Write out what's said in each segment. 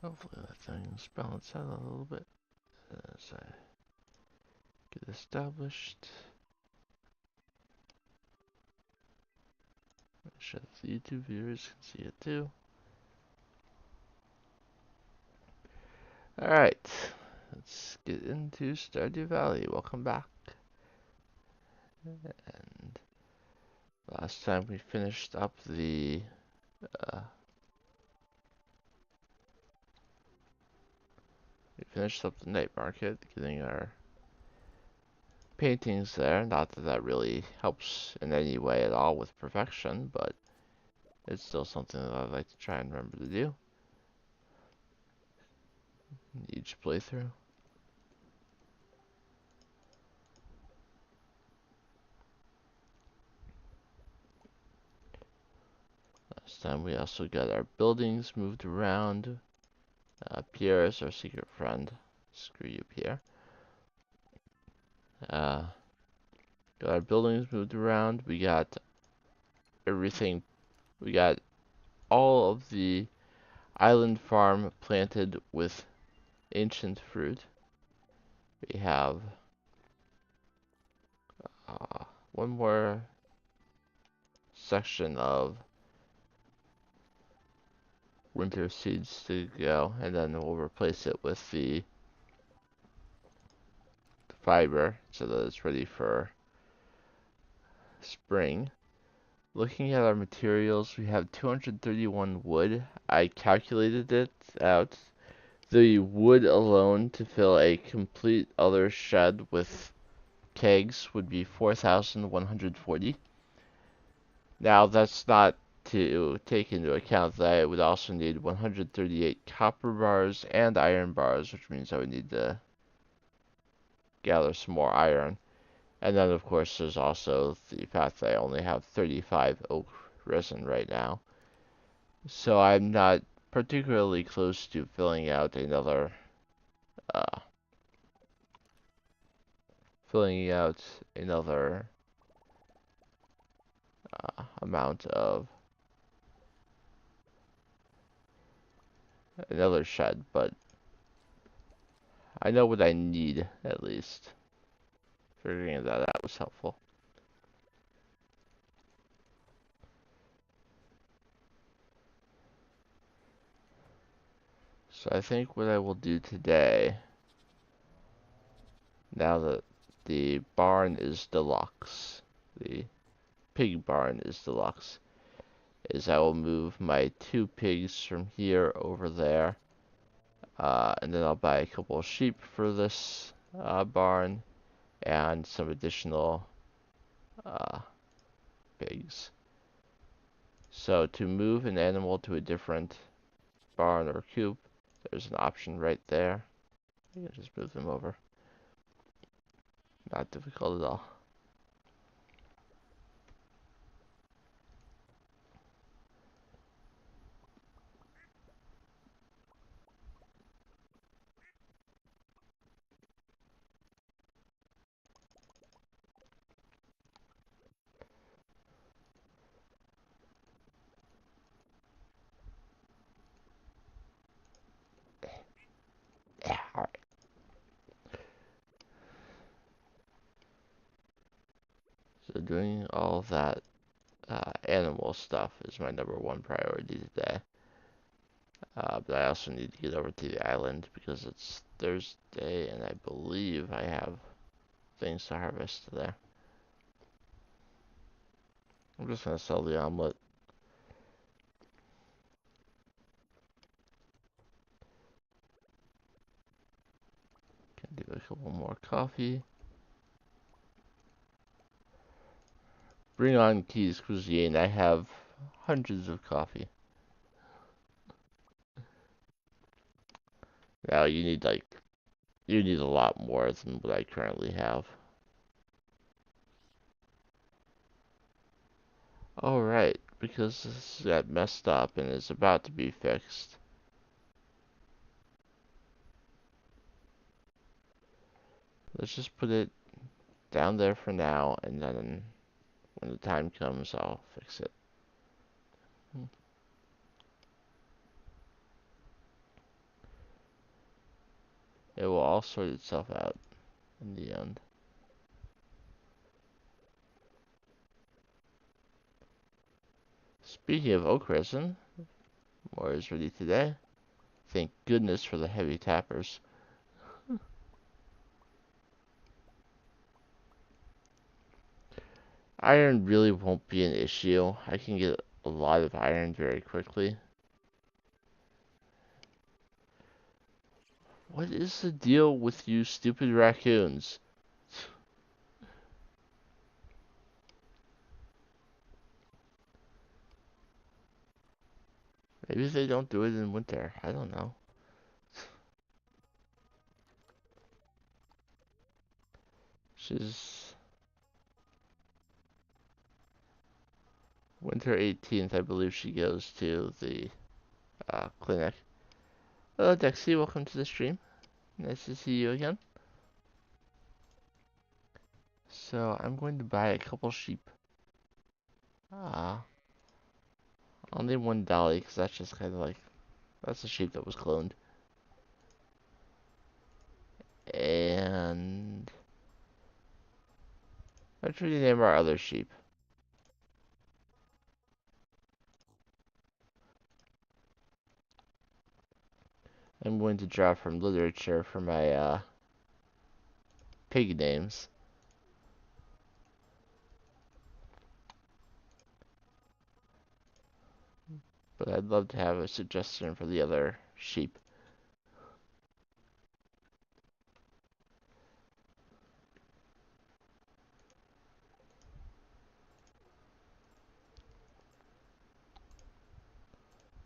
Hopefully that thing's balanced out a little bit as I get established. Make sure that the YouTube viewers can see it too. Alright, let's get into Stardew Valley. Welcome back. And last time we finished up the night market, getting our paintings there. Not that that really helps in any way at all with perfection, but it's still something that I'd like to try and remember to do in each playthrough. Last time we also got our buildings moved around. Pierre is our secret friend. Screw you, Pierre. Got our buildings moved around. We got everything. We got all of the island farm planted with ancient fruit. We have one more section of winter seeds to go, and then we'll replace it with the fiber so that it's ready for spring. Looking at our materials, we have 231 wood. I calculated it out. The wood alone to fill a complete other shed with kegs would be 4,140. Now that's not to take into account that I would also need 138 copper bars and iron bars, which means I would need to gather some more iron. And then, of course, there's also the fact that I only have 35 oak resin right now. So I'm not particularly close to filling out another uh, amount of another shed, but I know what I need at least. Figuring that out was helpful. So I think what I will do today, now that the barn is deluxe, the pig barn is deluxe, is I will move my 2 pigs from here over there, and then I'll buy a couple of sheep for this barn, and some additional pigs. So to move an animal to a different barn or coop, there's an option right there. You can just move them over. Not difficult at all. Yeah, alright. So doing all of that animal stuff is my #1 priority today. But I also need to get over to the island because it's Thursday and I believe I have things to harvest there. I'm just gonna sell the omelet. Can do a couple more coffee. Bring on Keys Cuisine. I have hundreds of coffee. Now you need a lot more than what I currently have. Alright, because this got messed up and is about to be fixed. Let's just put it down there for now, and then when the time comes, I'll fix it. It will all sort itself out in the end. Speaking of oak resin, more is ready today. Thank goodness for the heavy tappers. Iron really won't be an issue. I can get a lot of iron very quickly. What is the deal with you stupid raccoons? Maybe they don't do it in winter. I don't know. She's winter 18th, I believe she goes to the clinic. Hello, Dexy. Welcome to the stream. Nice to see you again. So I'm going to buy a couple sheep. Uh, I'll name one Dolly because that's just kind of like that's a sheep that was cloned. And what should we name our other sheep? I'm going to draw from literature for my pig names. But I'd love to have a suggestion for the other sheep.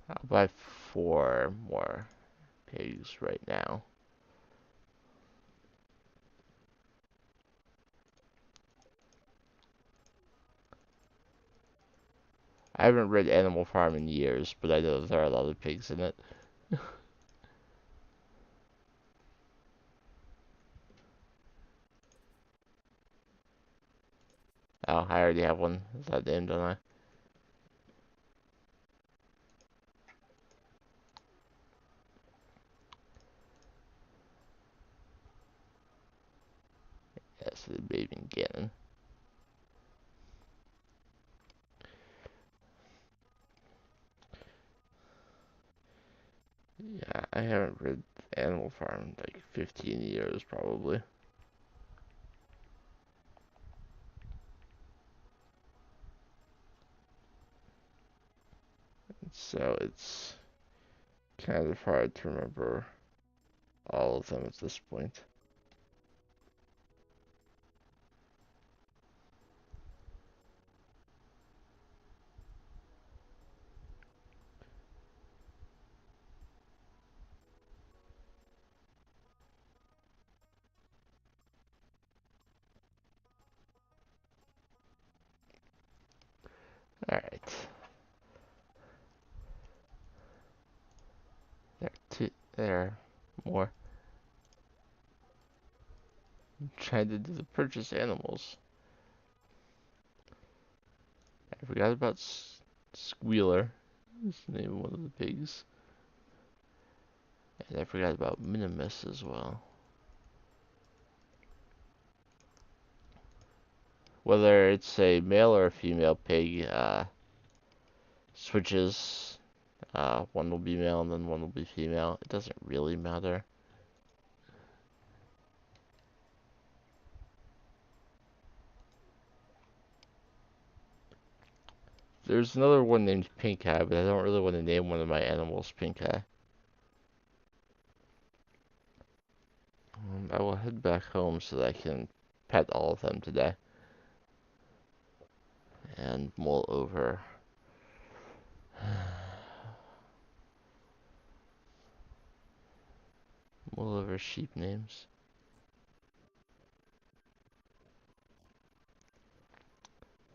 I'll buy 4 more pigs right now. I haven't read Animal Farm in years, but I know there are a lot of pigs in it. Oh, I already have one. Is that name, don't I? Yes, the baby Gannon. Yeah, I haven't read Animal Farm in like 15 years, probably. So it's kind of hard to remember all of them at this point. Alright. There are more. I'm trying to do the purchase animals. I forgot about Squealer. That's the name of one of the pigs. And I forgot about Minimus as well. Whether it's a male or a female pig, switches. One will be male and then one will be female. It doesn't really matter. There's another one named Pink Eye, but I don't really want to name one of my animals Pink Eye. I will head back home so that I can pet all of them today. And mull over sheep names.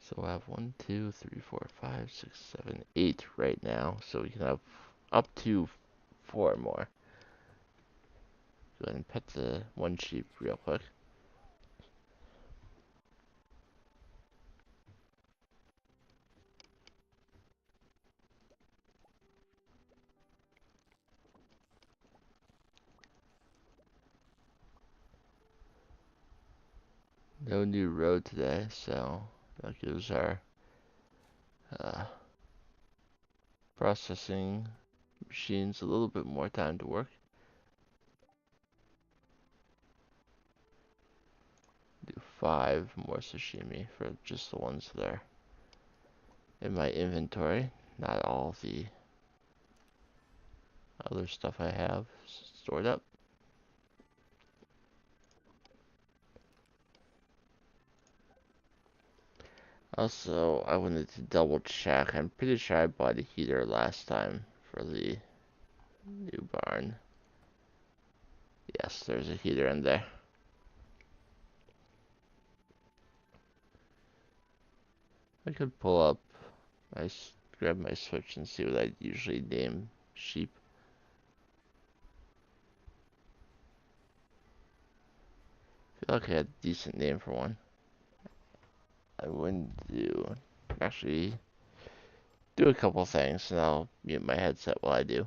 So I have 1, 2, 3, 4, 5, 6, 7, 8 right now. So we can have up to 4 more. Go ahead and pet the one sheep real quick. No new road today, so that gives our uh, processing machines a little bit more time to work. Do 5 more sashimi for just the ones that are in my inventory, not all the other stuff I have stored up. Also, I wanted to double check. I'm pretty sure I bought a heater last time for the new barn. Yes, there's a heater in there. I could pull up, grab my Switch and see what I usually name sheep. I feel like I had a decent name for one. I wouldn't actually do a couple things, and I'll mute my headset while I do.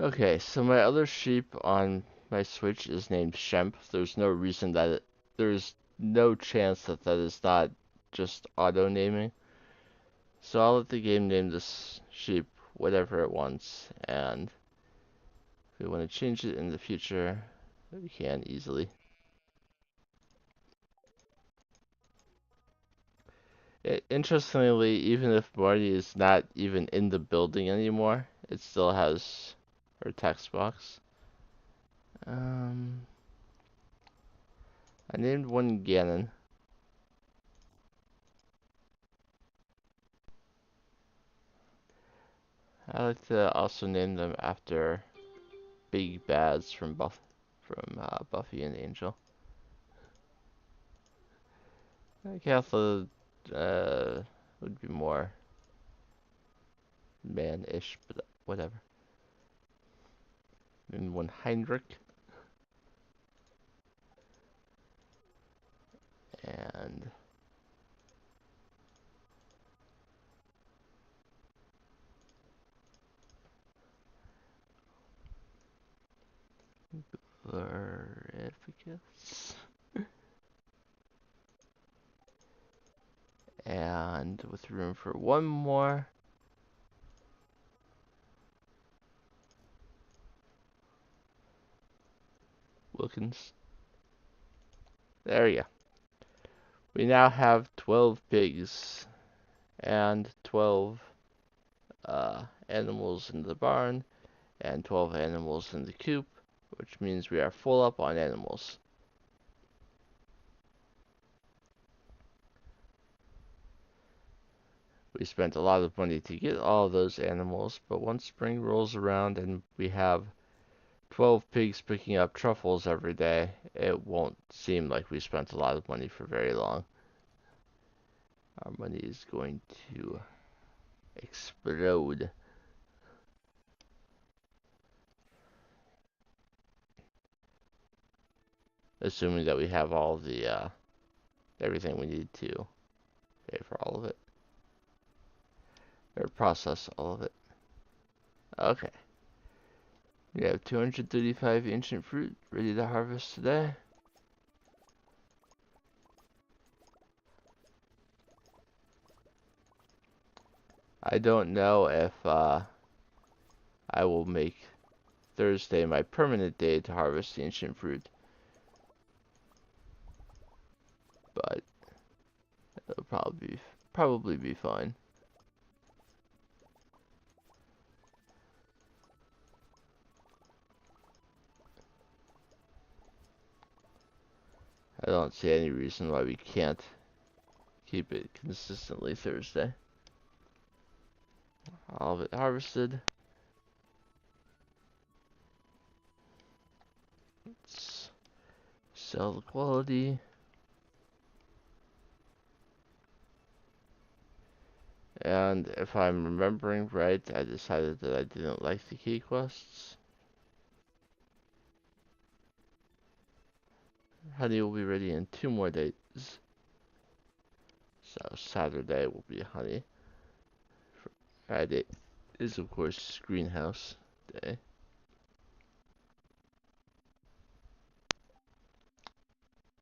Okay, so my other sheep on my Switch is named Shemp. There's no chance that that is not just auto naming. So I'll let the game name this sheep whatever it wants, and if we want to change it in the future, we can easily. Interestingly, even if Marty is not even in the building anymore, it still has her text box. I named one Ganon. I like to also name them after big bads from Buffy and Angel. Katha would be more man-ish, but whatever. And one Heinrich. And Glorificus. And with room for one more, Wilkins. There you go. We now have 12 pigs and 12 animals in the barn and 12 animals in the coop, which means we are full up on animals. We spent a lot of money to get all of those animals, but once spring rolls around and we have 12 pigs picking up truffles every day, it won't seem like we spent a lot of money for very long. Our money is going to explode. Assuming that we have all the, everything we need to pay for all of it. Or process all of it. Okay. We have 235 ancient fruit ready to harvest today. I don't know if I will make Thursday my permanent day to harvest ancient fruit, but it'll probably be fine. I don't see any reason why we can't keep it consistently Thursday. All of it harvested. Let's sell the quality. And if I'm remembering right, I decided that I didn't like the key quests. Honey will be ready in 2 more days. So Saturday will be honey. Friday is of course greenhouse day.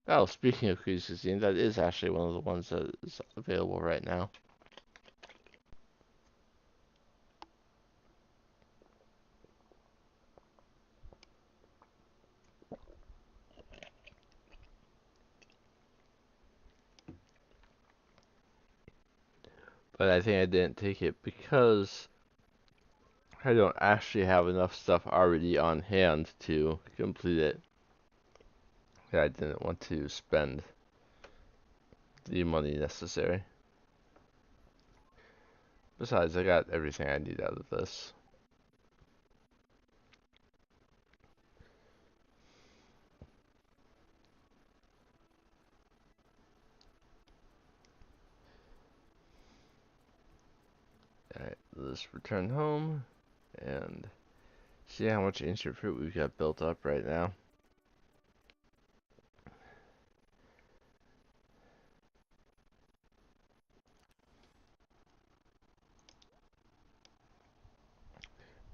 Oh, speaking of cuisine, that is actually one of the ones that is available right now. But I think I didn't take it because I don't actually have enough stuff already on hand to complete it. Yeah, I didn't want to spend the money necessary. Besides, I got everything I need out of this. Alright, let's return home and see how much ancient fruit we've got built up right now.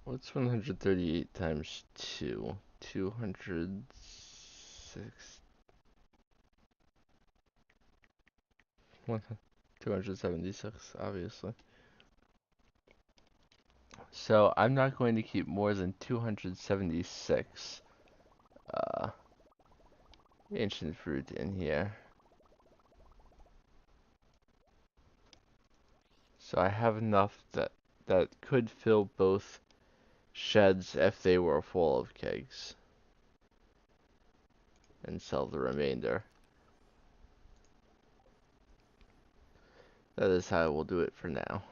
What's 138 times 2? 206. 276, obviously. So I'm not going to keep more than 276 uh, ancient fruit in here. So I have enough that could fill both sheds if they were full of kegs, and sell the remainder. That is how we'll do it for now.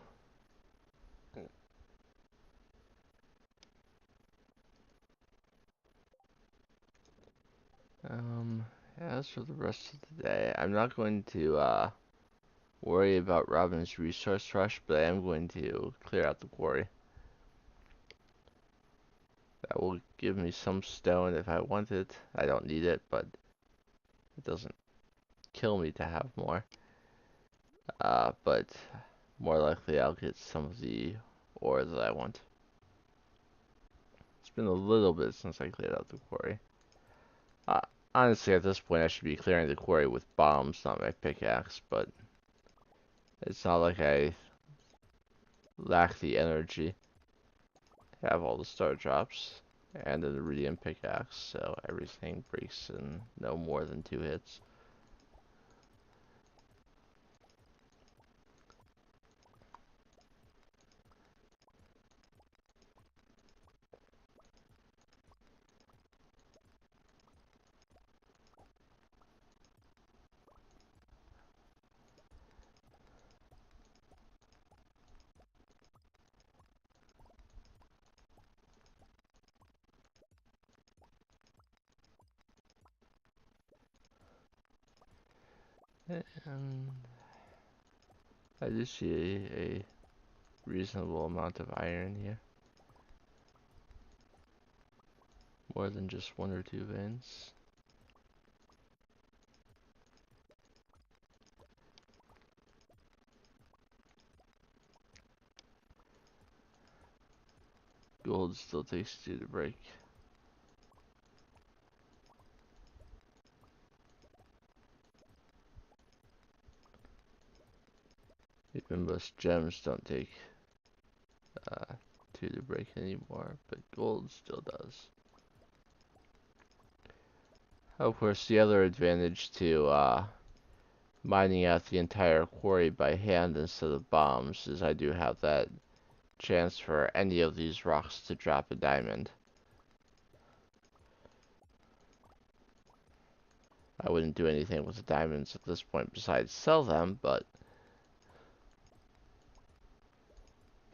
As for the rest of the day, I'm not going to worry about Robin's resource rush, but I am going to clear out the quarry. That will give me some stone if I want it. I don't need it, but it doesn't kill me to have more. But more likely I'll get some of the ore that I want. It's been a little bit since I cleared out the quarry. Uh, Honestly, at this point I should be clearing the quarry with bombs, not my pickaxe, but it's not like I lack the energy. I have all the star drops and an iridium pickaxe, so everything breaks in no more than 2 hits. And I do see a reasonable amount of iron here. More than just 1 or 2 veins. Gold still takes 2 to break. Even most gems don't take 2 to break anymore, but gold still does. Of course, the other advantage to mining out the entire quarry by hand instead of bombs is I do have that chance for any of these rocks to drop a diamond. I wouldn't do anything with the diamonds at this point besides sell them, but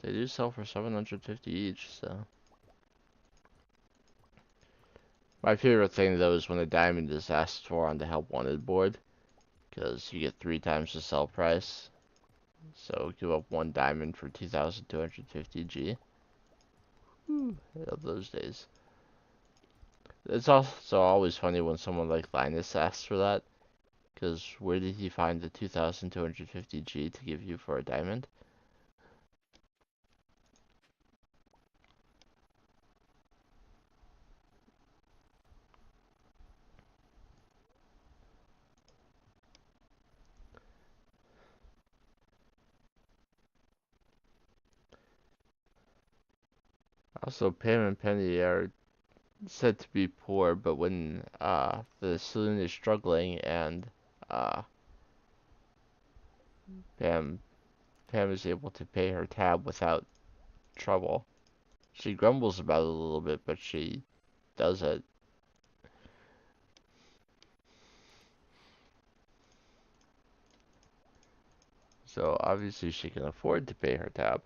they do sell for 750 each, so. My favorite thing though is when a diamond is asked for on the help wanted board, because you get 3 times the sell price. So give up 1 diamond for 2,250 G. I love those days. It's also always funny when someone like Linus asks for that, because where did he find the 2,250 G to give you for a diamond? Also, Pam and Penny are said to be poor, but when the saloon is struggling and uh, Pam is able to pay her tab without trouble, she grumbles about it a little bit, but she does it. So obviously she can afford to pay her tab.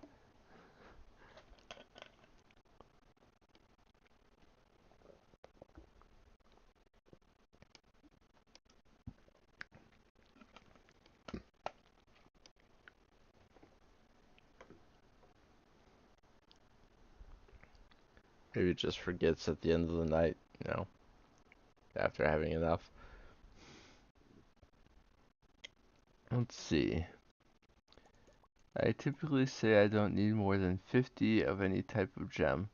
Maybe just forgets at the end of the night, you know, after having enough. Let's see. I typically say I don't need more than 50 of any type of gem,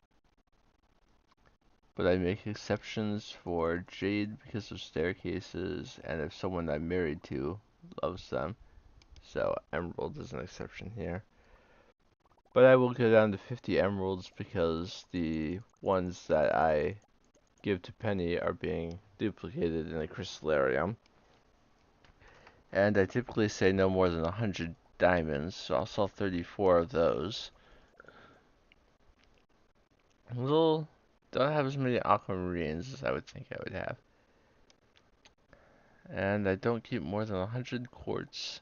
but I make exceptions for jade because of staircases and if someone I'm married to loves them. So emerald is an exception here. But I will go down to 50 emeralds because the ones that I give to Penny are being duplicated in a crystallarium. And I typically say no more than 100 diamonds, so I'll sell 34 of those. Don't have as many aquamarines as I would think I would have. And I don't keep more than 100 quartz.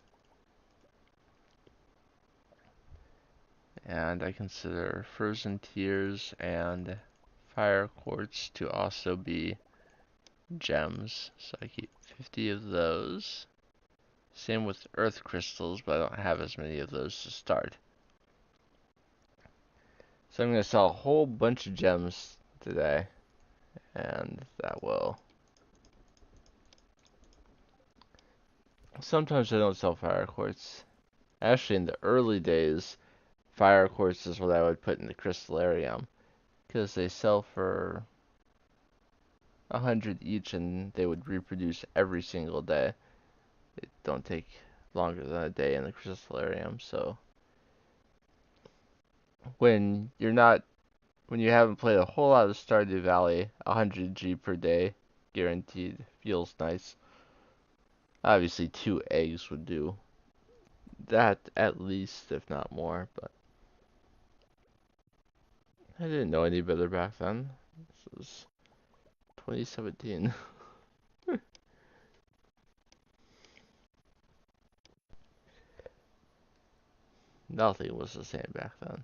And I consider frozen tears and fire quartz to also be gems. So I keep 50 of those. Same with earth crystals, but I don't have as many of those to start. So I'm going to sell a whole bunch of gems today. And that will... Sometimes I don't sell fire quartz. Actually, in the early days, fire quartz is what I would put in the crystallarium. Because they sell for 100 each and they would reproduce every single day. They don't take longer than a day in the crystallarium, so when you haven't played a whole lot of Stardew Valley, 100 G per day guaranteed feels nice. Obviously 2 eggs would do that at least, if not more, but I didn't know any better back then. This was 2017. Nothing was the same back then.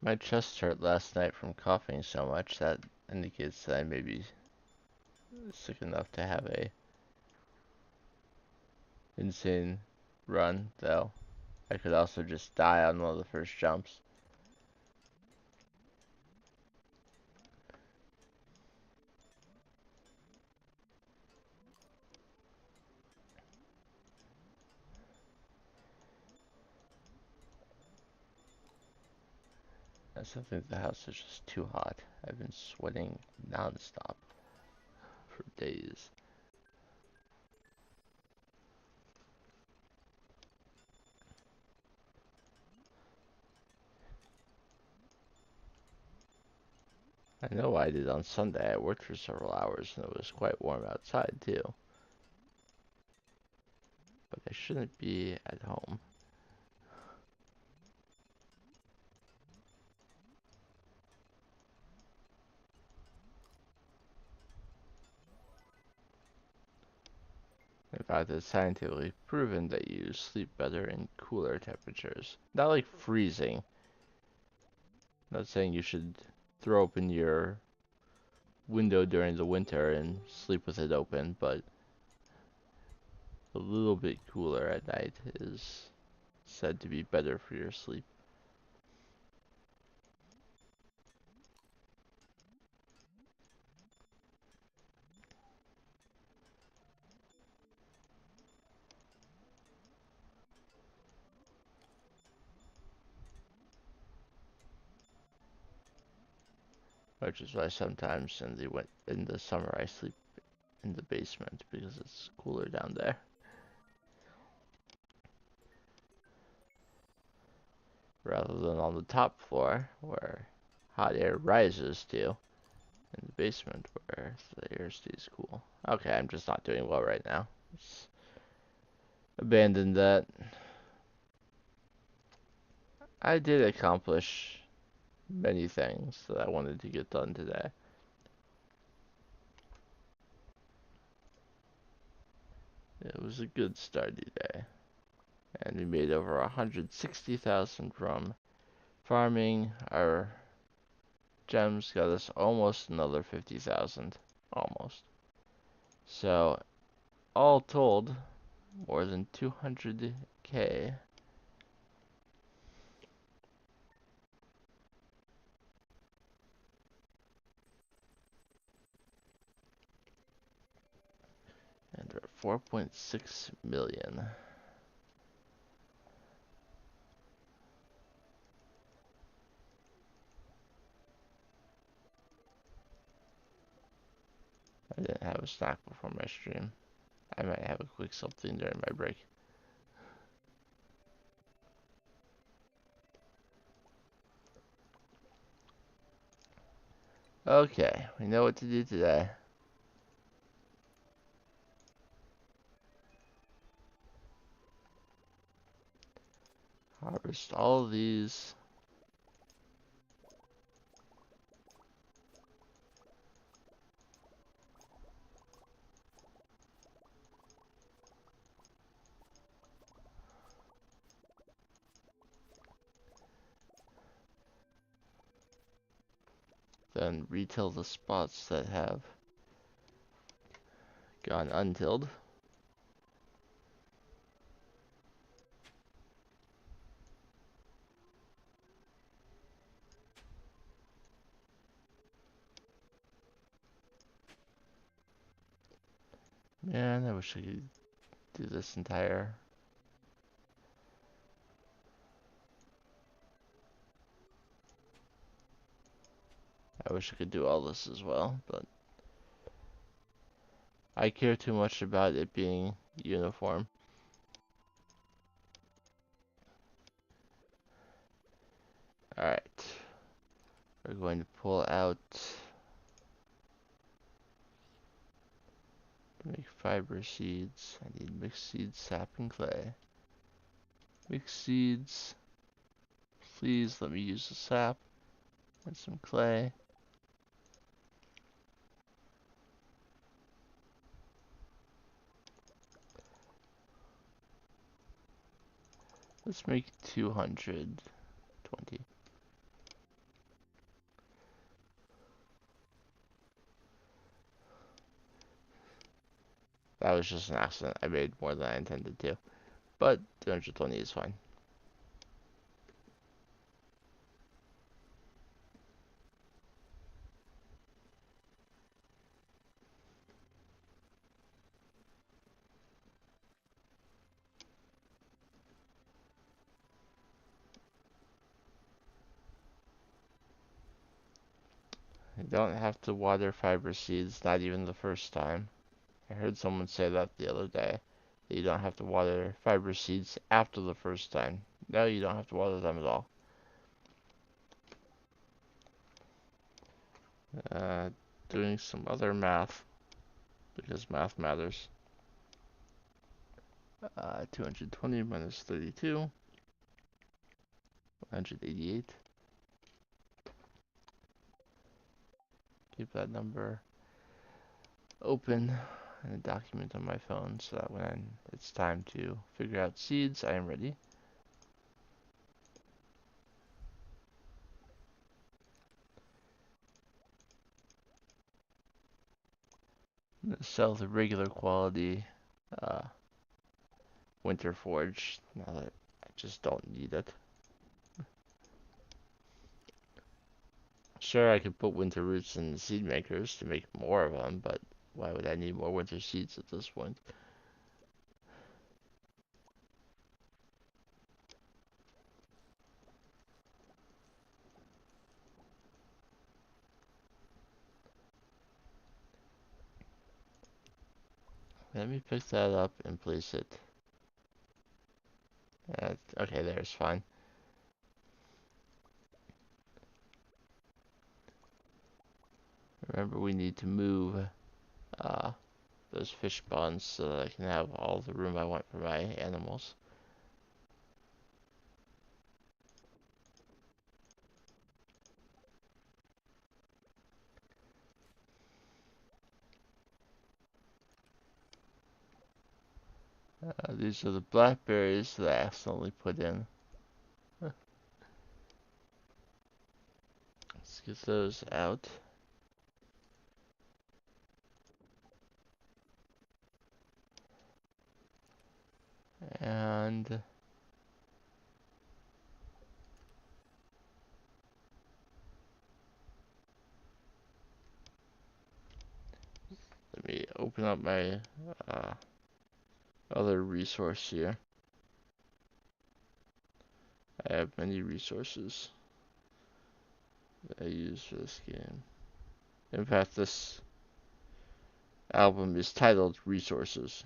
My chest hurt last night from coughing so much that indicates that I may be sick enough to have a insane run, though. I could also just die on one of the first jumps. I think the house is just too hot. I've been sweating non-stop for days. I know I did on Sunday. I worked for several hours and it was quite warm outside too. But I shouldn't be at home. In fact, it's scientifically proven that you sleep better in cooler temperatures. Not like freezing. Not saying you should throw open your window during the winter and sleep with it open, but a little bit cooler at night is said to be better for your sleep. Which is why sometimes in the summer I sleep in the basement because it's cooler down there. Rather than on the top floor where hot air rises to, in the basement where the air stays cool. Okay, I'm just not doing well right now. Let's abandon that. I did accomplish many things that I wanted to get done today. It was a good Stardew day. And we made over 160,000 from farming. Our gems got us almost another 50,000. Almost. So, all told, more than 200k. And we're at 4.6 million. I didn't have a snack before my stream. I might have a quick something during my break. Okay, we know what to do today. Harvest all of these. Then retail the spots that have gone untilled. Man, I wish I could do this entire... I wish I could do all this as well, but I care too much about it being uniform. Alright. We're going to pull out... to make fiber seeds. I need mixed seeds, sap, and clay. Mixed seeds. Please let me use the sap and some clay. Let's make 220. That was just an accident. I made more than I intended to. But 220 is fine. You don't have to water fiber seeds, not even the first time. I heard someone say that the other day. That you don't have to water fiber seeds after the first time. No, you don't have to water them at all. Uh, Doing some other math, because math matters. 220 minus 32, 188. Keep that number open in a document on my phone so that when it's time to figure out seeds, I am ready. I'm gonna sell the regular quality uh, winter forge now that I just don't need it. Sure, I could put winter roots in the seed makers to make more of them, but why would I need more winter seeds at this point? Let me pick that up and place it. Okay, there's fine. Remember, we need to move uh, those fish ponds so that I can have all the room I want for my animals. These are the blackberries that I accidentally put in. Let's get those out. And let me open up my other resource here. I have many resources that I use for this game. In fact, this album is titled Resources.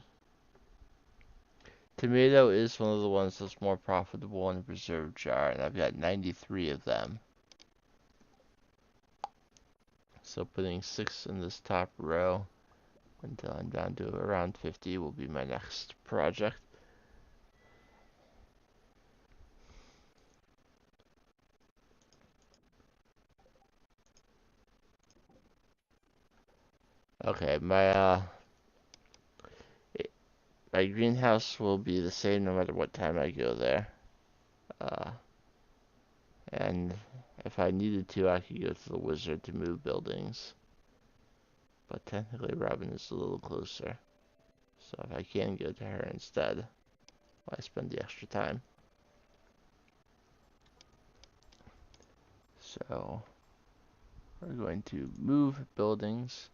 Tomato is one of the ones that's more profitable in a preserve jar, and I've got 93 of them. So putting 6 in this top row until I'm down to around 50 will be my next project. Okay, my greenhouse will be the same no matter what time I go there. And if I needed to, I could go to the wizard to move buildings. But technically Robin is a little closer. So if I can go to her instead, why spend the extra time? So we're going to move buildings.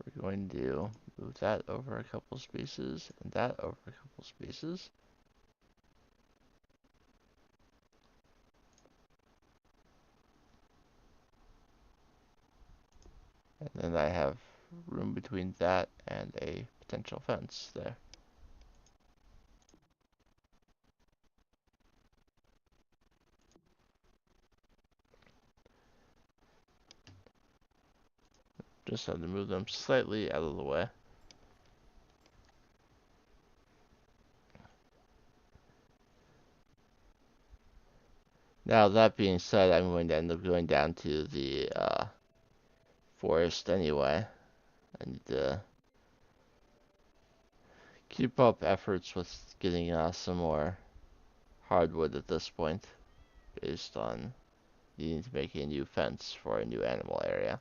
We're going to move that over a couple spaces and that over a couple spaces. And then I have room between that and a potential fence there. Just have to move them slightly out of the way. Now, that being said, I'm going to end up going down to the forest anyway. I need to keep up efforts with getting some more hardwood at this point, based on needing to make a new fence for a new animal area.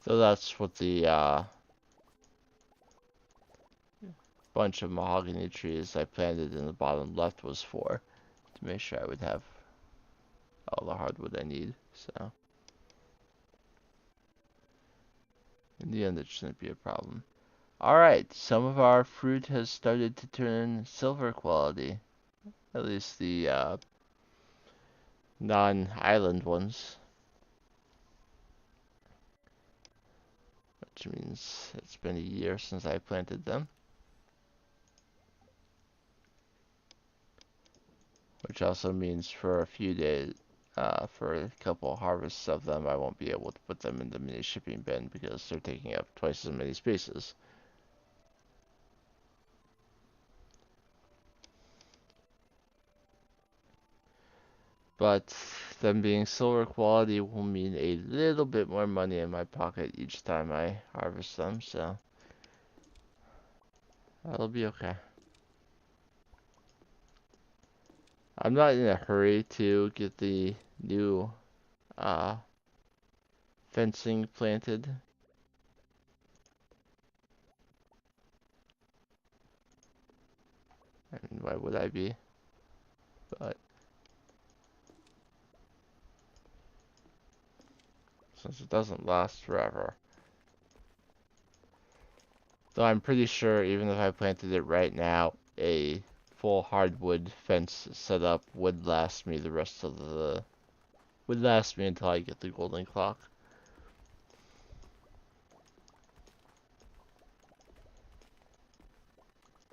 So that's what the bunch of mahogany trees I planted in the bottom left was for, to make sure I would have all the hardwood I need. So in the end, it shouldn't be a problem. Alright, some of our fruit has started to turn silver quality. At least the non-island ones. Which means it's been a year since I planted them. Which also means for a few days, for a couple harvests of them, I won't be able to put them in the mini shipping bin because they're taking up twice as many spaces. But them being silver quality will mean a little bit more money in my pocket each time I harvest them, so that'll be okay. I'm not in a hurry to get the new uh, fencing planted. I mean, why would I be? But since it doesn't last forever. Though I'm pretty sure even if I planted it right now, a full hardwood fence setup would last me the rest of the... would last me until I get the golden clock.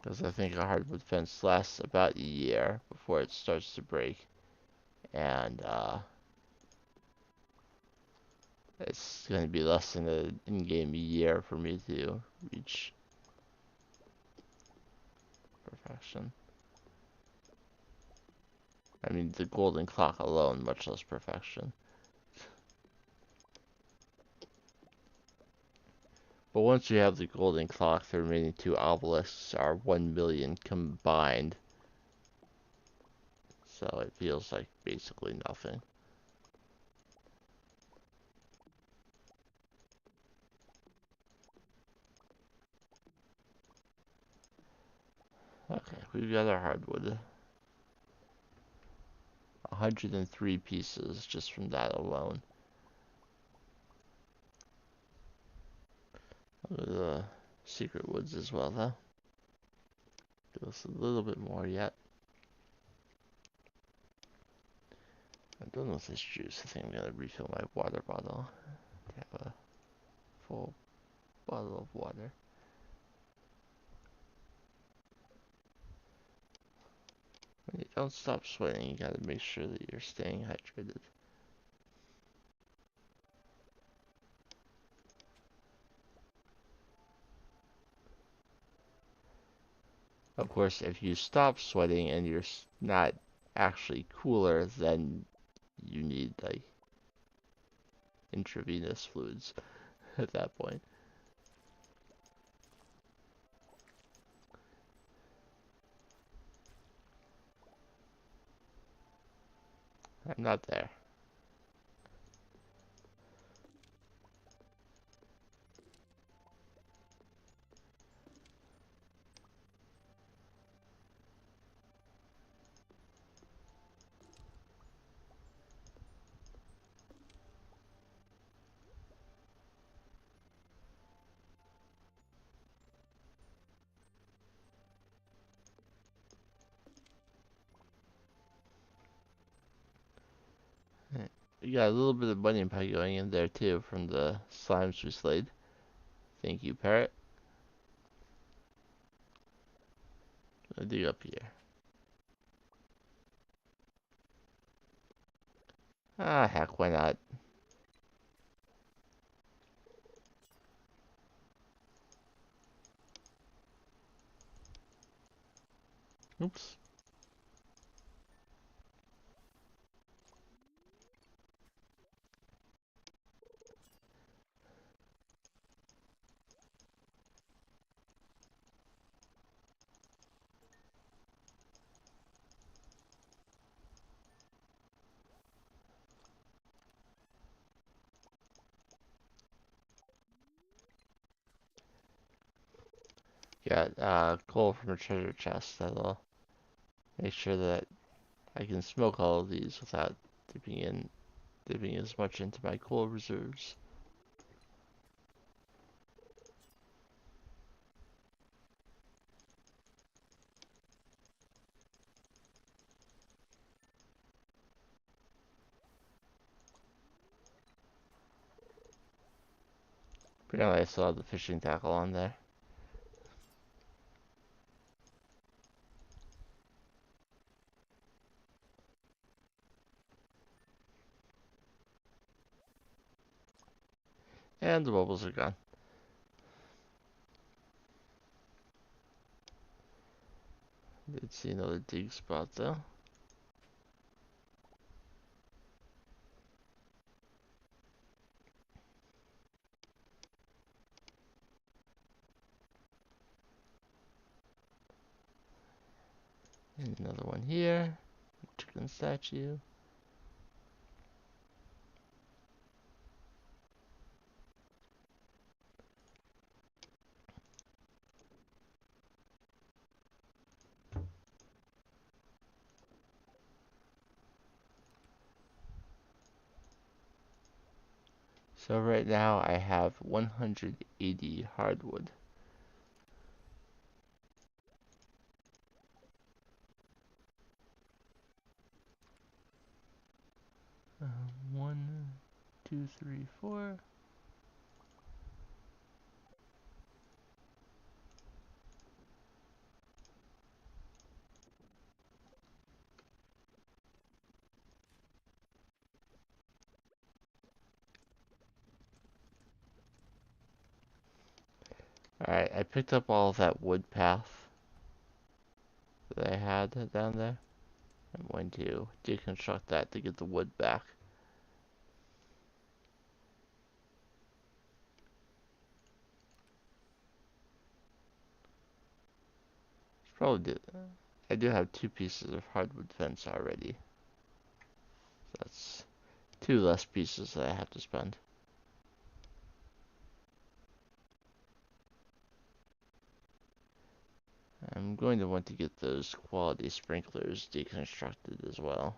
Because I think a hardwood fence lasts about a year before it starts to break. And, it's going to be less than an in-game year for me to reach perfection. I mean, the golden clock alone, much less perfection. But once you have the golden clock, the remaining two obelisks are 1 million combined. So it feels like basically nothing. Okay, we've got our hardwood. 103 pieces just from that alone. The secret woods as well, though. Give us a little bit more yet. I'm done with this juice. I think I'm gonna refill my water bottle to have a full bottle of water. When you don't stop sweating, you gotta make sure that you're staying hydrated. Of course, if you stop sweating and you're not actually cooler, then you need like intravenous fluids at that point. I'm not there. We got a little bit of bunny pie going in there too from the slimes we slayed. Thank you, parrot. I'll dig up here. Ah, heck, why not? Oops. Got coal from a treasure chest. That'll make sure that I can smoke all of these without dipping as much into my coal reserves. Apparently I still have the fishing tackle on there. And the bubbles are gone. Did see another dig spot though. And another one here. Chicken statue. So right now I have 180 hardwood. One, two, three, four. Alright, I picked up all of that wood path that I had down there. I'm going to deconstruct that to get the wood back. Probably did. I do have 2 pieces of hardwood fence already. So that's 2 less pieces that I have to spend. I'm going to want to get those quality sprinklers deconstructed as well.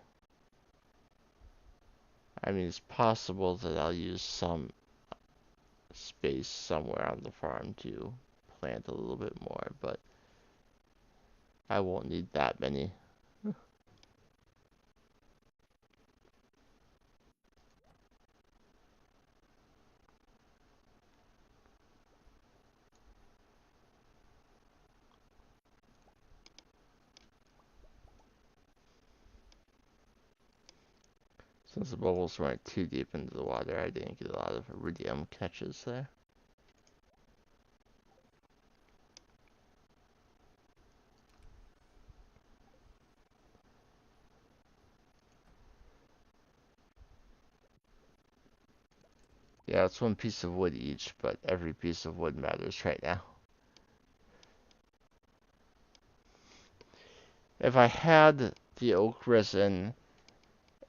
I mean, it's possible that I'll use some space somewhere on the farm to plant a little bit more, but I won't need that many. Since the bubbles weren't too deep into the water, I didn't get a lot of iridium catches there. Yeah, it's 1 piece of wood each, but every piece of wood matters right now. If I had the oak resin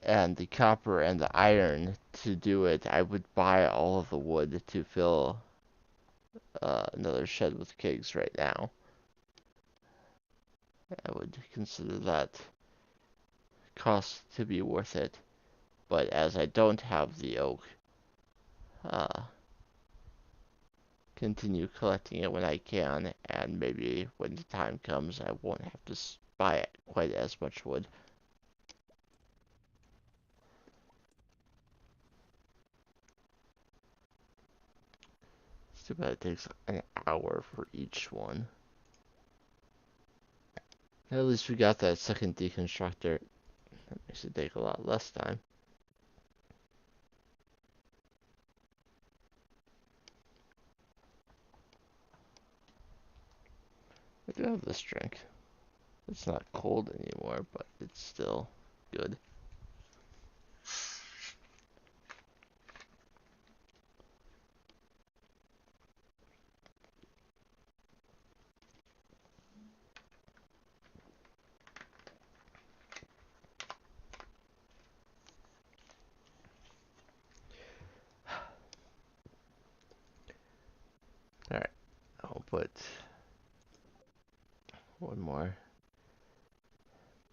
and the copper and the iron to do it, I would buy all of the wood to fill another shed with kegs right now. I would consider that cost to be worth it. But as I don't have the oak, uh, continue collecting it when I can, and maybe when the time comes, I won't have to buy quite as much wood. It's too bad it takes an hour for each one. At least we got that second deconstructor. That makes it take a lot less time. I do have this drink. It's not cold anymore, but it's still good. Alright, I'll put One more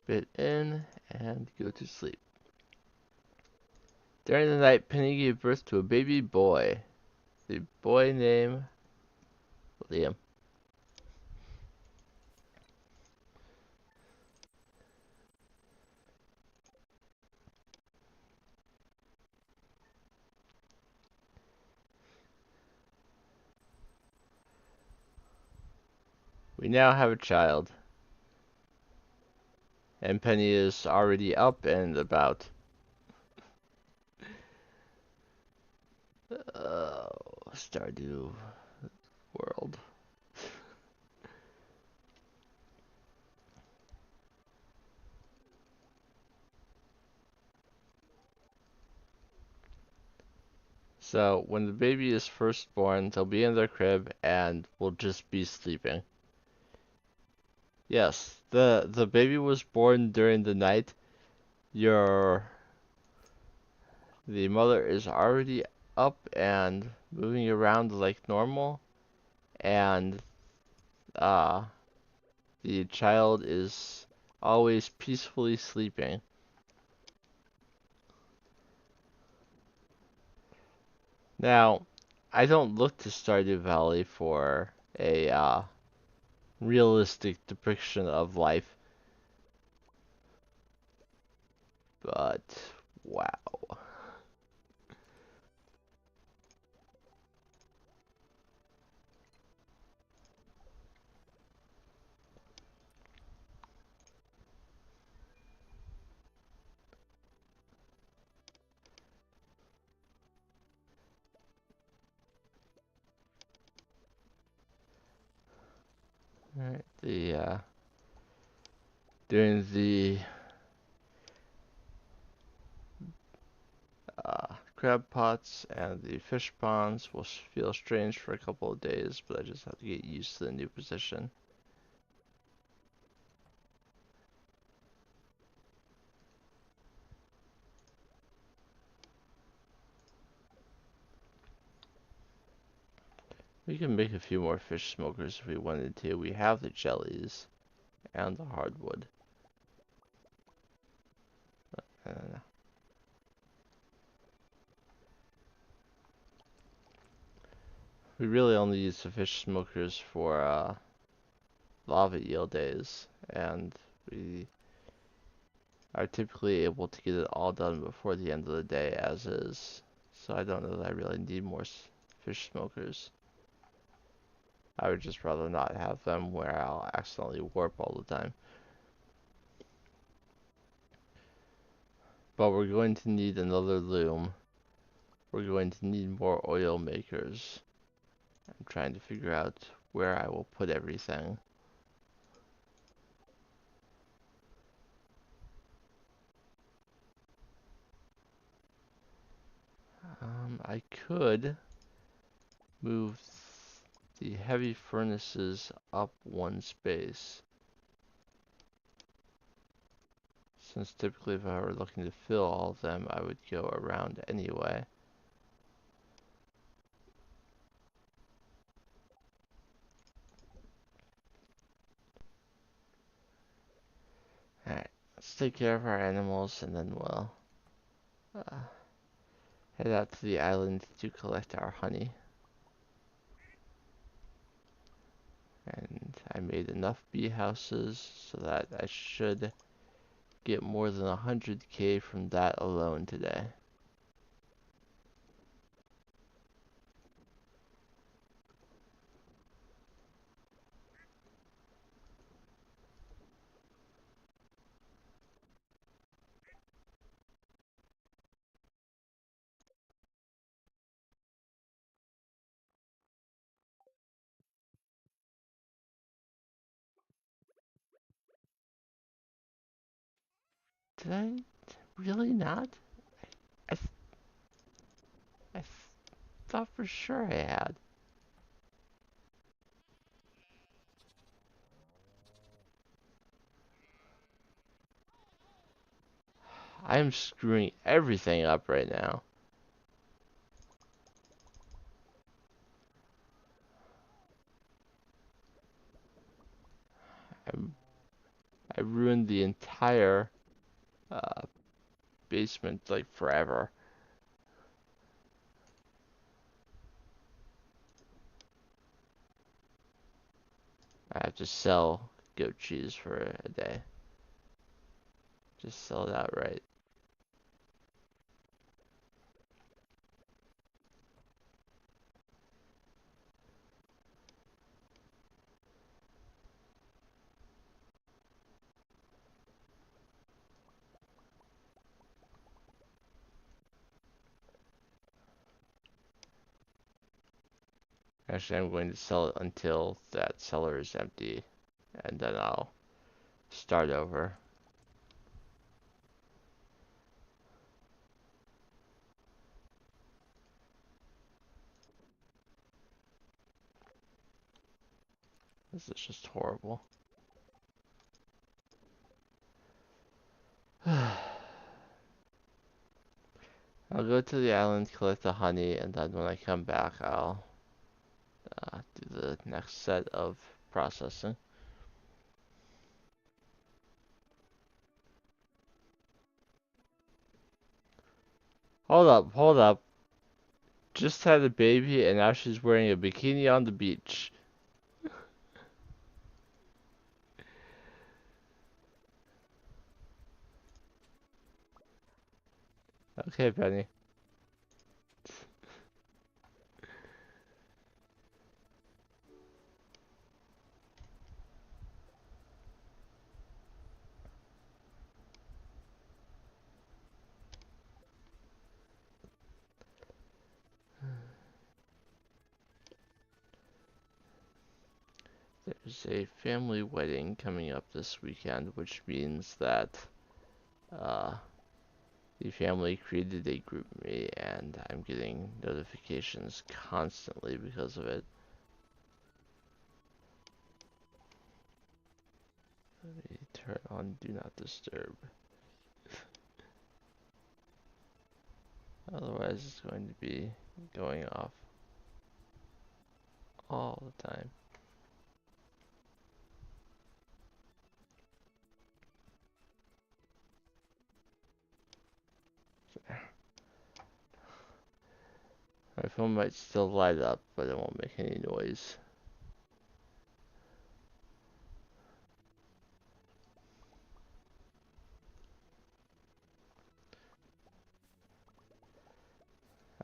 bit in and go to sleep. During the night, Penny gave birth to a baby boy. The boy named Liam. We now have a child, and Penny is already up and about. Stardew world. So, when the baby is first born, they'll be in their crib and will just be sleeping. Yes, the baby was born during the night. Your The mother is already up and moving around like normal, and uh the child is always peacefully sleeping. Now, I don't look to Stardew Valley for a realistic depiction of life, but wow. Alright, during the crab pots and the fish ponds will feel strange for a couple of days, but I just have to get used to the new position. We can make a few more fish smokers if we wanted to. We have the jellies and the hardwood. Uh, we really only use the fish smokers for lava eel days, and we are typically able to get it all done before the end of the day as is. So I don't know that I really need more fish smokers. I would just rather not have them where I'll accidentally warp all the time. But we're going to need another loom. We're going to need more oil makers. I'm trying to figure out where I will put everything. I could move the heavy furnaces up one space. Since typically if I were looking to fill all of them, I would go around anyway. Alright, let's take care of our animals and then we'll uh, head out to the island to collect our honey. And I made enough bee houses so that I should get more than 100k from that alone today. Did I really not? I, th I th thought for sure I had. I'm screwing everything up right now. I ruined the entire uh, basement like forever. I have to sell goat cheese for a day. Just sell it outright. Actually, I'm going to sell it until that cellar is empty, and then I'll start over. This is just horrible. I'll go to the island, collect the honey, and then when I come back, I'll do the next set of processing. Hold up. Just had a baby, and now she's wearing a bikini on the beach. Okay, Penny. There's a family wedding coming up this weekend, which means that uh, the family created a group me, and I'm getting notifications constantly because of it. Let me turn on Do Not Disturb. Otherwise, it's going to be going off all the time. My phone might still light up, but it won't make any noise.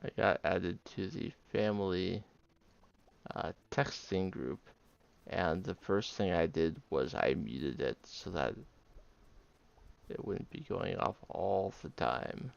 I got added to the family texting group, and the first thing I did was I muted it so that it wouldn't be going off all the time.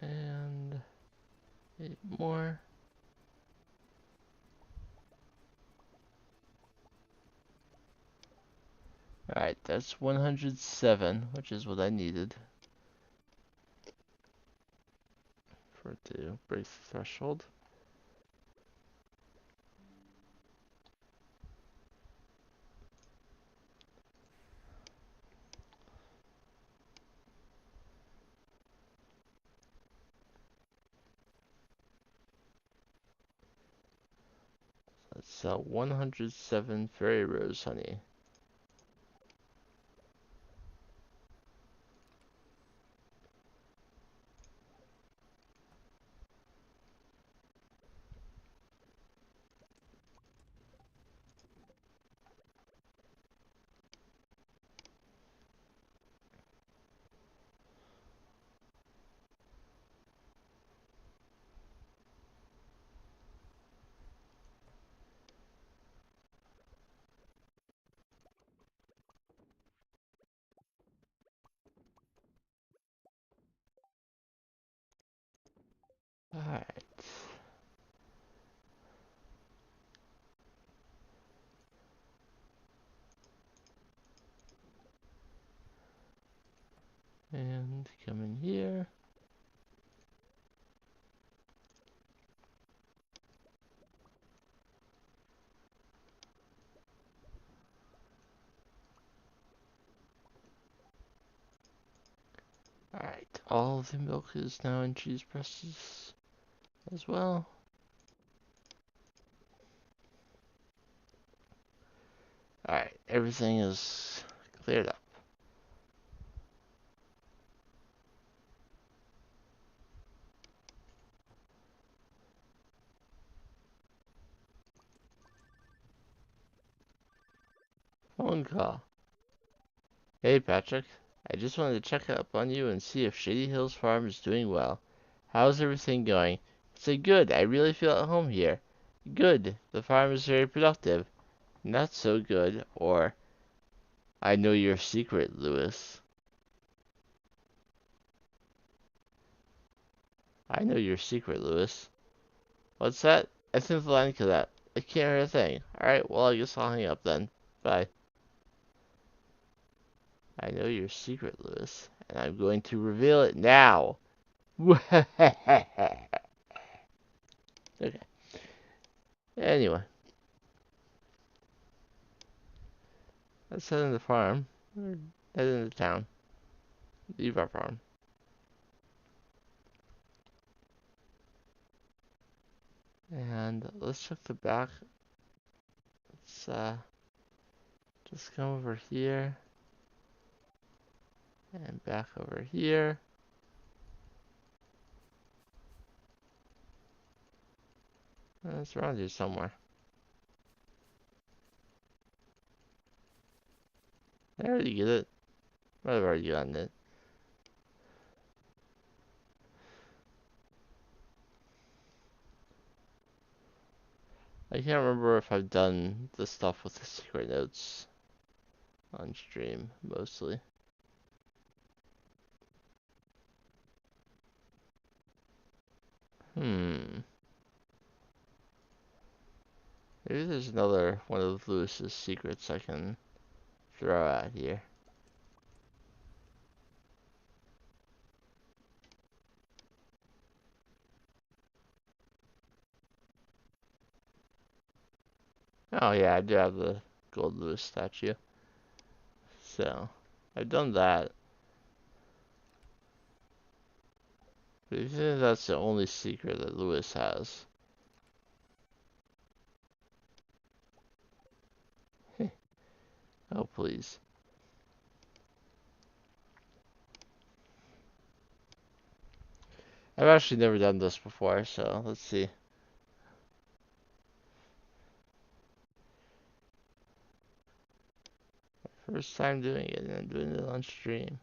And 8 more. Alright, that's 107, which is what I needed for it to break the threshold. Let's sell 107 fairy rose honey. Alright. And come in here. Alright, all of the milk is now in cheese presses as well. Alright, everything is cleared up. Phone call. Hey Patrick, I just wanted to check up on you and see if Shady Hills Farm is doing well. How's everything going? Say good, I really feel at home here. Good, the farm is very productive. Not so good, or I know your secret, Lewis. I know your secret, Lewis. What's that? I think the line cut out. I can't hear a thing. Alright, well I guess I'll hang up then. Bye. I know your secret, Lewis, and I'm going to reveal it now. Okay. Anyway, let's head into the farm. Head into town. Leave our farm. And let's check the back. Let's just come over here. And back over here. It's around here somewhere. I already get it. I've already gotten it. I can't remember if I've done the stuff with the secret notes on stream, mostly. Maybe there's another one of Lewis's secrets I can throw out here. Oh yeah, I do have the gold Lewis statue. So, I've done that. But I think that's the only secret that Lewis has. Oh, please. I've actually never done this before, so let's see. First time doing it, and I'm doing it on stream.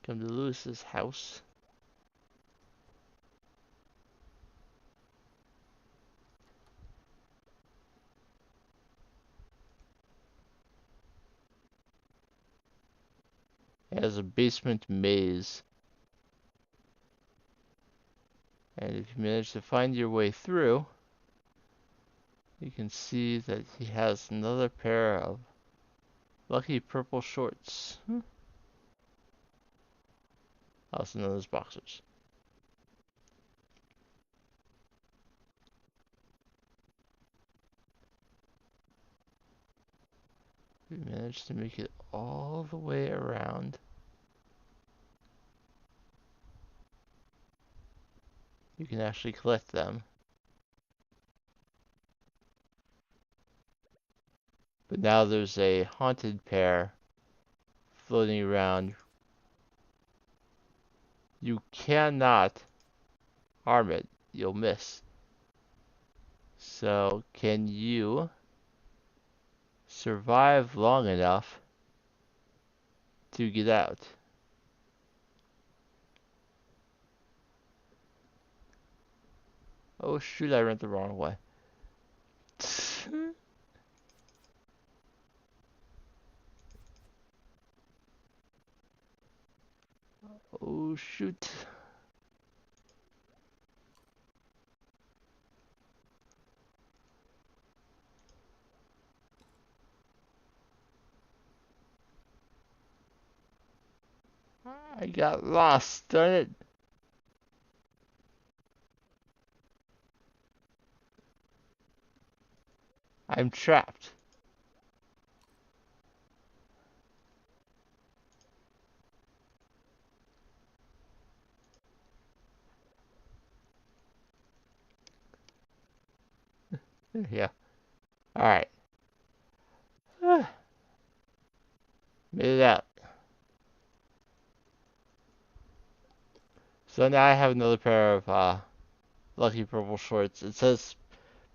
Come to Lewis's house. It has a basement maze. And if you manage to find your way through, you can see that he has another pair of lucky purple shorts. Also known as boxers. We managed to make it all the way around. You can actually collect them. But now there's a haunted pair floating around. You cannot harm it. You'll miss. So, can you survive long enough to get out? Oh shoot, I went the wrong way. Oh shoot. I got lost, darn it. I'm trapped. Yeah. Alright. Made it out. So now I have another pair of lucky purple shorts. It says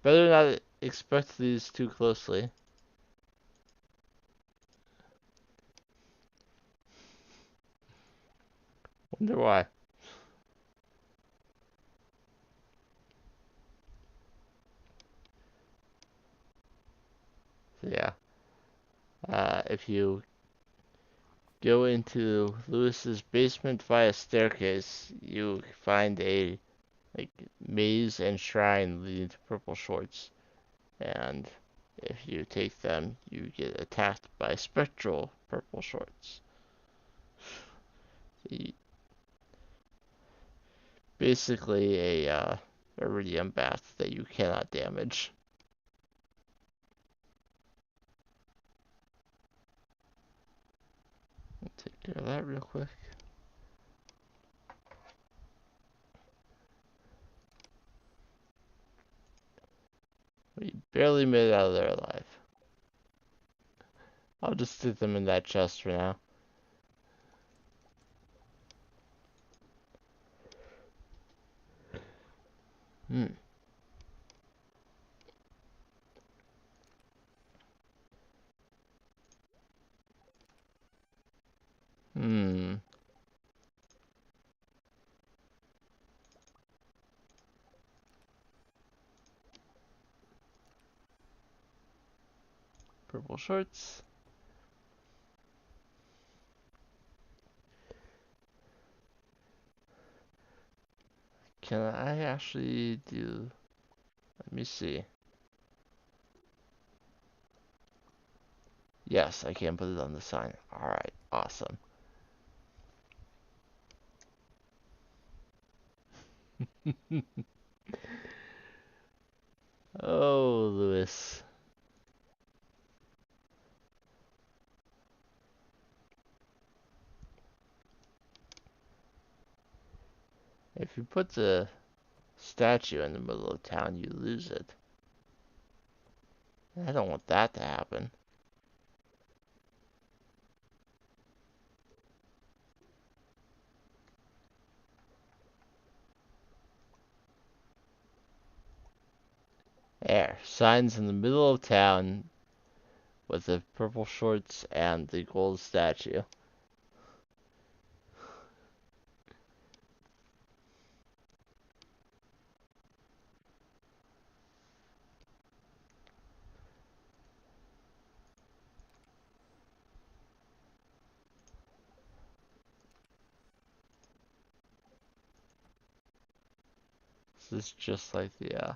better not expect these too closely. Wonder why. So yeah. If you go into Lewis's basement via staircase, you find a like maze and shrine leading to purple shorts. And if you take them, you get attacked by spectral purple shorts. Basically a iridium bat that you cannot damage. Take care of that real quick. We barely made it out of there alive. I'll just stick them in that chest for now. Hmm. Hmm. Purple shorts. Can I actually do... Let me see. Yes, I can put it on the sign. Alright, awesome. Oh, Lewis. If you put the statue in the middle of town, you lose it. I don't want that to happen. There, signs in the middle of town with the purple shorts and the gold statue. This is just like the,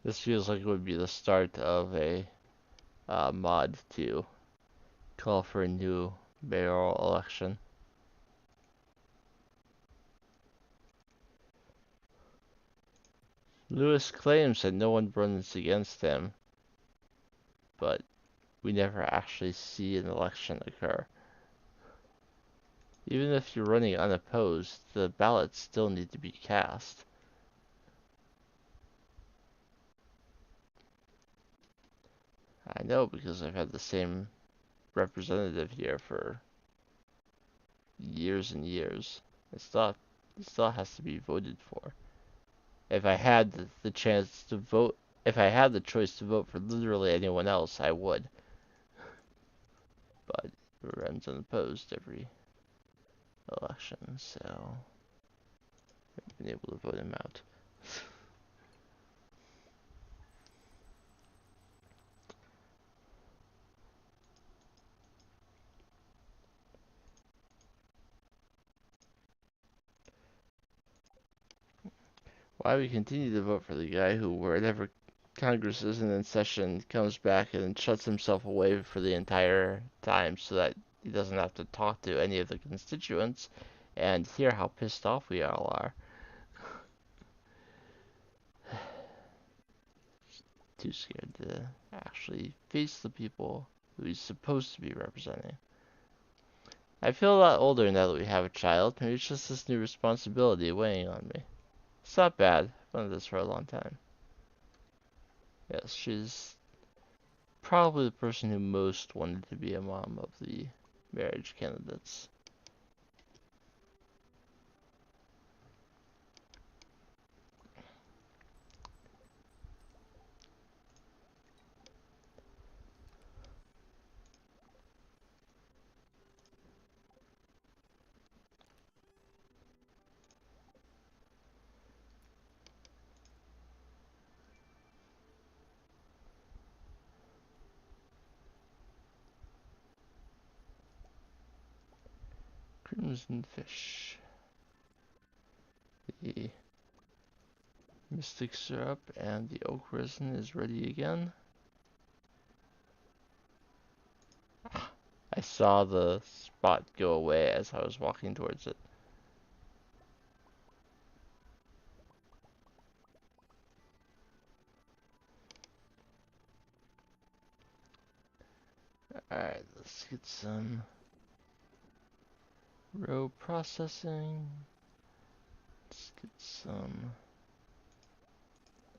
this feels like it would be the start of a mod to call for a new mayoral election. Lewis claims that no one runs against him, but we never actually see an election occur. Even if you're running unopposed, the ballots still need to be cast. I know because I've had the same representative here for years and years. It still has to be voted for. If I had the chance to vote, if I had the choice to vote for literally anyone else, I would. But it runs unopposed every election, so I've been able to vote him out. Why we continue to vote for the guy who, whenever Congress isn't in session, comes back and shuts himself away for the entire time so that he doesn't have to talk to any of the constituents and hear how pissed off we all are. Too scared to actually face the people who he's supposed to be representing. I feel a lot older now that we have a child. Maybe it's just this new responsibility weighing on me. It's not bad. I've done this for a long time. Yes, she's probably the person who most wanted to be a mom of the marriage candidates. Crimson fish. The mystic syrup and the oak resin is ready again. I saw the spot go away as I was walking towards it. Alright, let's get some row processing. Let's get some.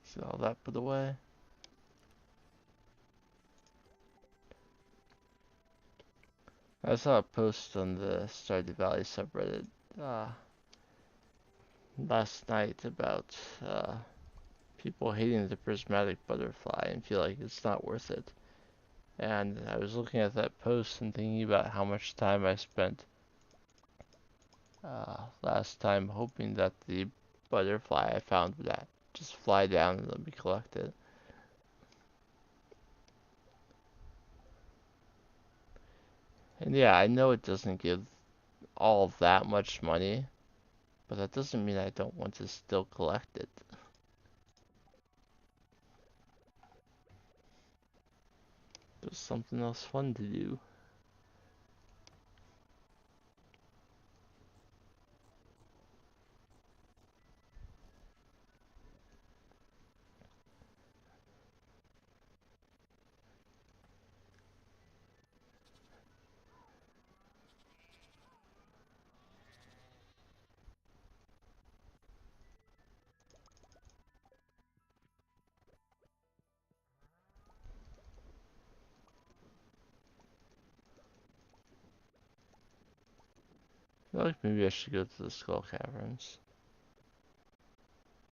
See all that put away. I saw a post on the Stardew Valley subreddit last night about people hating the prismatic butterfly and feel like it's not worth it. And I was looking at that post and thinking about how much time I spent last time hoping that the butterfly I found would just fly down and let me collect it. And yeah, I know it doesn't give all that much money, but that doesn't mean I don't want to still collect it. There's something else fun to do. I feel like maybe I should go to the Skull Caverns.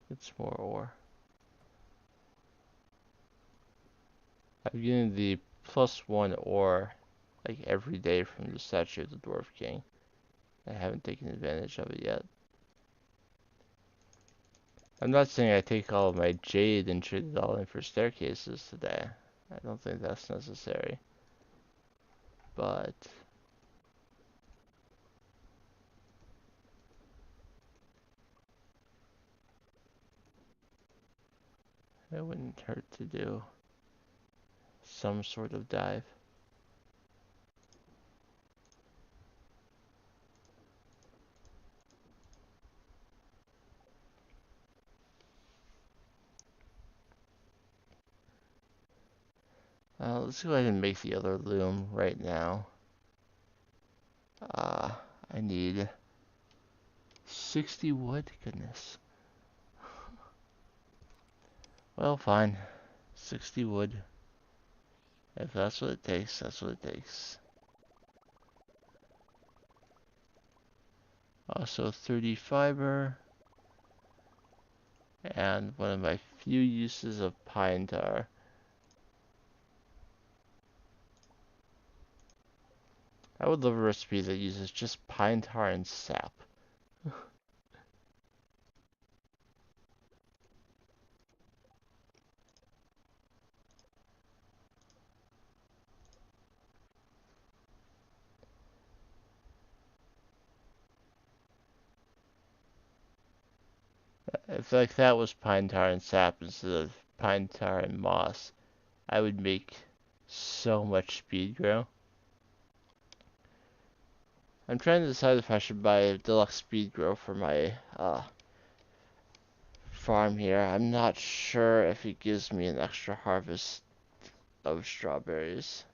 Get some more ore. I'm getting the +1 ore like every day from the statue of the Dwarf King. I haven't taken advantage of it yet. I'm not saying I take all of my jade and trade it all in for staircases today. I don't think that's necessary. But it wouldn't hurt to do some sort of dive. Let's go ahead and make the other loom right now. I need 60 wood. Goodness. Well, fine. 60 wood. If that's what it takes, that's what it takes. Also 30 fiber. And one of my few uses of pine tar. I would love a recipe that uses just pine tar and sap. If like that was pine tar and sap instead of pine tar and moss, I would make so much speed grow. I'm trying to decide if I should buy a deluxe speed grow for my farm here. I'm not sure if it gives me an extra harvest of strawberries.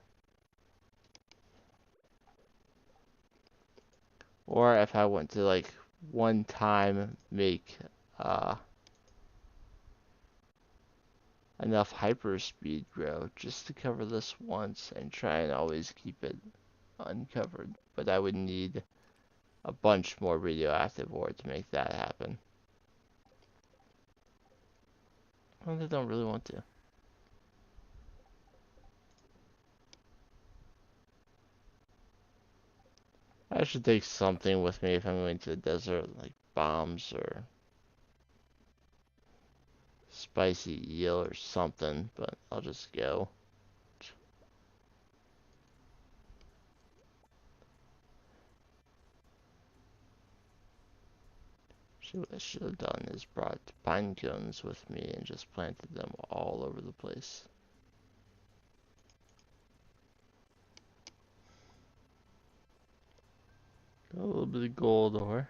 Or if I want to like one time make enough hyper speed grow just to cover this once and try and always keep it uncovered. But I would need a bunch more radioactive ore to make that happen. Well, they don't really want to. I should take something with me if I'm going to the desert, like bombs or spicy eel or something, but I'll just go. So what I should have done is brought pine cones with me and just planted them all over the place. Got a little bit of gold ore.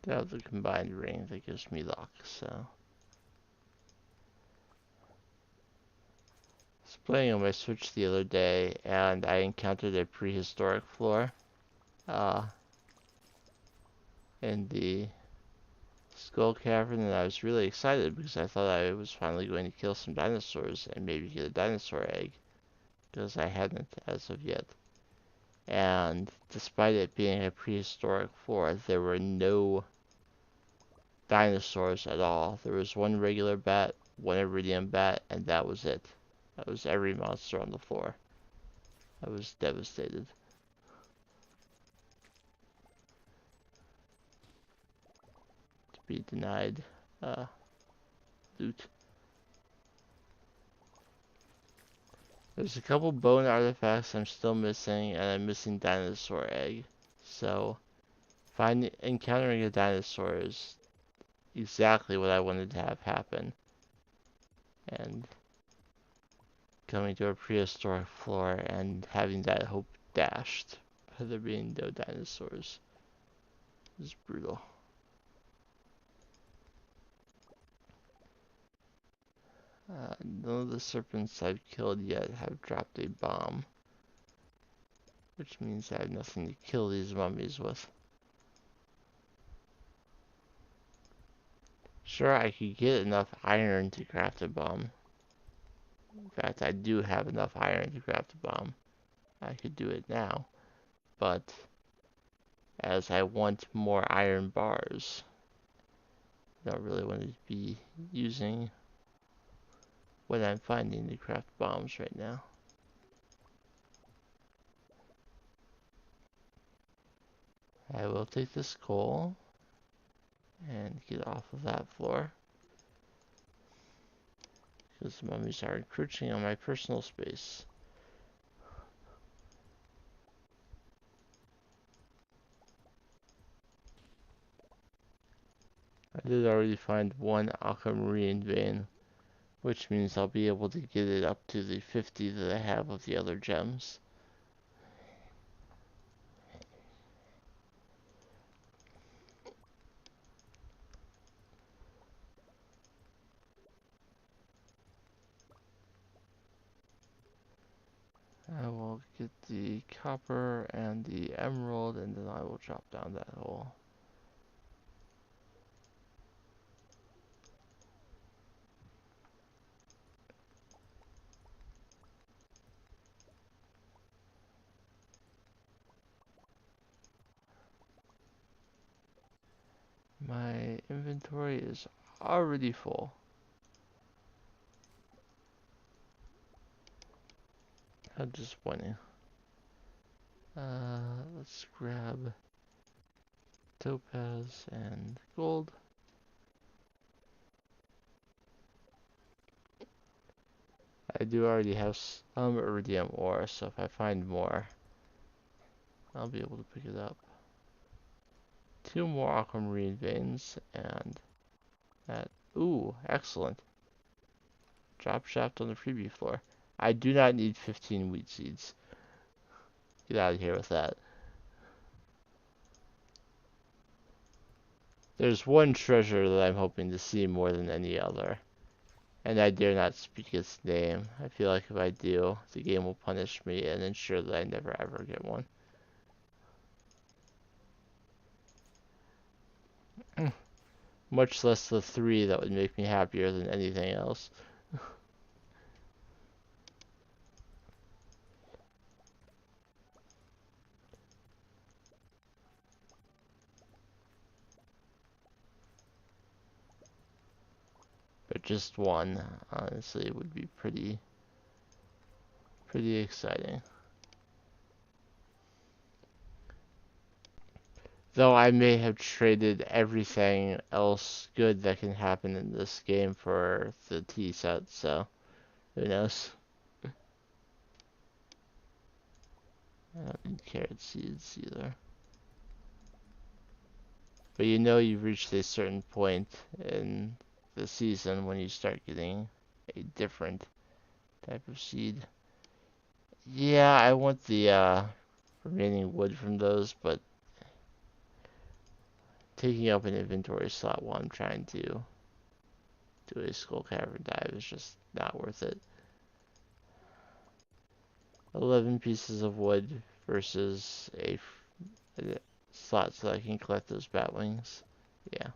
That was a combined ring that gives me luck, so. I was playing on my Switch the other day and I encountered a prehistoric floor uh, in the Skull Cavern, and I was really excited because I thought I was finally going to kill some dinosaurs and maybe get a dinosaur egg, because I hadn't as of yet. And despite it being a prehistoric floor, there were no dinosaurs at all. There was one regular bat, one iridium bat, and that was it. That was every monster on the floor. I was devastated. To be denied loot. There's a couple bone artifacts I'm still missing, and I'm missing dinosaur egg. So, encountering a dinosaur is exactly what I wanted to have happen. And coming to a prehistoric floor and having that hope dashed by there being no dinosaurs is brutal. None of the serpents I've killed yet have dropped a bomb, which means I have nothing to kill these mummies with. Sure, I could get enough iron to craft a bomb. In fact, I do have enough iron to craft a bomb. I could do it now, but as I want more iron bars, I don't really want to be using what I'm finding to craft bombs right now. I will take this coal and get off of that floor, because the mummies are encroaching on my personal space. I did already find one aquamarine vein, which means I'll be able to get it up to the 50 that I have of the other gems. I will get the copper and the emerald, and then I will drop down that hole. My inventory is already full. How disappointing. Let's grab topaz and gold. I do already have some iridium ore, so if I find more, I'll be able to pick it up. 2 more aquamarine veins, and that. Ooh, excellent. Drop shaft on the preview floor. I do not need 15 wheat seeds. Get out of here with that. There's one treasure that I'm hoping to see more than any other, and I dare not speak its name. I feel like if I do, the game will punish me and ensure that I never ever get one. Much less the 3 that would make me happier than anything else. But just one, honestly, would be pretty exciting. Though I may have traded everything else good that can happen in this game for the tea set, so who knows? I don't need carrot seeds either. But you know you've reached a certain point in the season when you start getting a different type of seed. Yeah, I want the remaining wood from those, but taking up an inventory slot while I'm trying to do a skull cavern dive is just not worth it. 11 pieces of wood versus a slot so I can collect those bat wings. Yeah.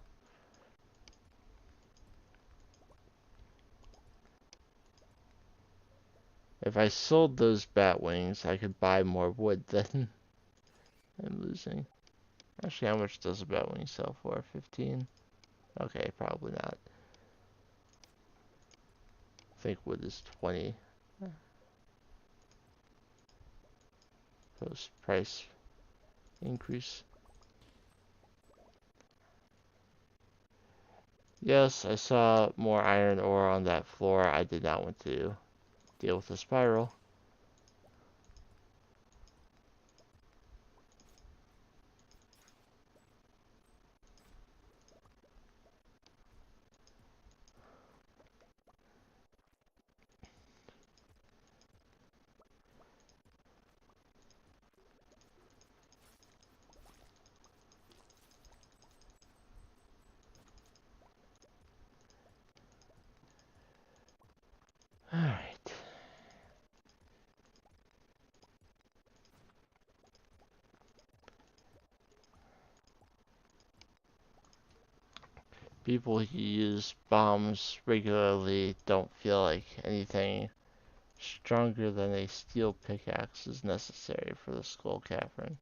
If I sold those bat wings, I could buy more wood than I'm losing. Actually, how much does a bat wing sell for? 15? Okay, probably not. I think wood is 20. Post price increase. Yes, I saw more iron ore on that floor. I did not want to deal with the spiral. Alright. People who use bombs regularly don't feel like anything stronger than a steel pickaxe is necessary for the skull cavern.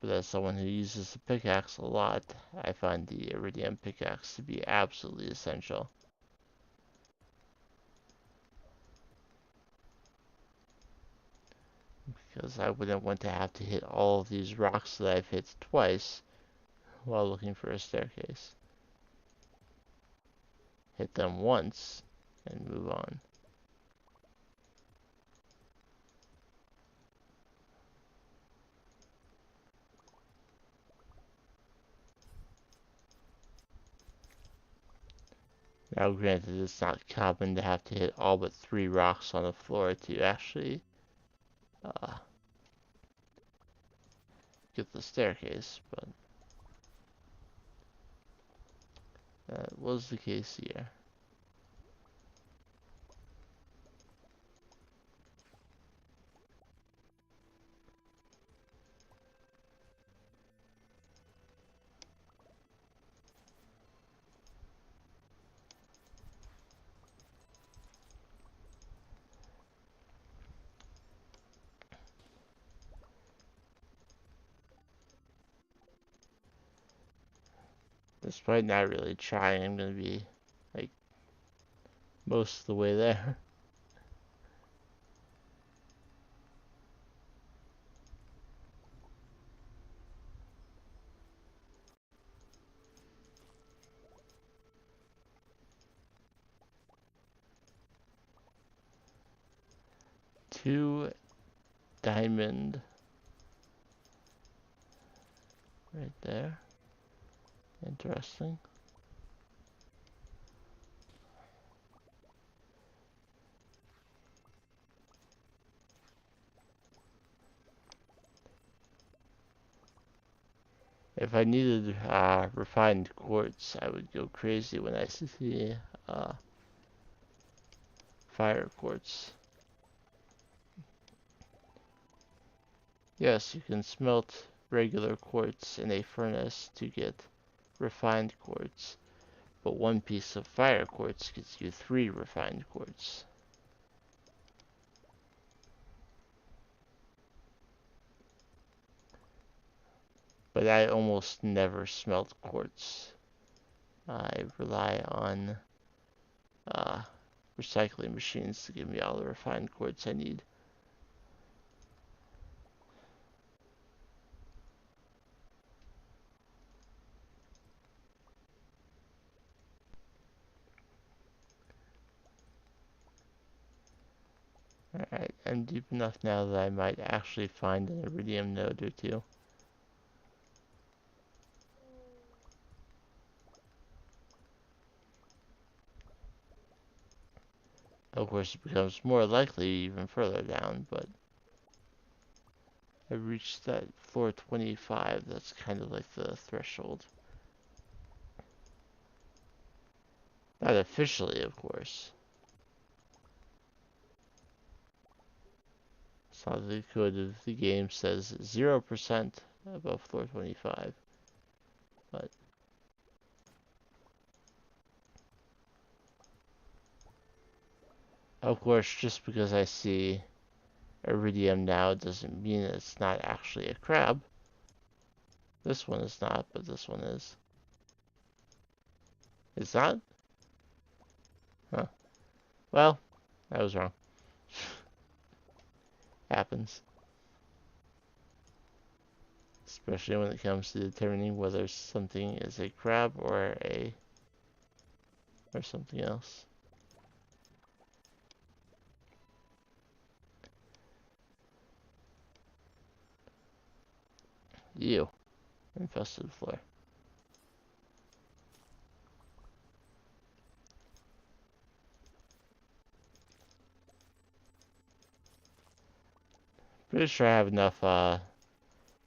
But as someone who uses the pickaxe a lot, I find the iridium pickaxe to be absolutely essential. Because I wouldn't want to have to hit all of these rocks that I've hit twice while looking for a staircase. Hit them once and move on. Now granted, it's not common to have to hit all but 3 rocks on the floor to actually uh, get the staircase, but that was the case here. Despite not really trying, I'm gonna be like most of the way there. Two diamond right there. Interesting. If I needed refined quartz, I would go crazy when I see fire quartz. Yes, you can smelt regular quartz in a furnace to get refined quartz, but one piece of fire quartz gets you 3 refined quartz. But I almost never smelt quartz. I rely on recycling machines to give me all the refined quartz I need. Alright, I'm deep enough now that I might actually find an iridium node or two. Of course, it becomes more likely even further down, but I reached that floor 25. That's kind of like the threshold. Not officially, of course. It's not the code of the game says 0% above floor 25, but of course, just because I see iridium now doesn't mean it's not actually a crab. This one is not, but this one is. It's not? Huh. Well, I was wrong. Happens. Especially when it comes to determining whether something is a crab or something else. Ew. Infested floor. Pretty sure I have enough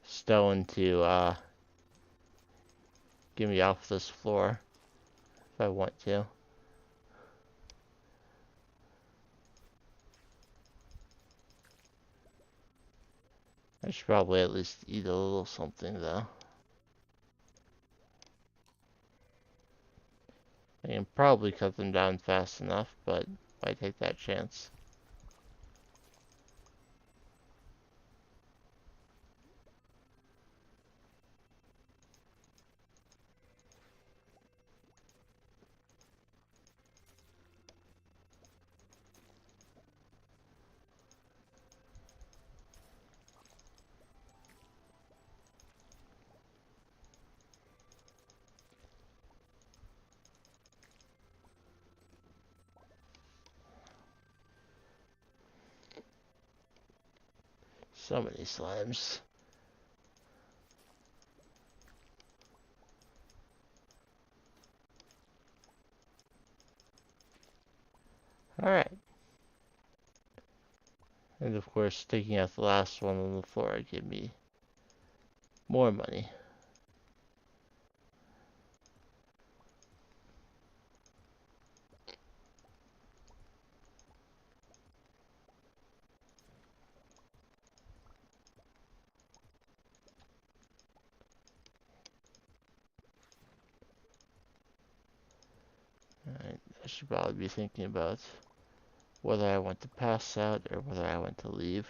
stone to get me off this floor if I want to. I should probably at least eat a little something though. I can probably cut them down fast enough, but why take that chance? So many slimes. Alright. And of course, taking out the last one on the floor would give me more money. Alright, I should probably be thinking about whether I want to pass out or whether I want to leave.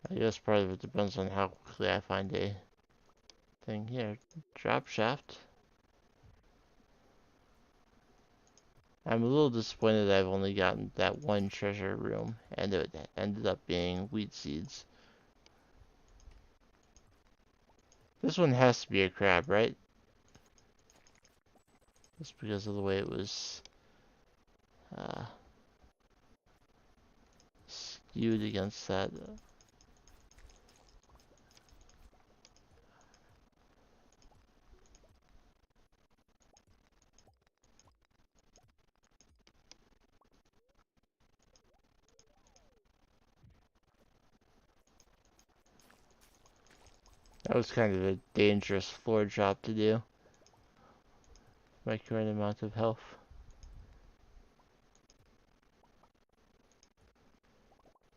I guess part of it depends on how quickly I find a thing here. Drop shaft. I'm a little disappointed I've only gotten that one treasure room, and it ended up being wheat seeds. This one has to be a crab, right? Just because of the way it was skewed against that. That was kind of a dangerous floor drop to do. My current amount of health.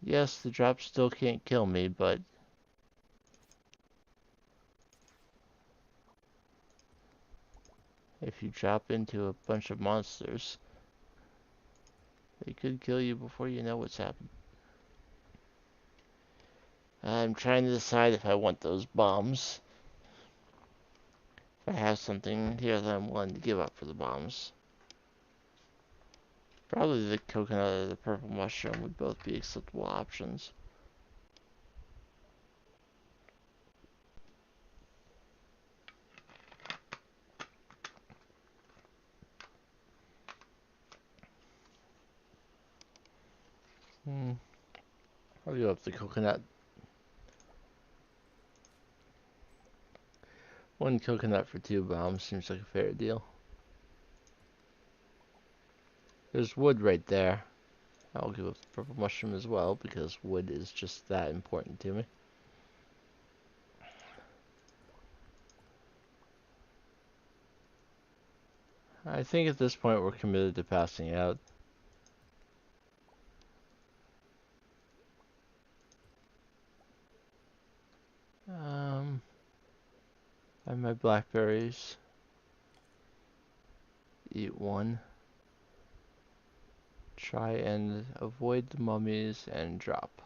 Yes, the drop still can't kill me, but if you drop into a bunch of monsters, they could kill you before you know what's happened. I'm trying to decide if I want those bombs. If I have something here that I'm willing to give up for the bombs. Probably the coconut or the purple mushroom would both be acceptable options. I'll give up the coconut. One coconut for 2 bombs seems like a fair deal. There's wood right there. I'll give up the purple mushroom as well, because wood is just that important to me. I think at this point we're committed to passing out. And my blackberries. Eat one. Try and avoid the mummies and drop.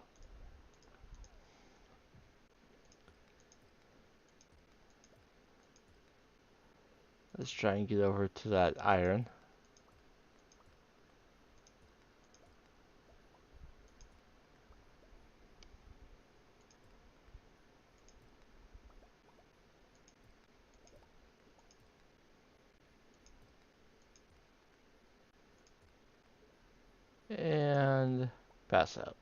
Let's try and get over to that iron. And pass out.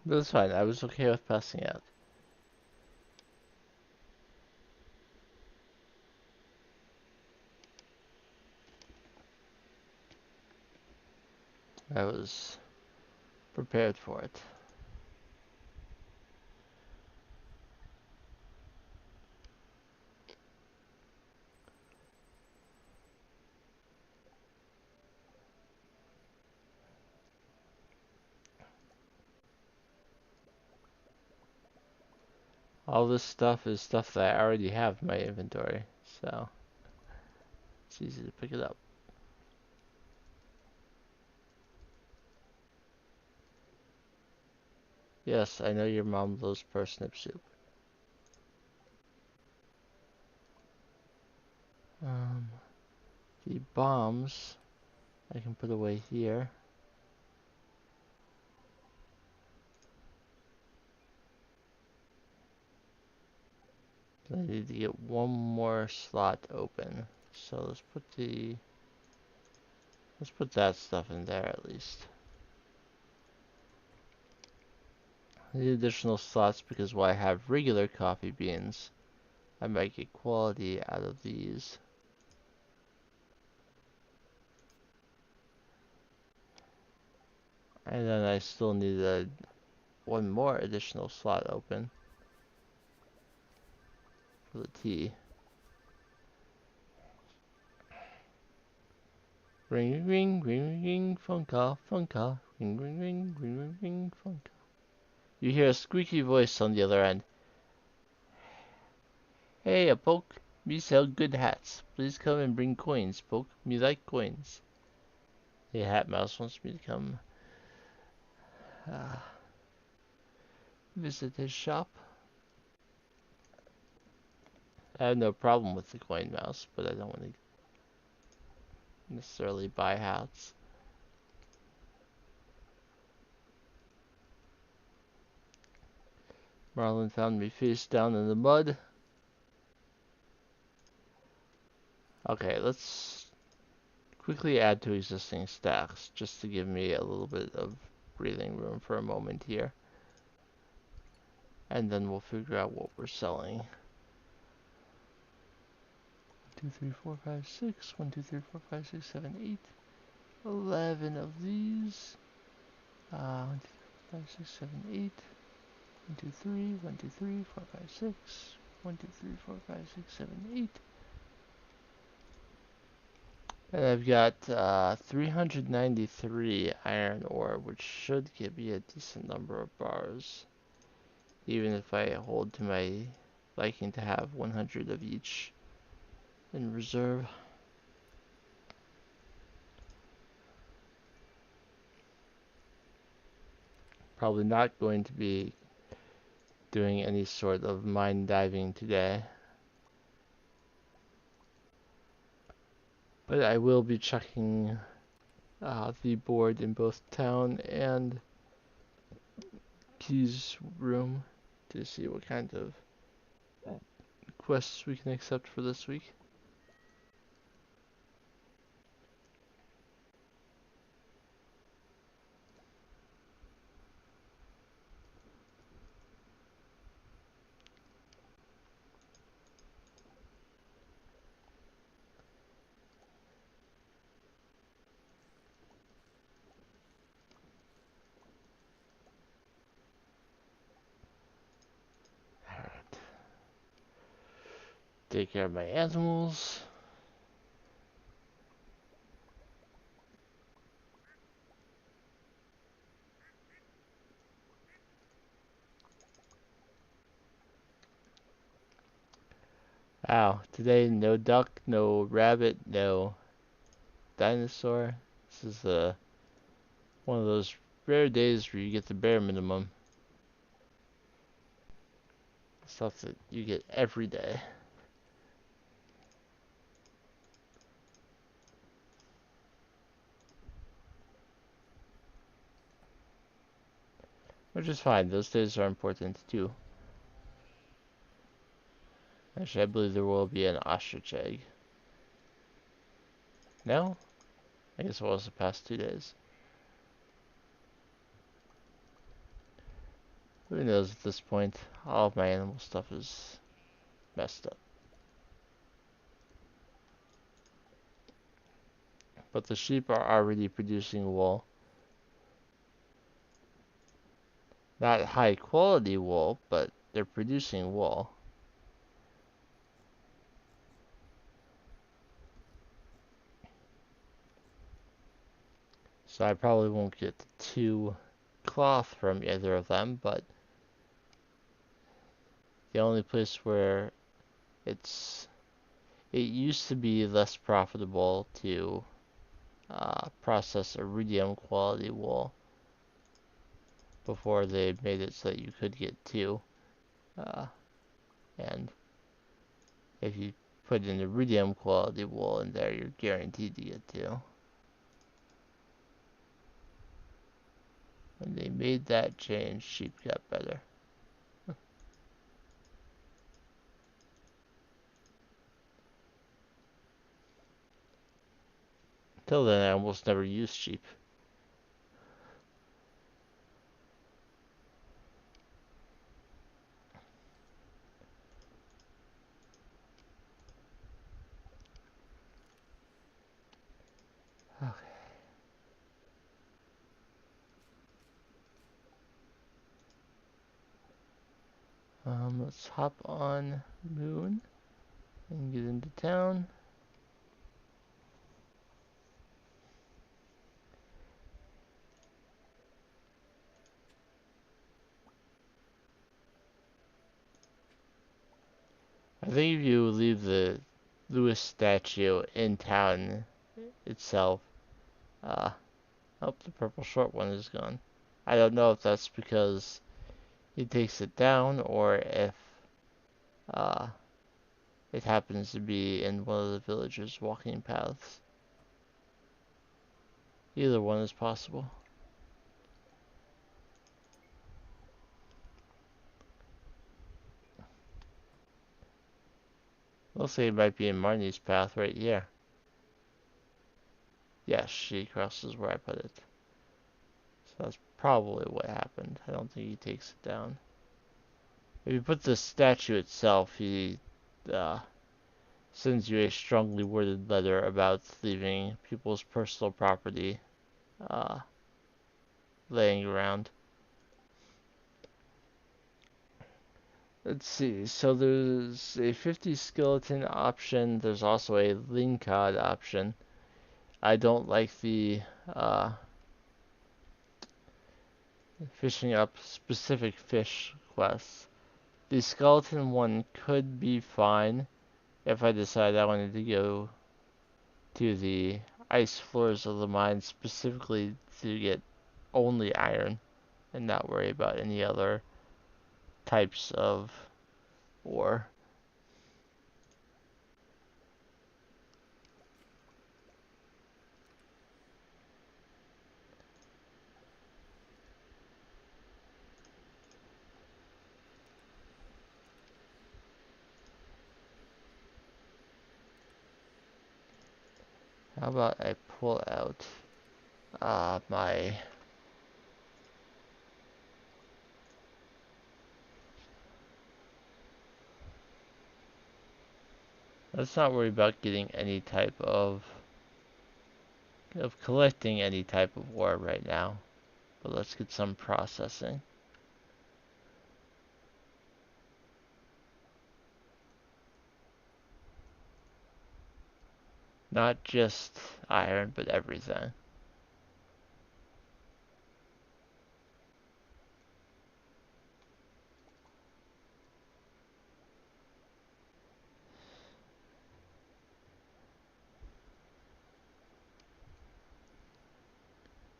But it's fine, I was okay with passing out. I was prepared for it. All this stuff is stuff that I already have in my inventory, so it's easy to pick it up. Yes, I know your mom loves parsnip soup. The bombs I can put away here. I need to get one more slot open. So let's put that stuff in there at least. I need additional slots because while I have regular coffee beans, I might get quality out of these. And then I still need one more additional slot open for the tea. Ring ring ring ring phone call, phone call. Ring ring ring ring ring ring phone call. You hear a squeaky voice on the other end. Hey, a poke. Me sell good hats. Please come and bring coins, poke. Me like coins. The hat mouse wants me to come visit his shop. I have no problem with the coin mouse, but I don't want to necessarily buy hats. Marlin found me face down in the mud. Okay, let's quickly add to existing stacks, just to give me a little bit of breathing room for a moment here. And then we'll figure out what we're selling. 1, 2, 3, 4, 5, 6. 1, 2, 3, 4, 5, 6, 7, 8. 11 of these. 1, 2, 3, 4, 5, 6, 7, 8. 1, 2, 3, 1, 2, 3, 4, 5, 6. 1, 2, 3, 4, 5, 6, 7, 8. And I've got 393 iron ore, which should give me a decent number of bars. Even if I hold to my liking to have 100 of each in reserve. Probably not going to be doing any sort of mine diving today. But I will be checking the board in both town and Key's room to see what kind of quests we can accept for this week. Alright. Take care of my animals. Wow, today no duck, no rabbit, no dinosaur. This is one of those rare days where you get the bare minimum. Stuff that you get every day. Which is fine, those days are important too. Actually, I believe there will be an ostrich egg. No? I guess it was the past 2 days. Who knows at this point? All of my animal stuff is messed up. But the sheep are already producing wool. Not high quality wool, but they're producing wool. So I probably won't get 2 cloth from either of them, but the only place where it used to be less profitable to process iridium quality wool before they made it so that you could get 2. And if you put an iridium quality wool in there, you're guaranteed to get 2. When they made that change, sheep got better. Until then, I almost never used sheep. Okay. Let's hop on Moon and get into town. I think if you leave the Lewis statue in town itself, oh, the purple short one is gone. I don't know if that's because he takes it down or if uh, it happens to be in one of the villagers' walking paths. Either one is possible. Looks like it might be in Marnie's path right here. Yes, she crosses where I put it. So that's probably what happened. I don't think he takes it down. If you put the statue itself, he sends you a strongly worded letter about leaving people's personal property laying around. Let's see, so there's a 50 skeleton option, there's also a lingcod option. I don't like the fishing up specific fish quests. The skeleton one could be fine if I decide I wanted to go to the ice floors of the mine specifically to get only iron and not worry about any other types of ore. How about I pull out my let's not worry about getting any type of collecting any type of ore right now, but let's get some processing. Not just iron, but everything.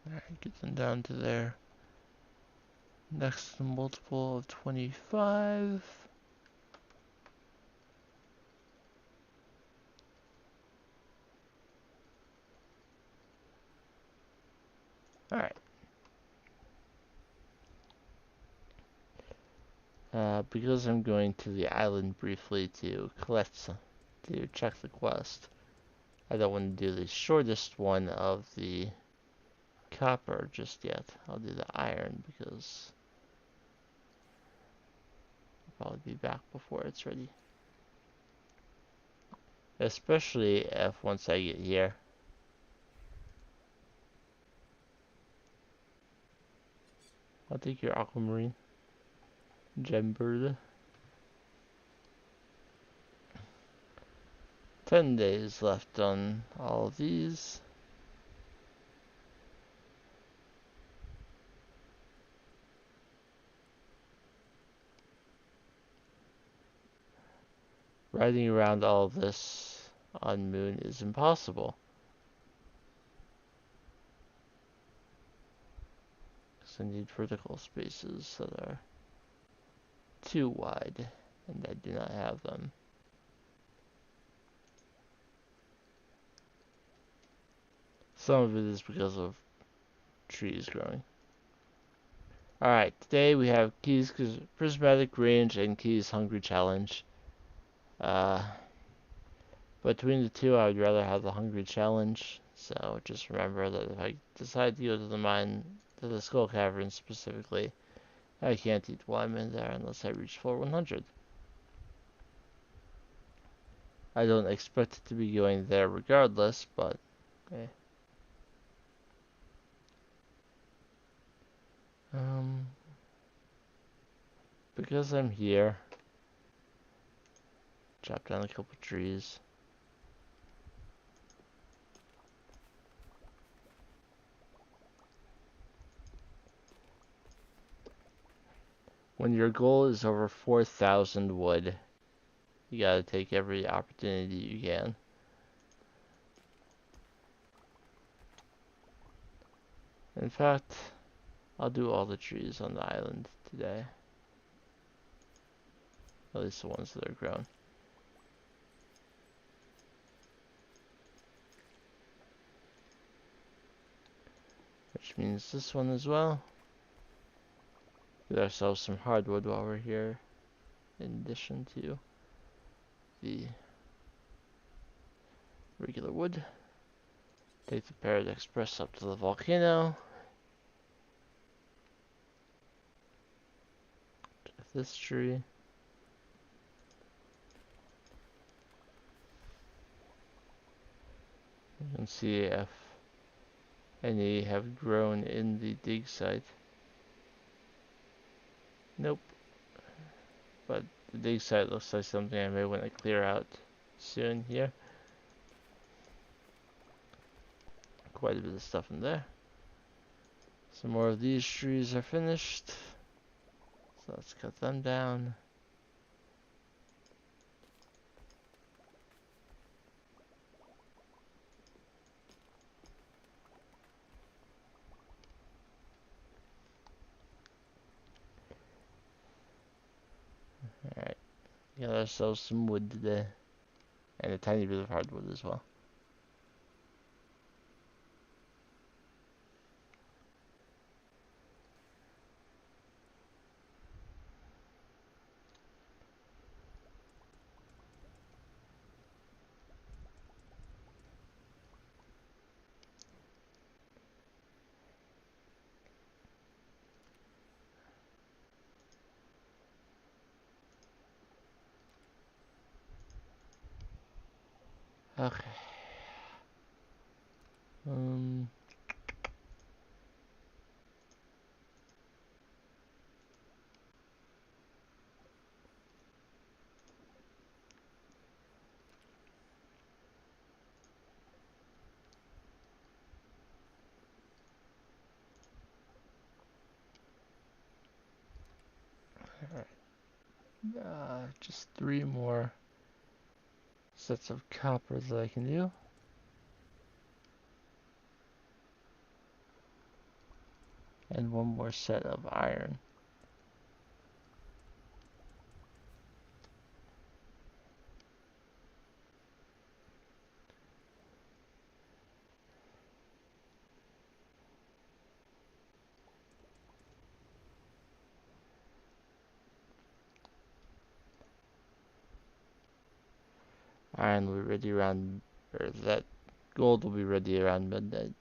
Alright, get them down to there. Next multiple of 25. Alright. Because I'm going to the island briefly to to check the quest, I don't want to do the shortest one of the copper just yet. I'll do the iron because I'll probably be back before it's ready. Especially if once I get here. I'll take your aquamarine. Gembird. 10 days left on all of these. Riding around all of this on Moon is impossible. Because I need vertical spaces that are too wide, and I do not have them. Some of it is because of trees growing. Alright, today we have Keys Prismatic Range and Keys Hungry Challenge. Between the two, I would rather have the Hungry Challenge. So just remember that if I decide to go to the mine, to the Skull Cavern specifically, I can't eat while I'm in there unless I reach floor 100. I don't expect it to be going there regardless, but okay. Because I'm here, chop down a couple trees. When your goal is over 4,000 wood, you gotta take every opportunity you can. In fact, I'll do all the trees on the island today. At least the ones that are grown. Which means this one as well. Get ourselves some hardwood while we're here, in addition to the regular wood. Take the Parrot Express up to the volcano. Get this tree. You can see if Any have grown in the dig site? Nope. But the dig site looks like something I may want to clear out soon here. Quite a bit of stuff in there. Some more of these trees are finished. So let's cut them down. Alright. Got ourselves some wood today. And a tiny bit of hardwood as well. Okay. Um, just 3 more sets of copper that I can do. And 1 more set of iron. Iron will be ready around, or that gold will be ready around midnight.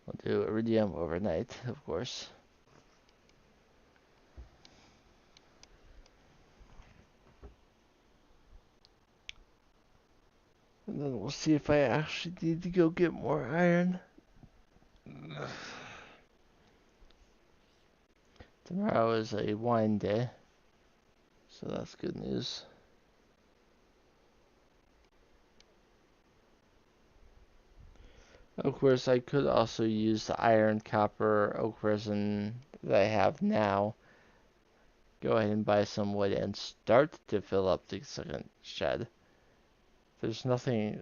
We'll do iridium overnight, of course. And then we'll see if I actually need to go get more iron. Tomorrow is a wine day, so that's good news. Of course, I could also use the iron, copper, oak resin that I have now. Go ahead and buy some wood and start to fill up the second shed. There's nothing,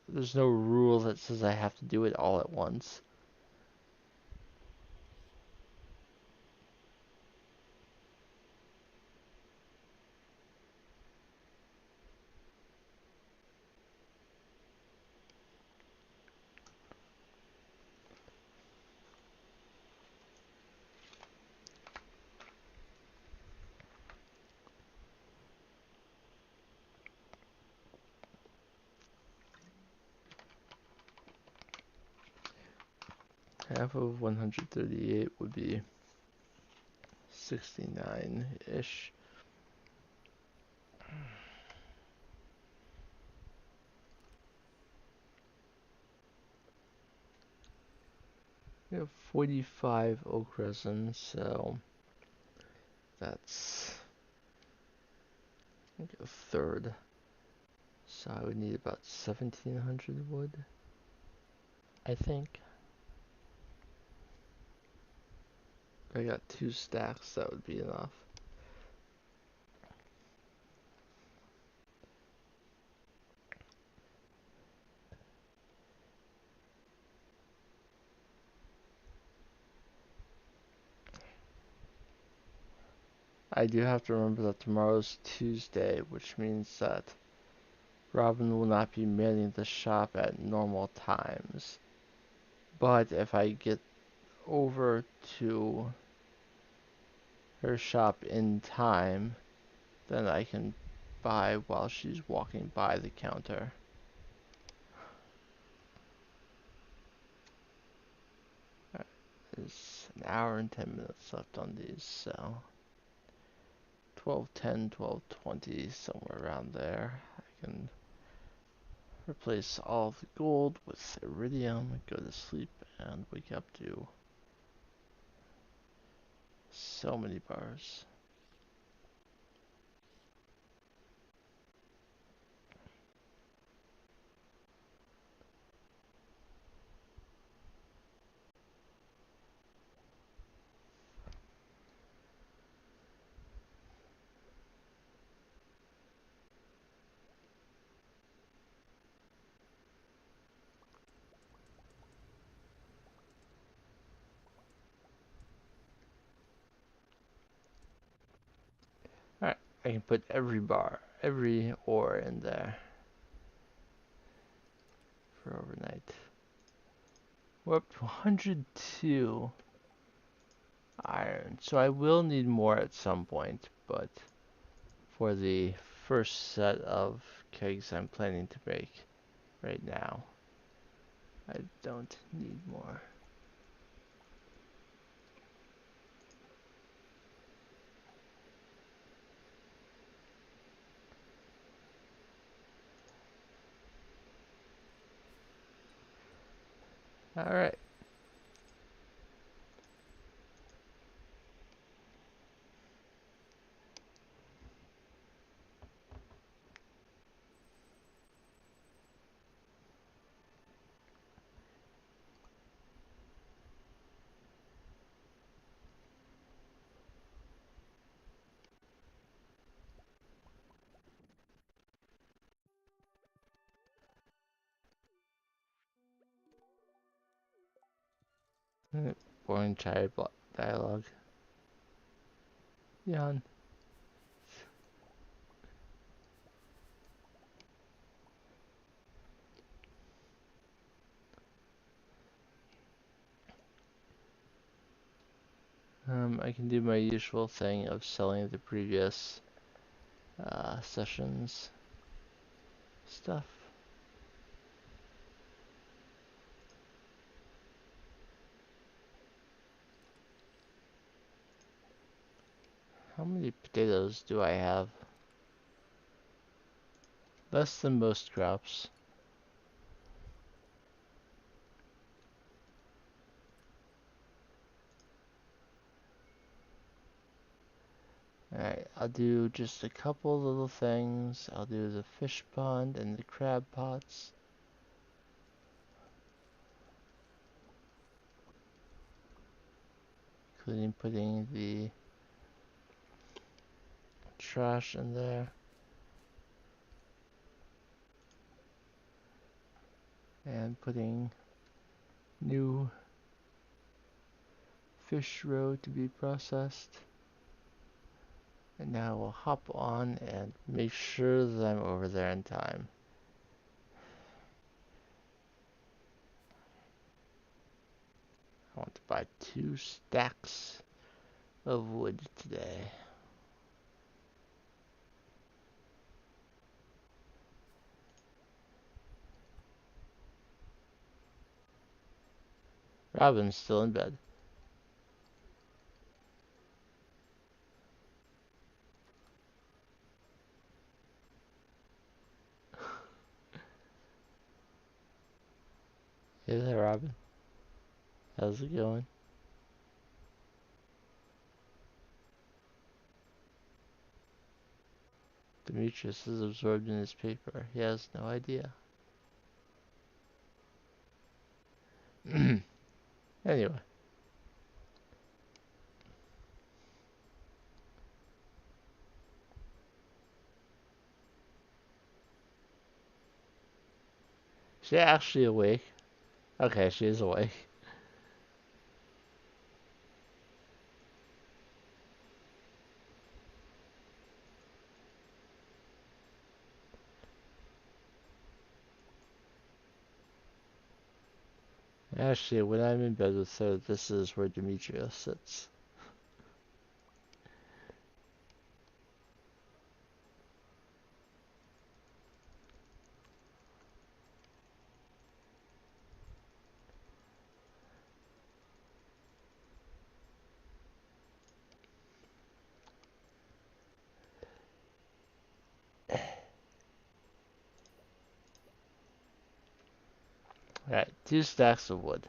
there's no rule that says I have to do it all at once. Half of 138 would be 69-ish. We have 45 oak resin, so that's I think a third. So I would need about 1700 wood, I think. If I got 2 stacks, that would be enough. I do have to remember that tomorrow's Tuesday, which means that Robin will not be manning the shop at normal times. But if I get over to her shop in time, then I can by while she's walking by the counter. Alright, there's an hour and 10 minutes left on these, so 12:10, 12:20, somewhere around there. I can replace all the gold with iridium, go to sleep, and wake up to so many bars. Alright, I can put every ore in there for overnight. We're up to 102 iron, so I will need more at some point, but for the first set of kegs I'm planning to make right now, I don't need more. Alright. Boring child dialogue. Yawn. I can do my usual thing of selling the previous sessions stuff. How many potatoes do I have? Less than most crops. Alright, I'll do just a couple little things. I'll do the fish pond and the crab pots. Including putting the trash in there. And putting new fish roe to be processed. And now we'll hop on and make sure that I'm over there in time. I want to buy 2 stacks of wood today. Robin's still in bed. Hey there, Robin. How's it going? Demetrius is absorbed in his paper. He has no idea. Anyway. Is she actually awake? Okay, she is awake. Actually, when I'm in bed with her, this is where Demetrius sits. Alright, 2 stacks of wood.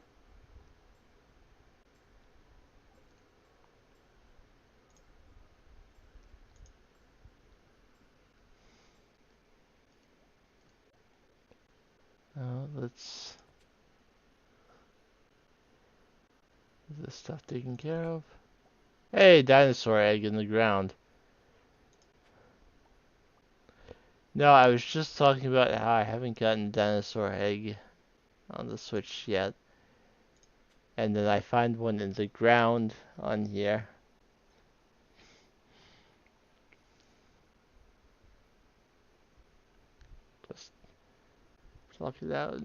Let's get this stuff taken care of. Hey, dinosaur egg in the ground. No, I was just talking about how I haven't gotten dinosaur egg on the Switch yet. And then I find one in the ground on here. Just plop it out.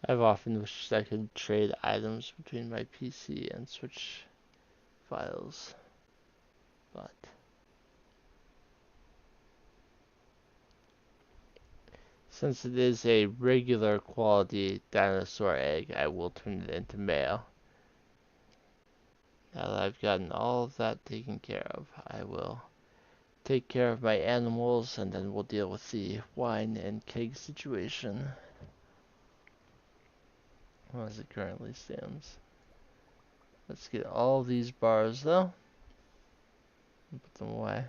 I've often wished I could trade items between my PC and Switch files, but since it is a regular quality dinosaur egg, I will turn it into mail. Now that I've gotten all of that taken care of, I will take care of my animals, and then we'll deal with the wine and keg situation as it currently stands. Let's get all these bars though, and put them away.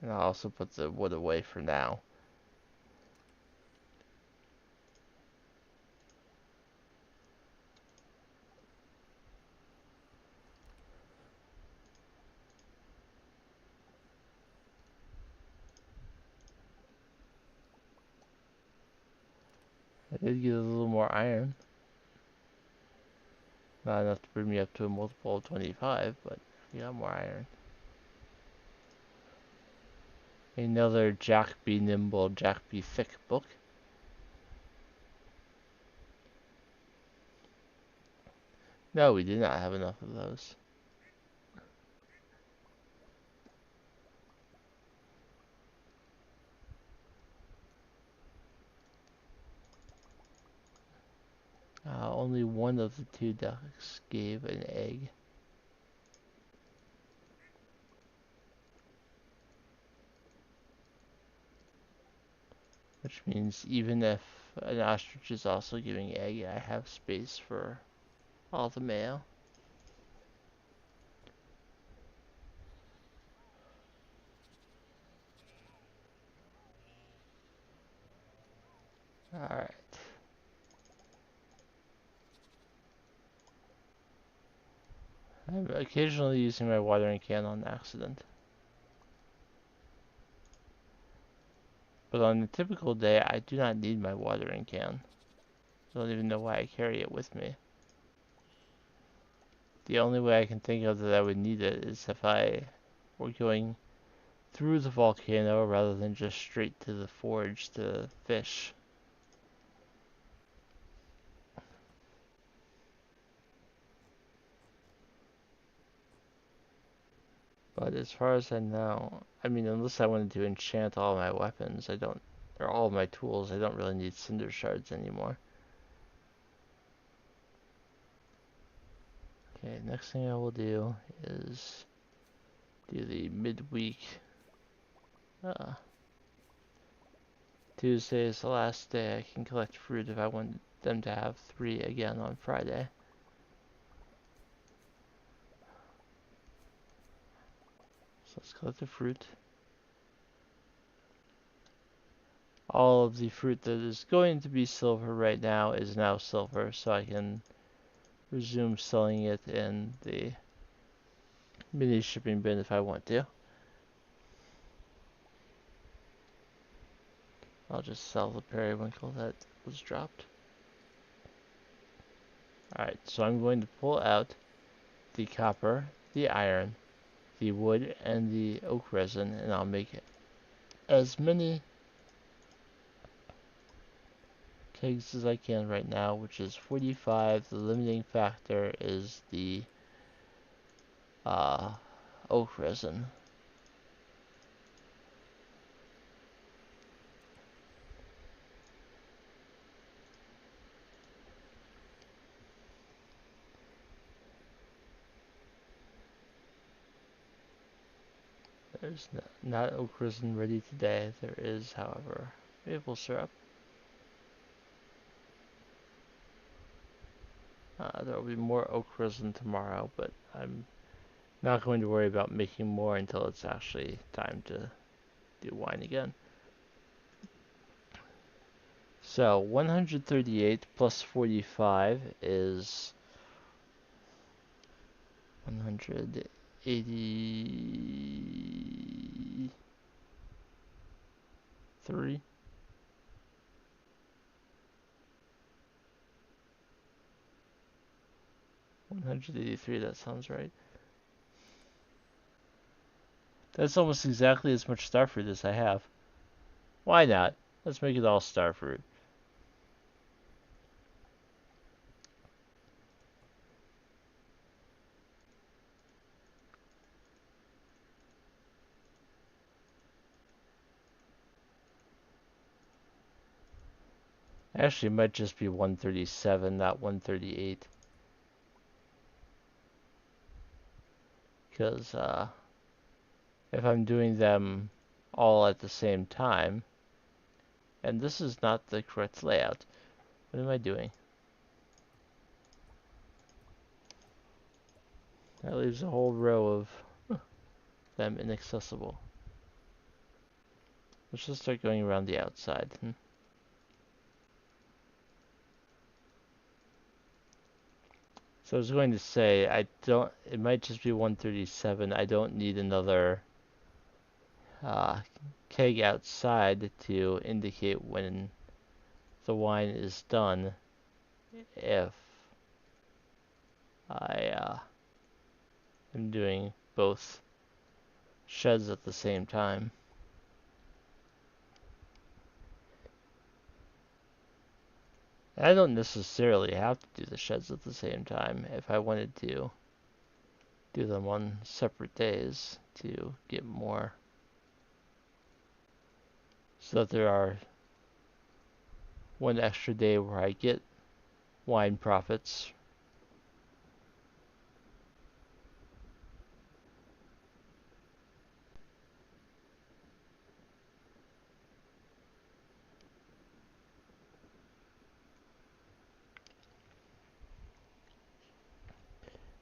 And I'll also put the wood away for now. I did get a little more iron. Not enough to bring me up to a multiple of 25, but we got more iron. Another Jack Be Nimble, Jack Be Thick book. No, we did not have enough of those. Only one of the 2 ducks gave an egg. Which means even if an ostrich is also giving egg, I have space for all the male. Alright. I'm occasionally using my watering can on accident. But on a typical day, I do not need my watering can. I don't even know why I carry it with me. The only way I can think of that I would need it is if I were going through the volcano rather than just straight to the forge to fish. But as far as I know, I mean, unless I wanted to enchant all my weapons, or all my tools, I don't really need cinder shards anymore. Okay, next thing I will do is do the midweek. Tuesday is the last day I can collect fruit if I want them to have 3 again on Friday. So let's collect the fruit. All of the fruit that is going to be silver right now is now silver, so I can resume selling it in the mini shipping bin if I want to. I'll just sell the periwinkle that was dropped. Alright, so I'm going to pull out the copper, the iron, the wood, and the oak resin, and I'll make as many kegs as I can right now, which is 45. The limiting factor is the oak resin. There's not oak resin ready today. There is, however, maple syrup. There will be more oak resin tomorrow, but I'm not going to worry about making more until it's actually time to do wine again. So 138 plus 45 is 183. 183, that sounds right. That's almost exactly as much starfruit as I have. Why not? Let's make it all starfruit. Actually, it might just be 137, not 138. Because if I'm doing them all at the same time, and this is not the correct layout. What am I doing? That leaves a whole row of them inaccessible. Let's just start going around the outside. So I was going to say, it might just be 137. I don't need another keg outside to indicate when the wine is done if I am doing both sheds at the same time. I don't necessarily have to do the sheds at the same time if I wanted to do them on separate days to get more, so that there are one extra day where I get wine profits.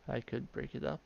I could break it up.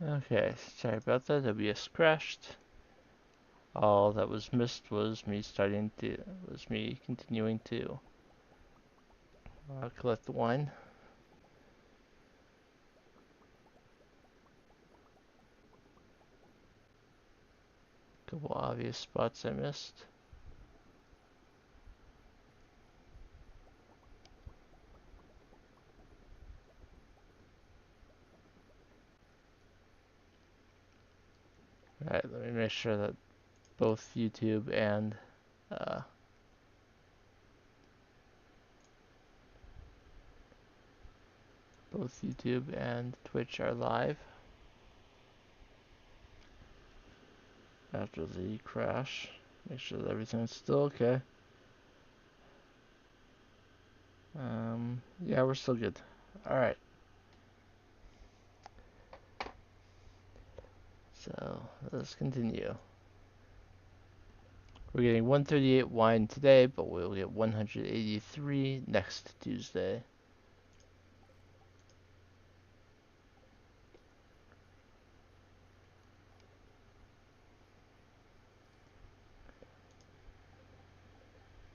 Okay, sorry about that. OBS crashed. All that was missed was me continuing to collect the wine. Couple obvious spots I missed. Alright, let me make sure that both YouTube and uh, Twitch are live after the crash. Make sure that everything's still okay. Yeah, we're still good. Alright. So, let's continue. We're getting 138 wine today, but we'll get 183 next Tuesday.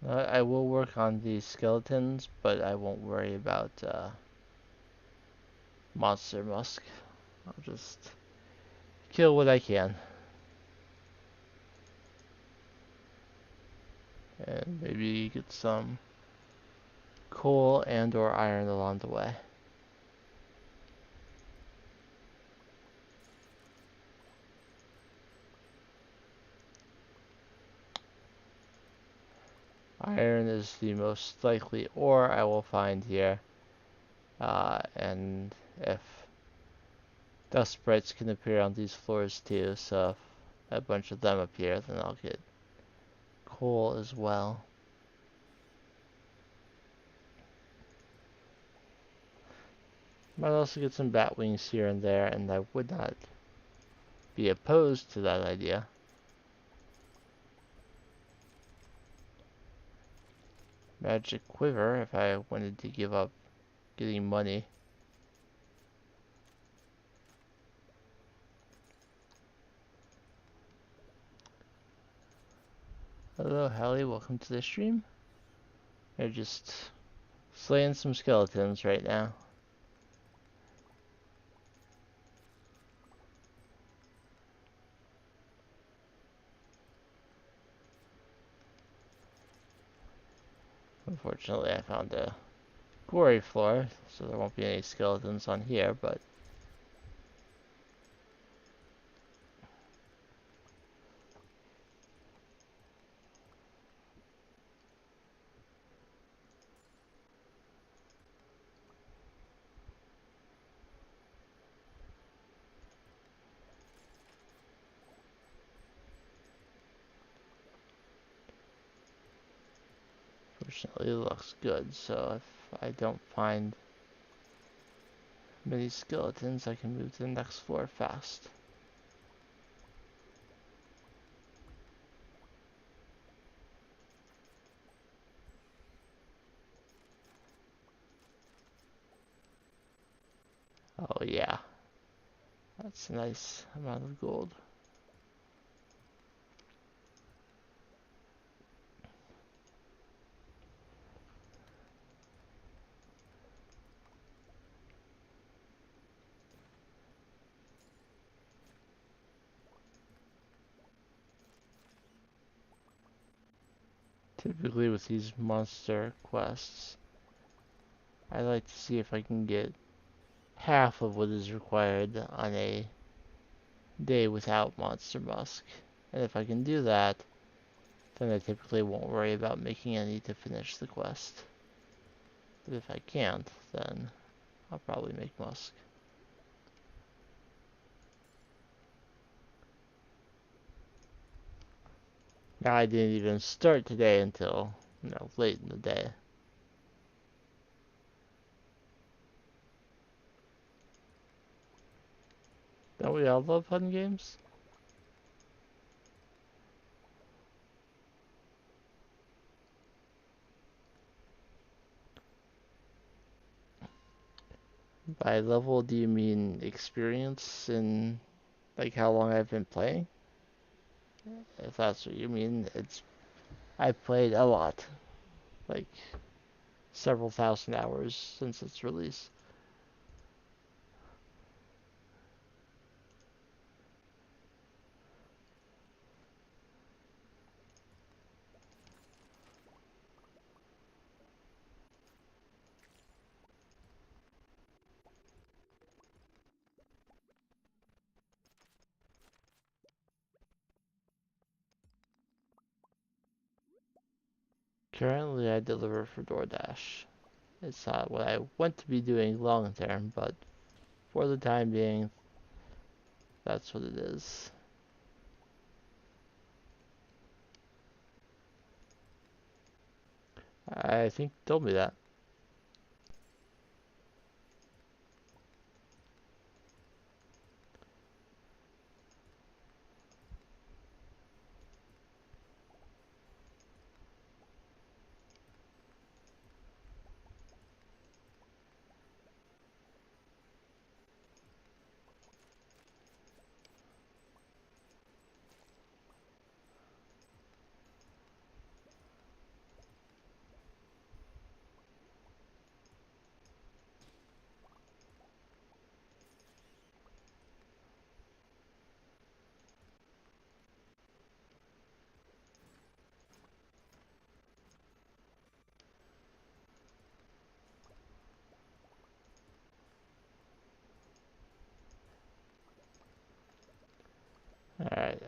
I will work on the skeletons, but I won't worry about monster musk. I'll just kill what I can. And maybe get some coal and or iron along the way. Iron is the most likely ore I will find here. And if dust sprites can appear on these floors too, so if a bunch of them appear, then I'll get coal as well. Might also get some bat wings here and there, and I would not be opposed to that idea. Magic quiver if I wanted to give up getting money. Hello, Hallie. Welcome to the stream. They're just slaying some skeletons right now. Unfortunately, I found a quarry floor, so there won't be any skeletons on here, but fortunately it looks good, so if I don't find many skeletons, I can move to the next floor fast. Oh yeah, that's a nice amount of gold. Typically with these monster quests, I like to see if I can get half of what is required on a day without monster musk. And if I can do that, then I typically won't worry about making any to finish the quest. But if I can't, then I'll probably make musk. Now I didn't even start today until, late in the day. Don't we all love fun games? By level, do you mean experience in, like, how long I've been playing? If that's what you mean, I've played a lot. Like, several thousand hours since its release. Currently, I deliver for DoorDash. It's not what I want to be doing long term, but for the time being, that's what it is. I think you told me that.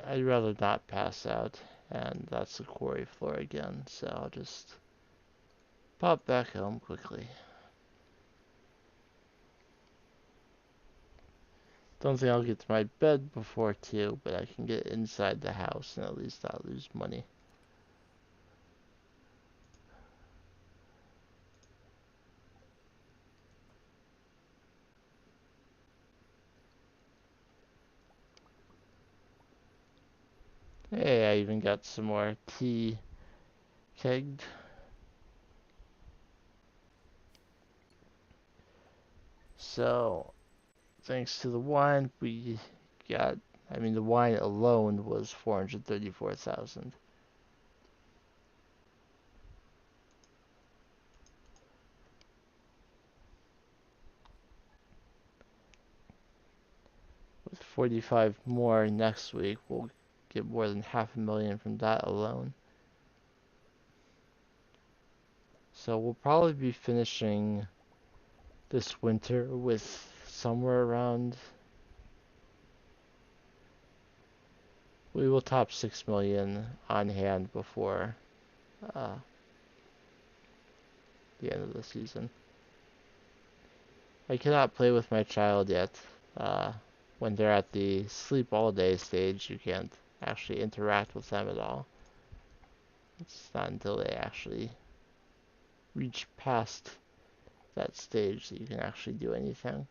I'd rather not pass out, and that's the quarry floor again, so I'll just pop back home quickly. Don't think I'll get to my bed before 2, but I can get inside the house and at least not lose money. Hey, I even got some more tea kegged. So, thanks to the wine, we got, I mean, the wine alone was 434,000. With 45 more next week, we'll get more than 500,000 from that alone. So we'll probably be finishing this winter with somewhere around, we will top 6 million on hand before uh, the end of the season. I cannot play with my child yet. When they're at the sleep all day stage, you can't actually interact with them at all. It's not until they actually reach past that stage that you can actually do anything.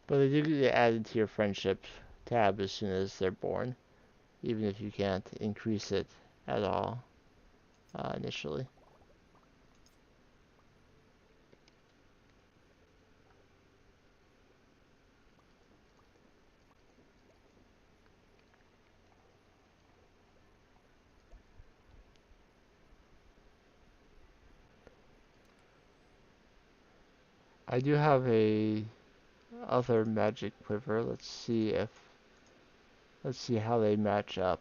But they do get added to your friendship tab as soon as they're born, even if you can't increase it at all initially. I do have a other magic quiver. Let's see how they match up.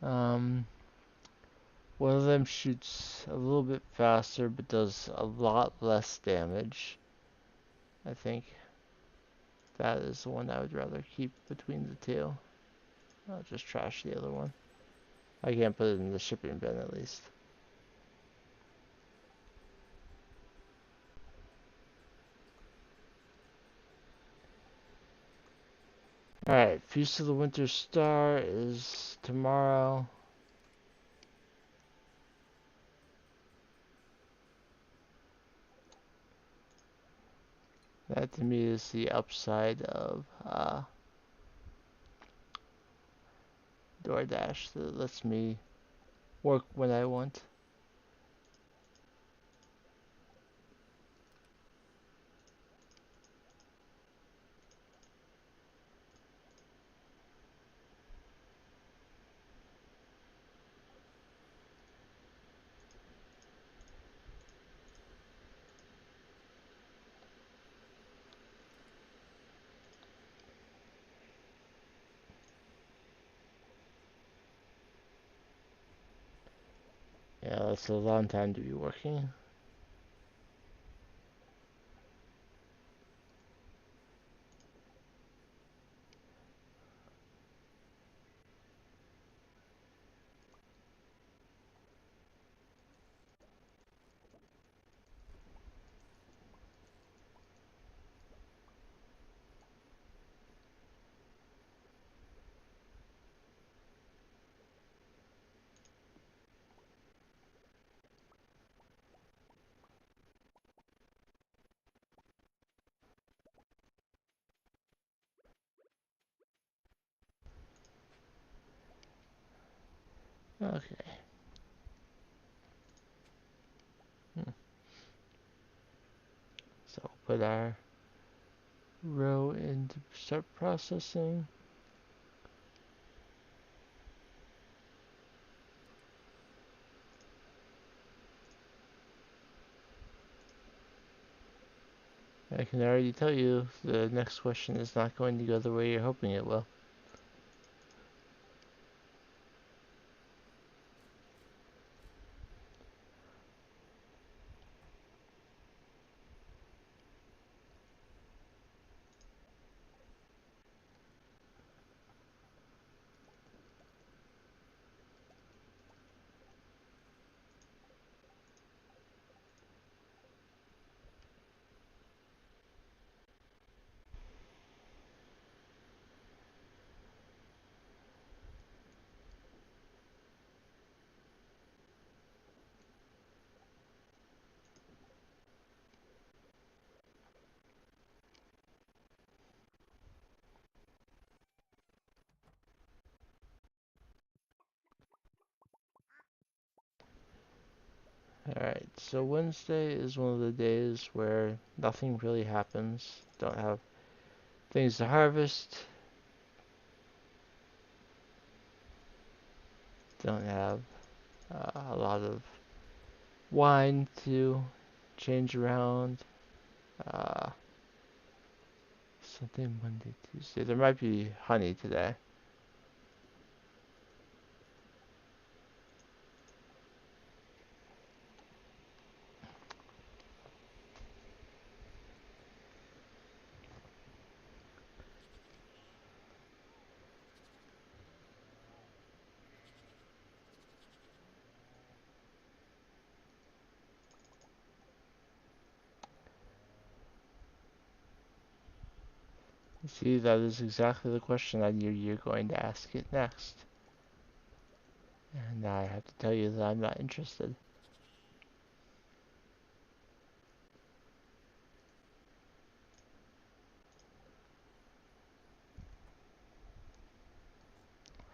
Um, One of them shoots a little bit faster but does a lot less damage. I think that is the one I would rather keep between the two. I'll just trash the other one. I can't put it in the shipping bin at least. Alright, Feast of the Winter Star is tomorrow. That to me is the upside of DoorDash that lets me work when I want. Yeah, that's a long time to be working. Okay. So we'll put our row in to start processing. I can already tell you the next question is not going to go the way you're hoping it will. Alright, so Wednesday is one of the days where nothing really happens. Don't have things to harvest. Don't have a lot of wine to change around. Uh, Sunday, Monday, Tuesday. There might be honey today. See, that is exactly the question I knew you're going to ask it next. And I have to tell you that I'm not interested.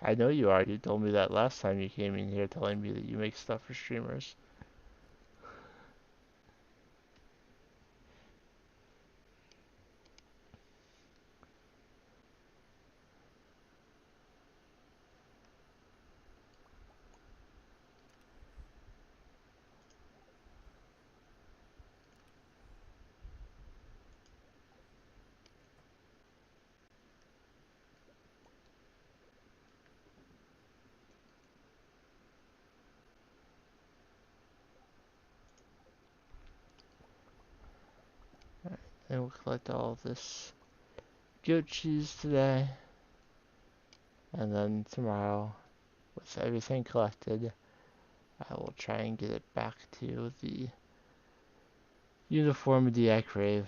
I know you are. You told me that last time you came in here telling me that you make stuff for streamers. And we'll collect all of this goat cheese today. And then tomorrow, with everything collected, I will try and get it back to the uniformity I crave.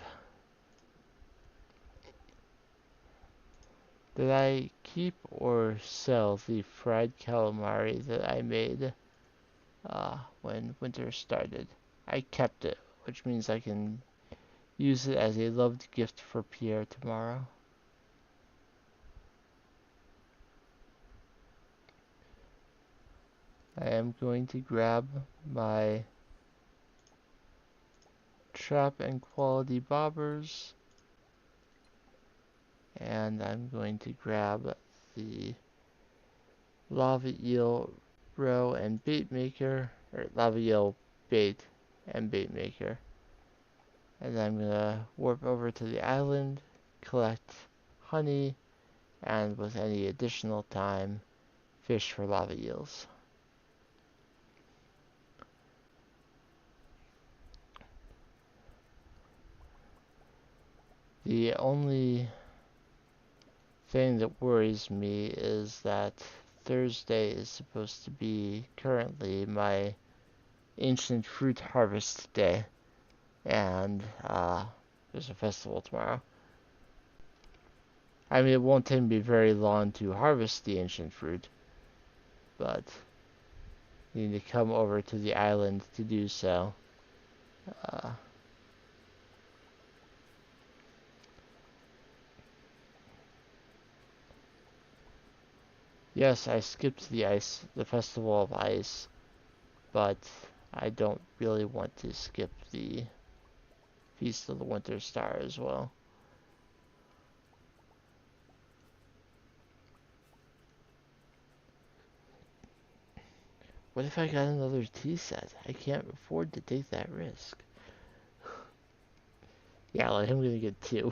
Did I keep or sell the fried calamari that I made when winter started? I kept it, which means I can use it as a loved gift for Pierre tomorrow. I am going to grab my trap and quality bobbers, and I'm going to grab the lava eel roe and bait maker, or lava eel bait and bait maker. And I'm gonna warp over to the island, collect honey, and with any additional time, fish for lava eels. The only thing that worries me is that Thursday is supposed to be currently my ancient fruit harvest day, and there's a festival tomorrow. I mean, it won't take me very long to harvest the ancient fruit, but you need to come over to the island to do so. Uh, yes, I skipped the Festival of Ice, but I don't really want to skip the Feast of the Winter Star as well. What if I got another tea set? I can't afford to take that risk. Yeah, like I'm gonna get two.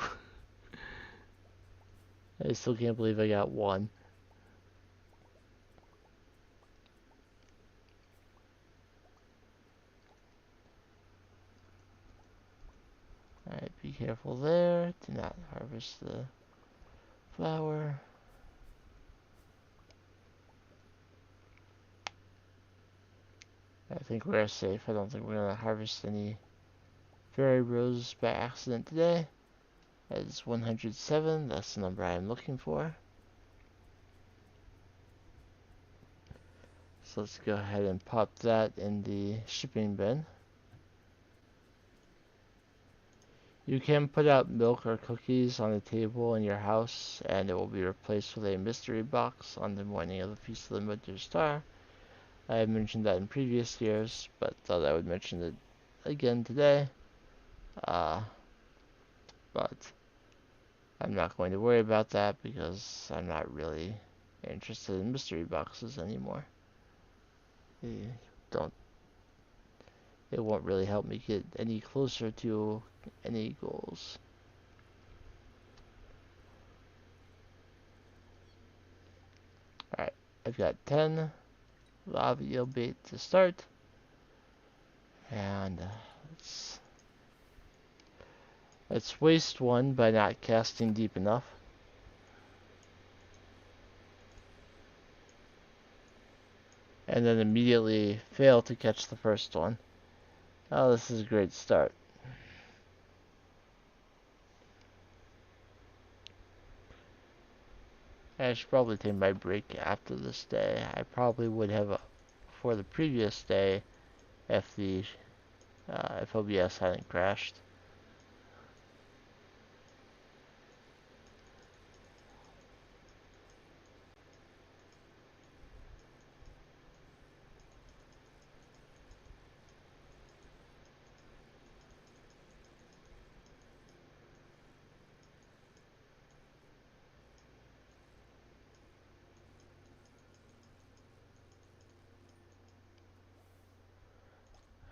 I still can't believe I got one. Alright, be careful there. Do not harvest the flower. I think we're safe. I don't think we're gonna harvest any fairy roses by accident today. That is 107. That's the number I am looking for. So let's go ahead and pop that in the shipping bin. You can put out milk or cookies on the table in your house, and it will be replaced with a mystery box on the morning of the Feast of the Winter Star. I have mentioned that in previous years, but thought I would mention it again today. But I'm not going to worry about that because I'm not really interested in mystery boxes anymore. They don't. It won't really help me get any closer to any goals. Alright, I've got 10 lava eel bait to start. And let's waste one by not casting deep enough. And then immediately fail to catch the first one. Oh, this is a great start. I should probably take my break after this day. I probably would have for the previous day if the if OBS hadn't crashed.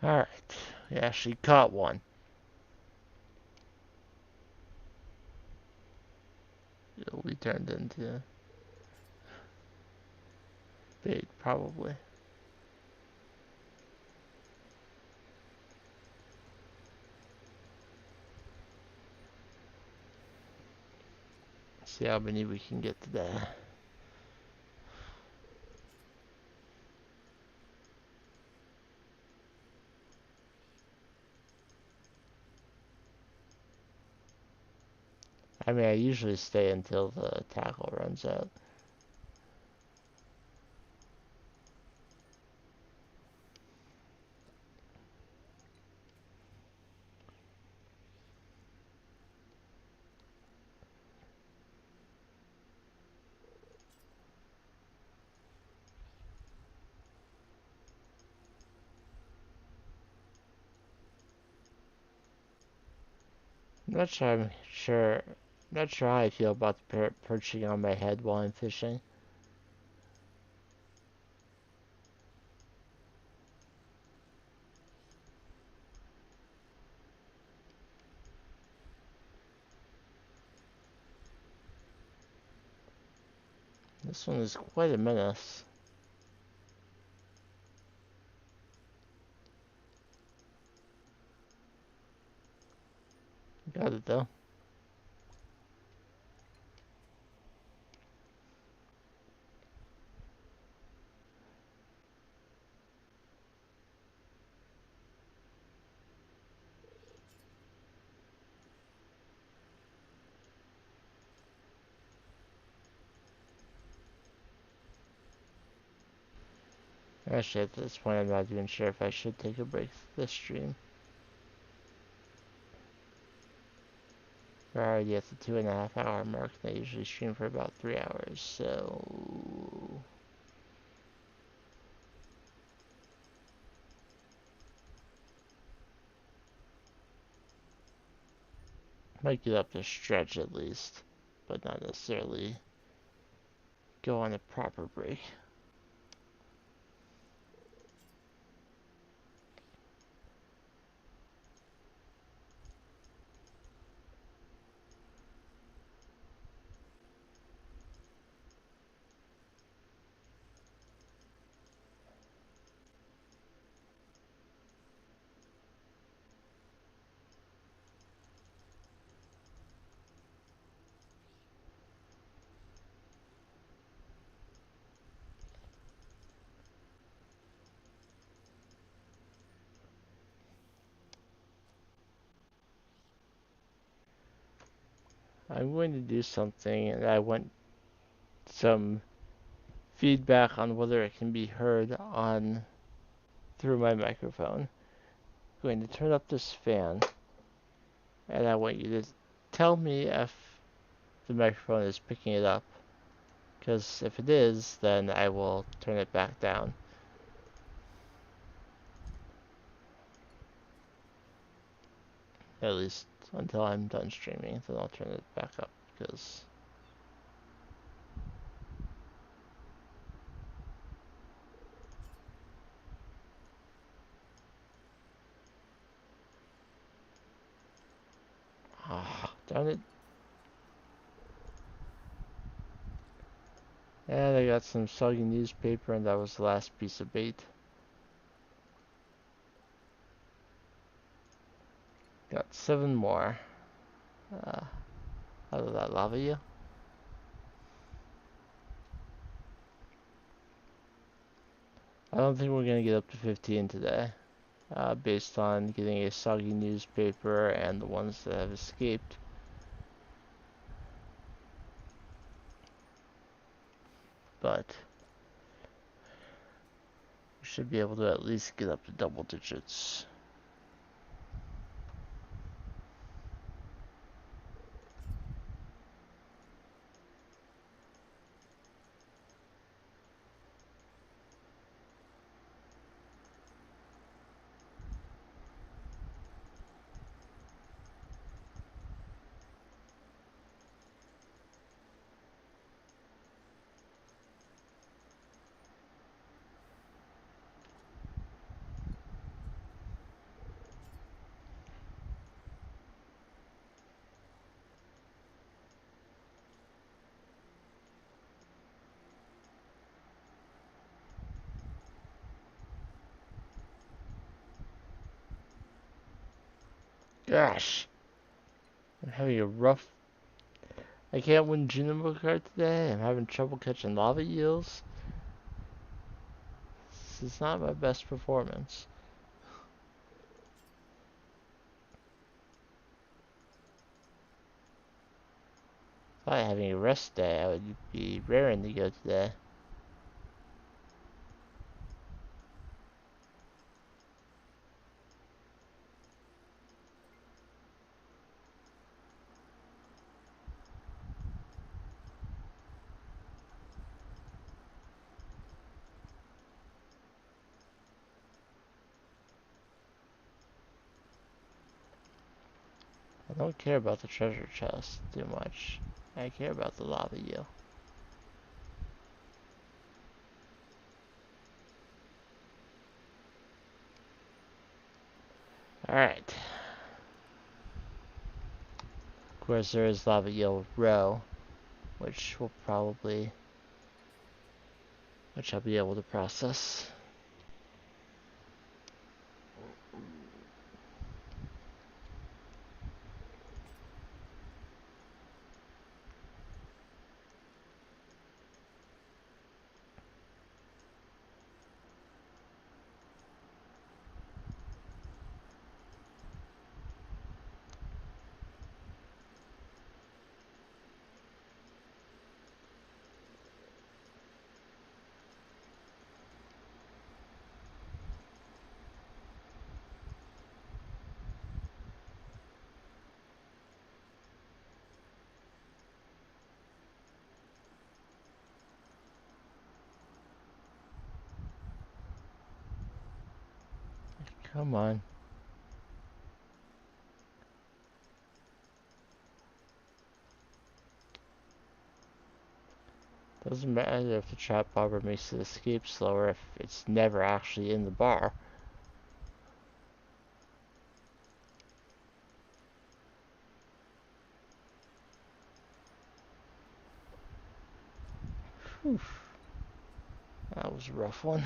Alright, we actually caught one. It'll be turned into bait, probably. See how many we can get today. I mean, I usually stay until the tackle runs out. I'm not sure. Not sure how I feel about the parrot perching on my head while I'm fishing. This one is quite a menace. Got it though. Actually, at this point, I'm not even sure if I should take a break this stream. We're already at the 2.5 hour mark, and I usually stream for about 3 hours, so... Might get up to stretch at least, but not necessarily go on a proper break. I'm going to do something, and I want some feedback on whether it can be heard on through my microphone. I'm going to turn up this fan, and I want you to tell me if the microphone is picking it up, because if it is, then I will turn it back down. At least until I'm done streaming, then I'll turn it back up because darn it. And I got some soggy newspaper, and that was the last piece of bait. Got 7 more out of that lava eel. I don't think we're gonna get up to 15 today, based on getting a soggy newspaper and the ones that have escaped. But we should be able to at least get up to double digits. Gosh, I'm having a rough. I can't win Junimo card today. I'm having trouble catching lava eels. This is not my best performance. If I having a rest day, I would be raring to go today. I don't care about the treasure chest too much. I care about the lava eel. Alright. Of course, there is lava eel row, which I'll be able to process. Come on. Doesn't matter if the trap bobber makes it escape slower if it's never actually in the bar. Whew. That was a rough one.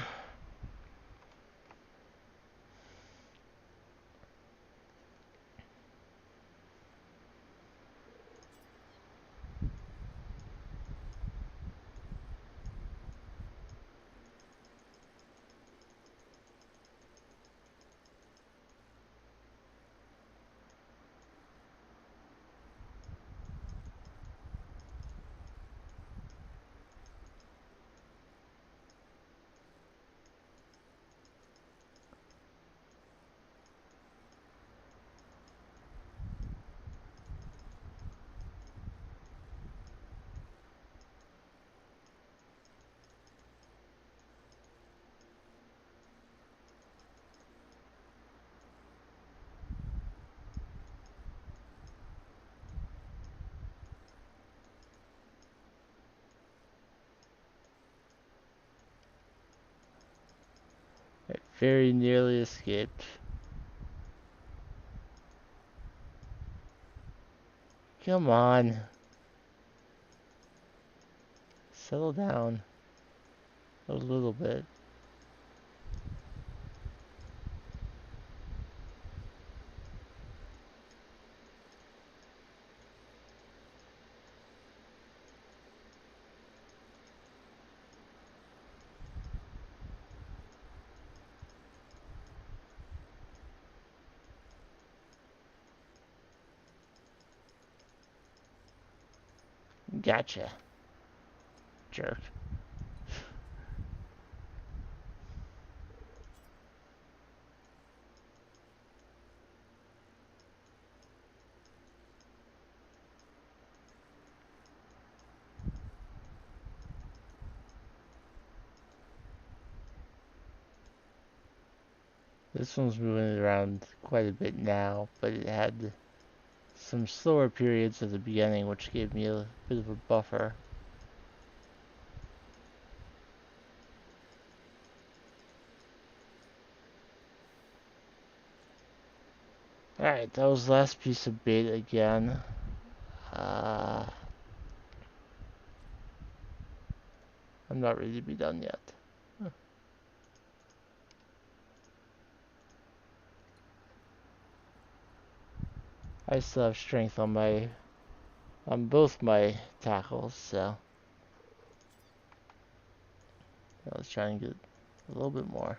Very nearly escaped. Come on. Settle down. A little bit. Gotcha. Jerk. This one's moving around quite a bit now, but it had some slower periods at the beginning, which gave me a bit of a buffer. Alright, that was the last piece of bait again. I'm not ready to be done yet. I still have strength on both my tackles, so let's try and get a little bit more.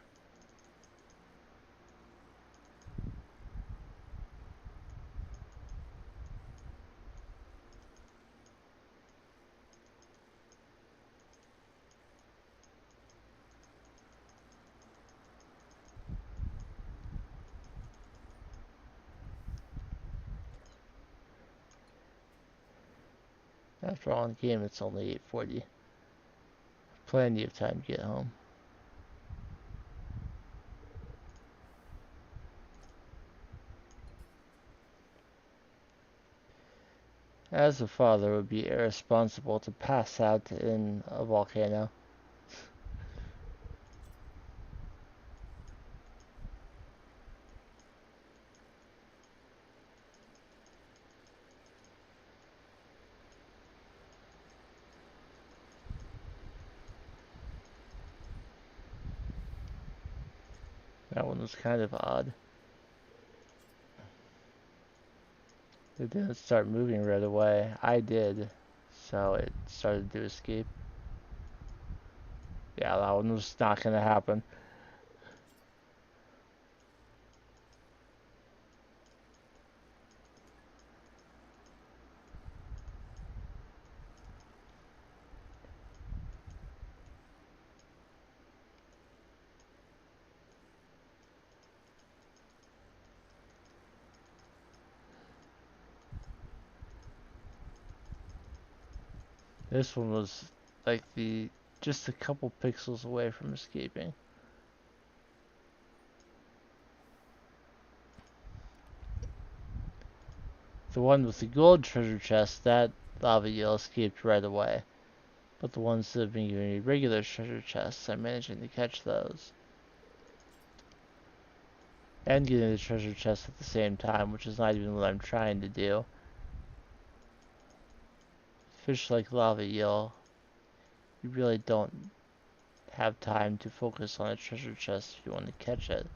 After all, in the game, it's only 8:40. Plenty of time to get home. As a father, it would be irresponsible to pass out in a volcano. That one was kind of odd. It didn't start moving right away. I did, so it started to escape. Yeah, that one was not gonna happen. This one was like just a couple pixels away from escaping. The one with the gold treasure chest, that lava eel escaped right away. But the ones that have been giving me regular treasure chests, I'm managing to catch those. And getting the treasure chest at the same time, which is not even what I'm trying to do. Fish like lava eel, you really don't have time to focus on a treasure chest if you want to catch it.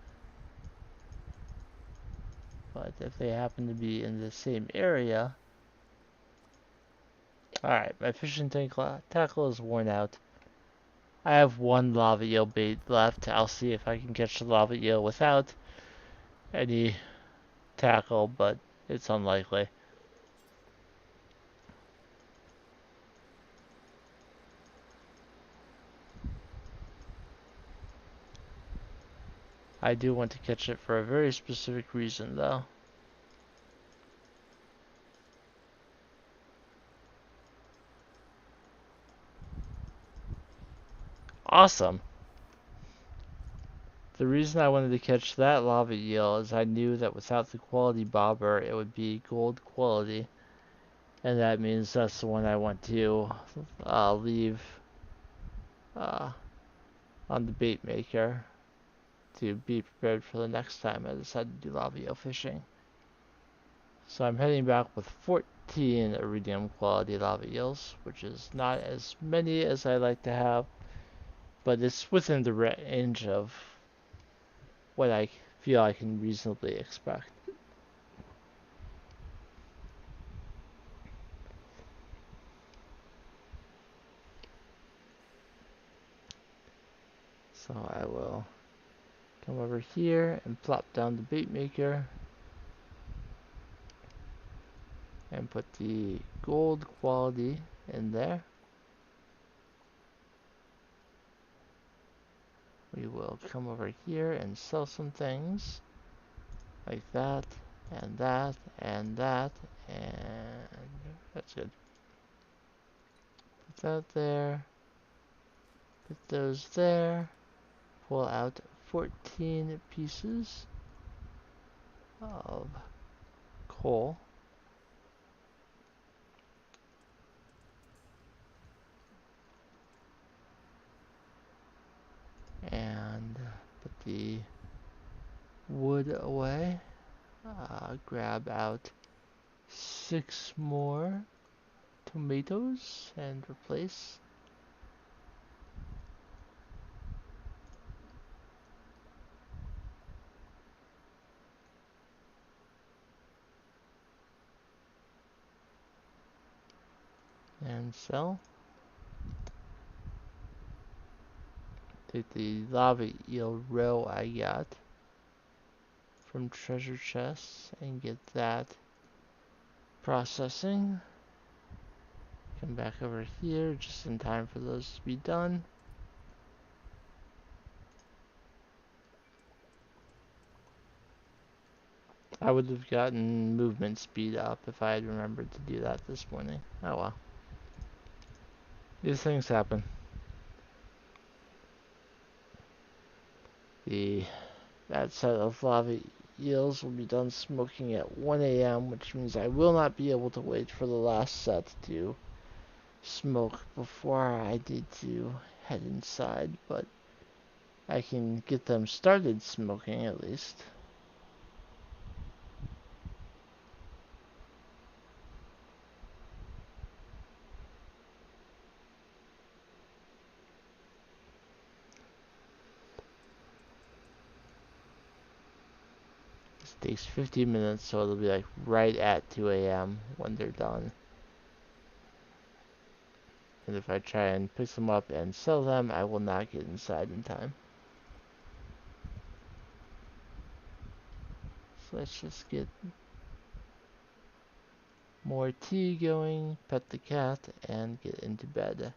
But if they happen to be in the same area... Alright, my fishing tackle is worn out. I have one lava eel bait left. I'll see if I can catch the lava eel without any tackle, but it's unlikely. I do want to catch it for a very specific reason, though. Awesome! The reason I wanted to catch that lava eel is I knew that without the quality bobber, it would be gold quality. And that means that's the one I want to leave on the bait maker to be prepared for the next time I decide to do lava eel fishing. So I'm heading back with 14 iridium quality lava eels, which is not as many as I like to have, but it's within the range of what I feel I can reasonably expect. So I will come over here and plop down the bait maker and put the gold quality in there. We will come over here and sell some things like that and that and that, and that's good. Put that there, put those there, pull out 14 pieces of coal. And put the wood away. Grab out 6 more tomatoes and replace. And sell. Take the lava eel roe I got from treasure chests and get that processing. Come back over here just in time for those to be done. I would have gotten movement speed up if I had remembered to do that this morning. Oh well. These things happen. That set of lava eels will be done smoking at 1 a.m., which means I will not be able to wait for the last set to smoke before I need to head inside, but I can get them started smoking at least. This takes 15 minutes, so it'll be like right at 2 a.m. when they're done. And if I try and pick them up and sell them, I will not get inside in time. So let's just get more tea going, pet the cat, and get into bed.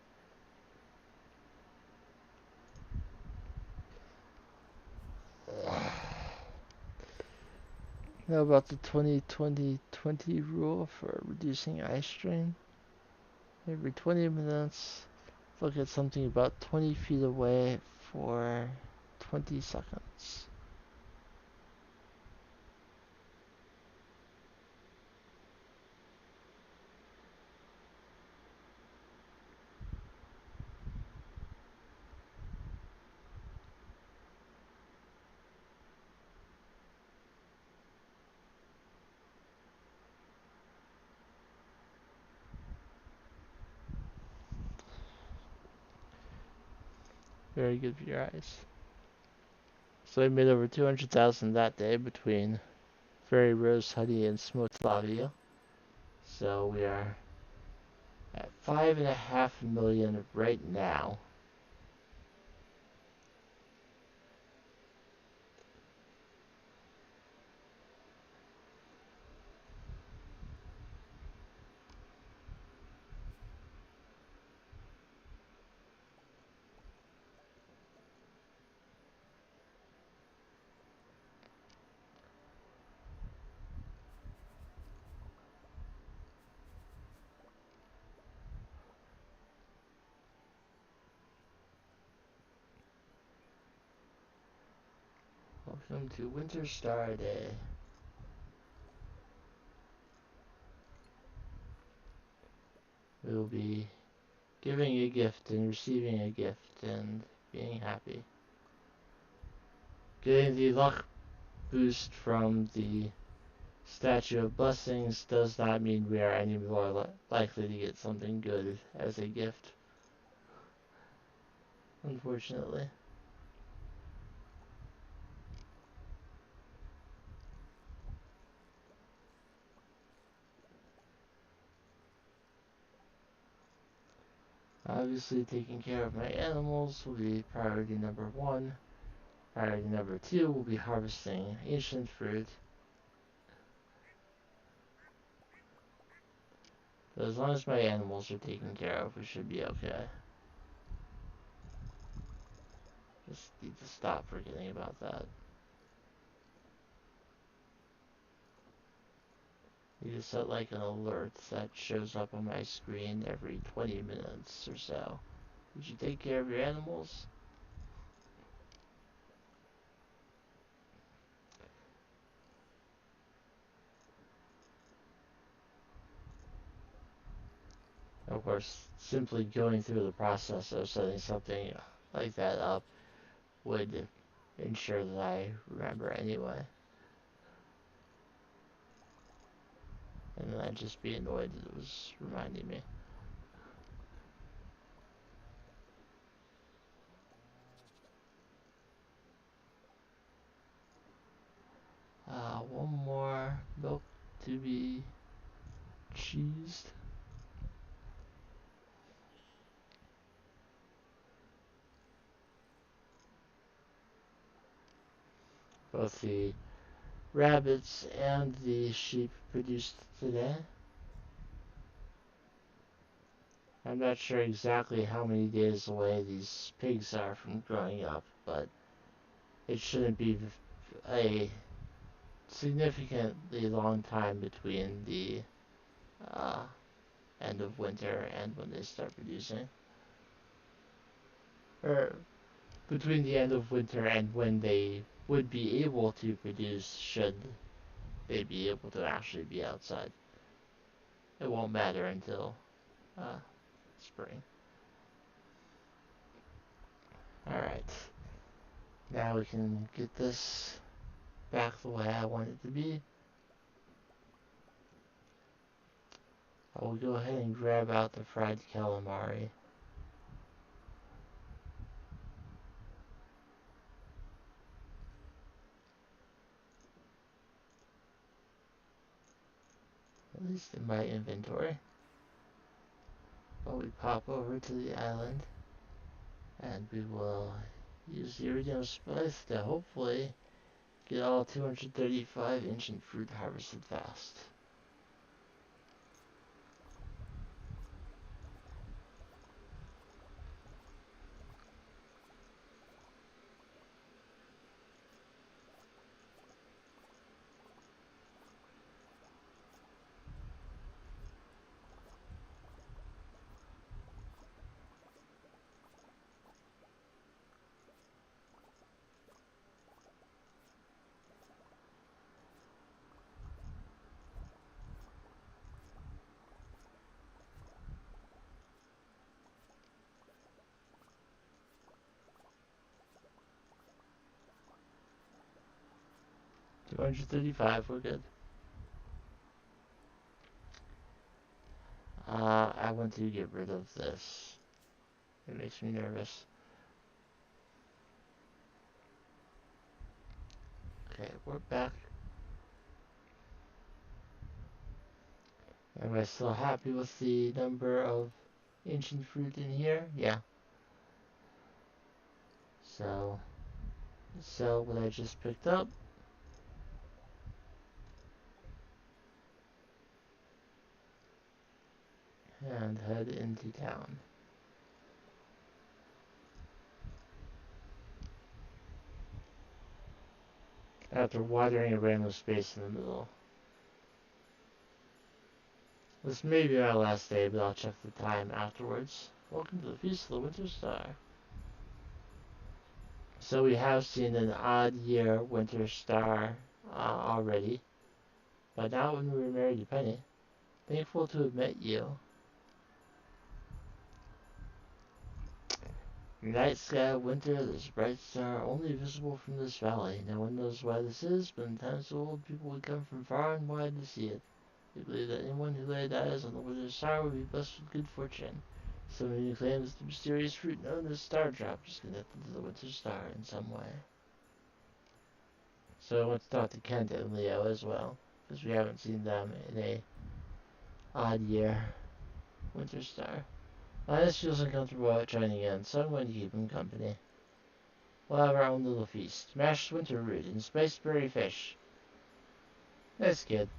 Know about the 20-20-20 rule for reducing eye strain? Every 20 minutes, look at something about 20 feet away for 20 seconds. Very good for your eyes. So I made over 200,000 that day between fairy rose honey and smoked lava. So we are at 5.5 million right now. Welcome to Winter Star Day. We will be giving a gift and receiving a gift and being happy. Getting the luck boost from the Statue of Blessings does not mean we are any more likely to get something good as a gift, unfortunately. Obviously, taking care of my animals will be priority number one. Priority number two will be harvesting ancient fruit. But as long as my animals are taken care of, we should be okay. Just need to stop forgetting about that. Need to set like an alert that shows up on my screen every 20 minutes or so. Did you take care of your animals? Of course, simply going through the process of setting something like that up would ensure that I remember anyway. And then I'd just be annoyed that it was reminding me. One more milk to be cheesed. Both the rabbits and the sheep produced today. I'm not sure exactly how many days away these pigs are from growing up, but it shouldn't be a significantly long time between the uh, end of winter and when they start producing. Or between the end of winter and when they would be able to produce should they be able to actually be outside. It won't matter until uh, spring. Alright, now we can get this back the way I want it to be. I will go ahead and grab out the fried calamari. At least in my inventory. But we pop over to the island and we will use the iridium spice to hopefully get all 235 ancient fruit harvested fast. $235, we're good. I want to get rid of this. It makes me nervous. Okay, we're back. Am I still happy with the number of ancient fruit in here? Yeah. So, sell what I just picked up. And head into town. After watering a random space in the middle. This may be my last day, but I'll check the time afterwards. Welcome to the Feast of the Winter Star. So we have seen an odd year winter star already. But not when we were married to Penny. Thankful to have met you. Night sky of winter, this bright star only visible from this valley. No one knows why this is, but in times of old, people would come from far and wide to see it. They believe that anyone who laid eyes on the winter star would be blessed with good fortune. Some even claims the mysterious fruit known as Stardrop is connected to the winter star in some way. So I want to talk to Kent and Leo as well, because we haven't seen them in a odd year. Winter star. Linus feels uncomfortable about joining in, so I'm going to keep him company. We'll have our own little feast. Mashed winter root and spiced berry fish. Nice kid.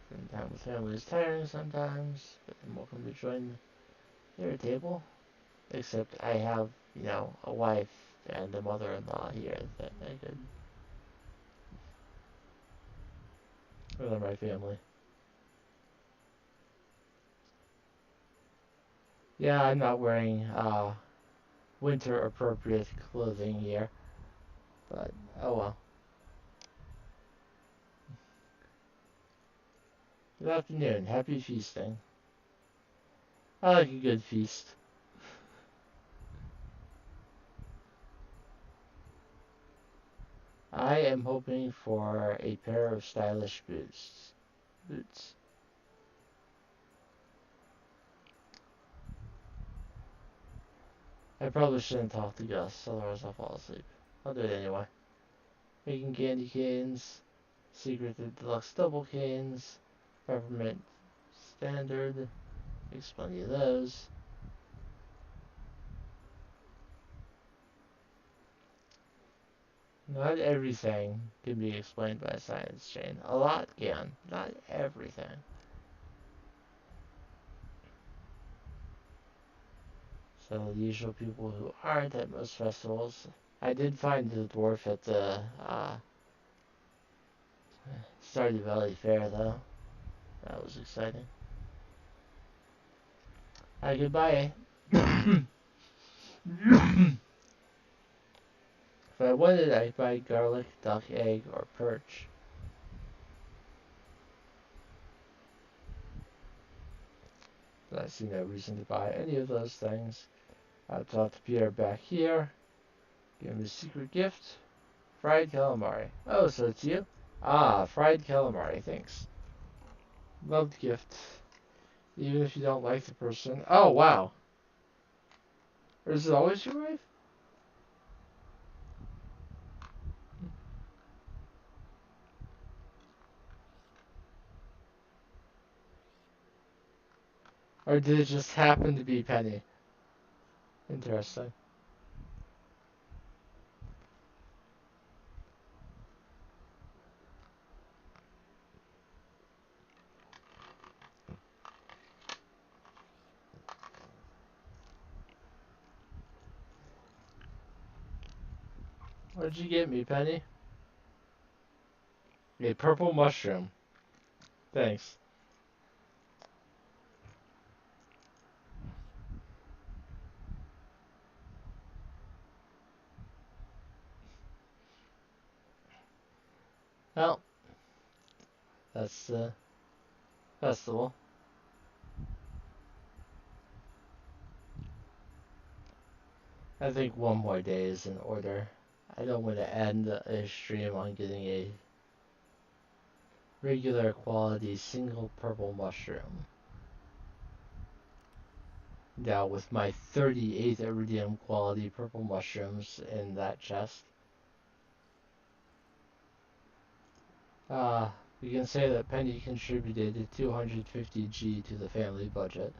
Spending time with family is tiring sometimes, but I'm welcome to join their table. Except I have, a wife and a mother-in-law here that I could... They're my family. Yeah, I'm not wearing, winter-appropriate clothing here. But, oh well. Good afternoon. Happy feasting. I like a good feast. I am hoping for a pair of stylish boots. I probably shouldn't talk to Gus, otherwise I'll fall asleep. I'll do it anyway. Making candy canes, secreted deluxe double canes, peppermint standard, makes plenty of those. Not everything can be explained by a science chain. A lot can, not everything. So the usual people who aren't at most festivals. I did find the dwarf at the Stardew Valley Fair though. That was exciting. Hi, goodbye. If I wanted, I'd buy garlic, duck egg, or perch. But I see no reason to buy any of those things. I'll talk to Pierre back here. Give him a secret gift. Fried calamari. Oh, so it's you? Ah, fried calamari, thanks. Loved gift. Even if you don't like the person. Oh, wow. Or is it always your wife? Or did it just happen to be Penny? Interesting. What'd you get me, Penny? A purple mushroom. Thanks. Well, that's the festival. I think one more day is in order. I don't want to end a stream on getting a regular quality single purple mushroom. Now with my 38 iridium quality purple mushrooms in that chest. We can say that Penny contributed 250G to the family budget.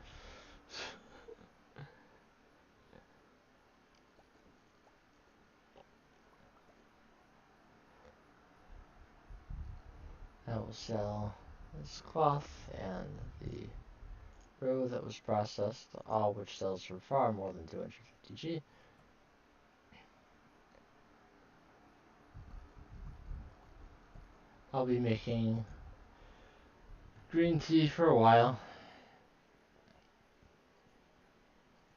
I will sell this cloth and the row that was processed, all which sells for far more than 250G. I'll be making green tea for a while.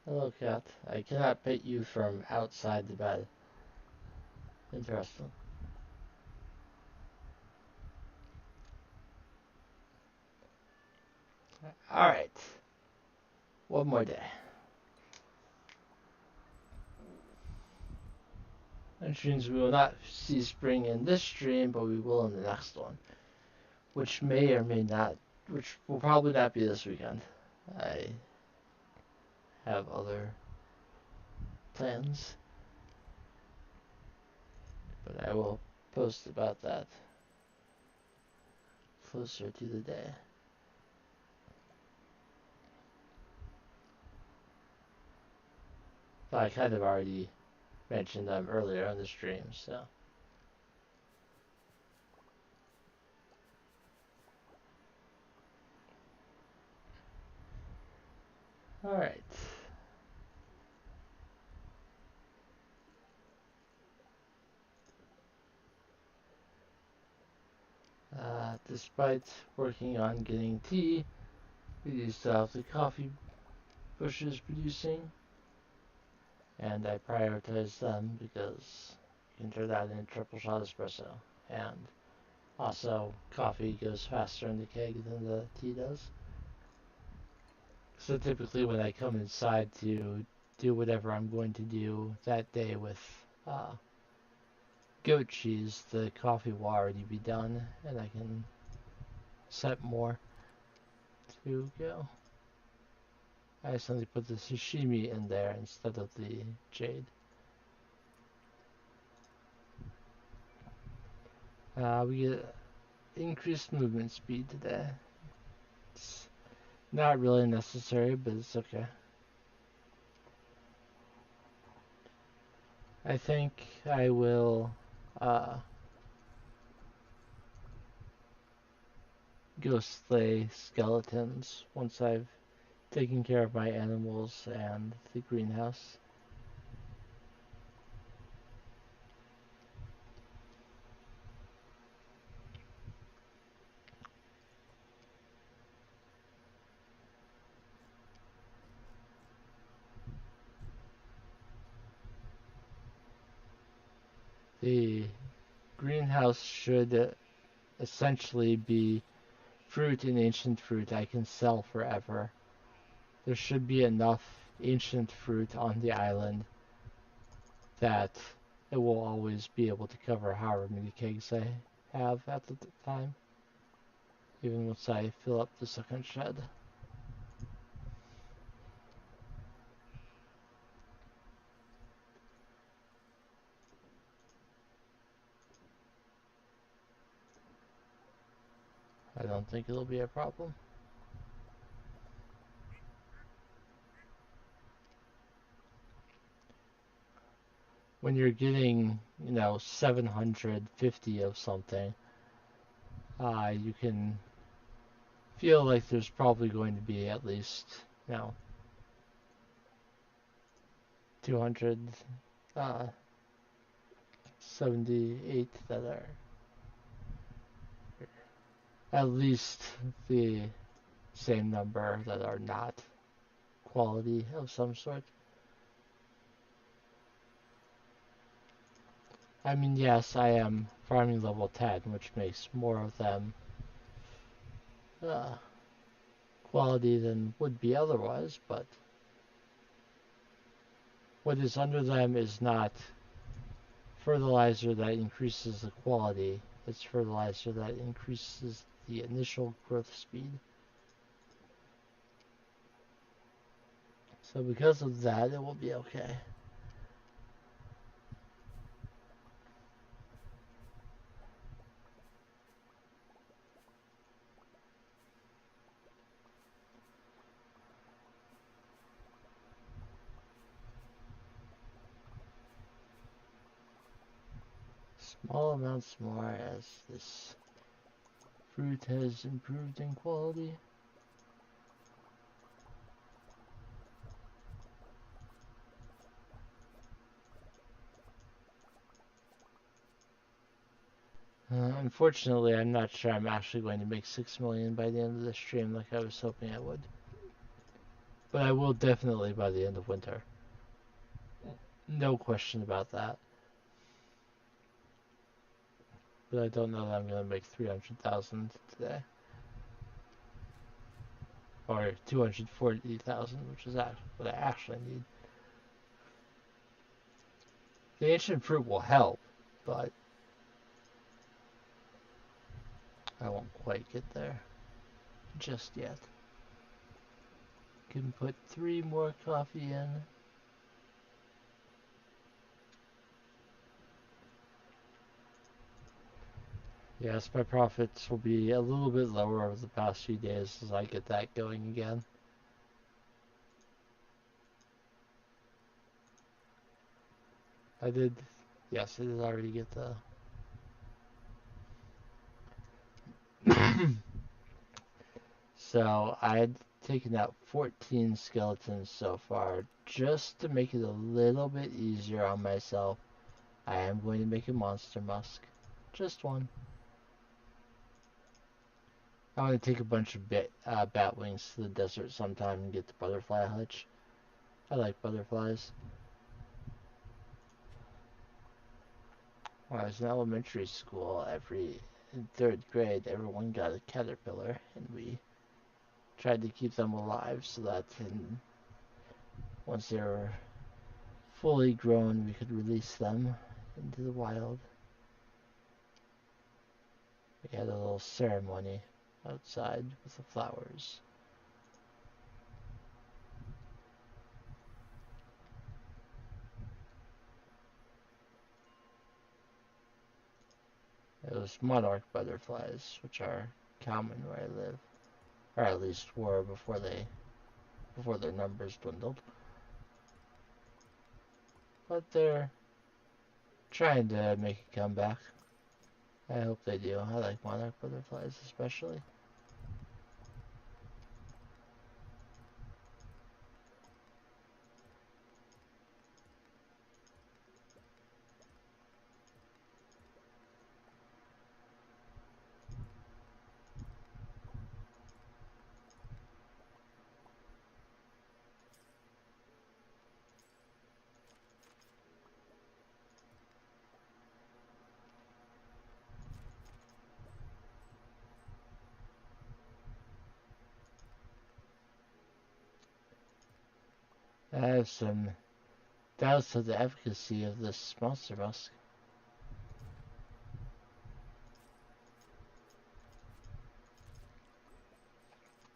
Hello, cat. I cannot pet you from outside the bed. Interesting. Alright. one more day. Which means we will not see spring in this stream, but we will in the next one. Which may or may not, which will probably not be this weekend. I have other plans. But I will post about that closer to the day. But I kind of already mentioned them earlier on the stream, so. Alright. Despite working on getting tea, we do still have the coffee bushes producing. And I prioritize them because you can turn that into triple shot espresso. And also, coffee goes faster in the keg than the tea does. So typically when I come inside to do whatever I'm going to do that day with goat cheese, the coffee will already be done and I can set more to go. I accidentally put the sashimi in there instead of the jade. We get increased movement speed today. It's not really necessary, but it's okay. I think I will go slay skeletons once I've taken care of my animals and the greenhouse. The greenhouse should essentially be fruit and ancient fruit I can sell forever. There should be enough ancient fruit on the island that it will always be able to cover however many kegs I have at the time, even once I fill up the second shed. I don't think it'll be a problem. When you're getting, 750 of something, you can feel like there's probably going to be at least, 278 that are at least the same number that are not quality of some sort. I mean, yes, I am farming level 10, which makes more of them quality than would be otherwise, but what is under them is not fertilizer that increases the quality, it's fertilizer that increases the initial growth speed. So because of that, it will be okay. Small amounts more as this fruit has improved in quality. Unfortunately, I'm not sure I'm actually going to make 6 million by the end of the stream like I was hoping I would. But I will definitely by the end of winter. No question about that. But I don't know that I'm going to make 300,000 today. or 240,000, which is what I actually need. The ancient fruit will help, but I won't quite get there just yet. Can put 3 more coffee in. Yes, my profits will be a little bit lower over the past few days as I get that going again. I did, yes, I did already get the... So I had taken out 14 skeletons so far just to make it a little bit easier on myself. I am going to make a monster musk. Just one. I want to take a bunch of bat wings to the desert sometime and get the butterfly hutch. I like butterflies. When I was in elementary school, in 3rd grade, everyone got a caterpillar, and we tried to keep them alive so that once they were fully grown, we could release them into the wild. We had a little ceremony outside with the flowers. It was monarch butterflies, which are common where I live, or at least were before their numbers dwindled. But they're trying to make a comeback. I hope they do. I like monarch butterflies especially. I have some doubts of the efficacy of this monster musk.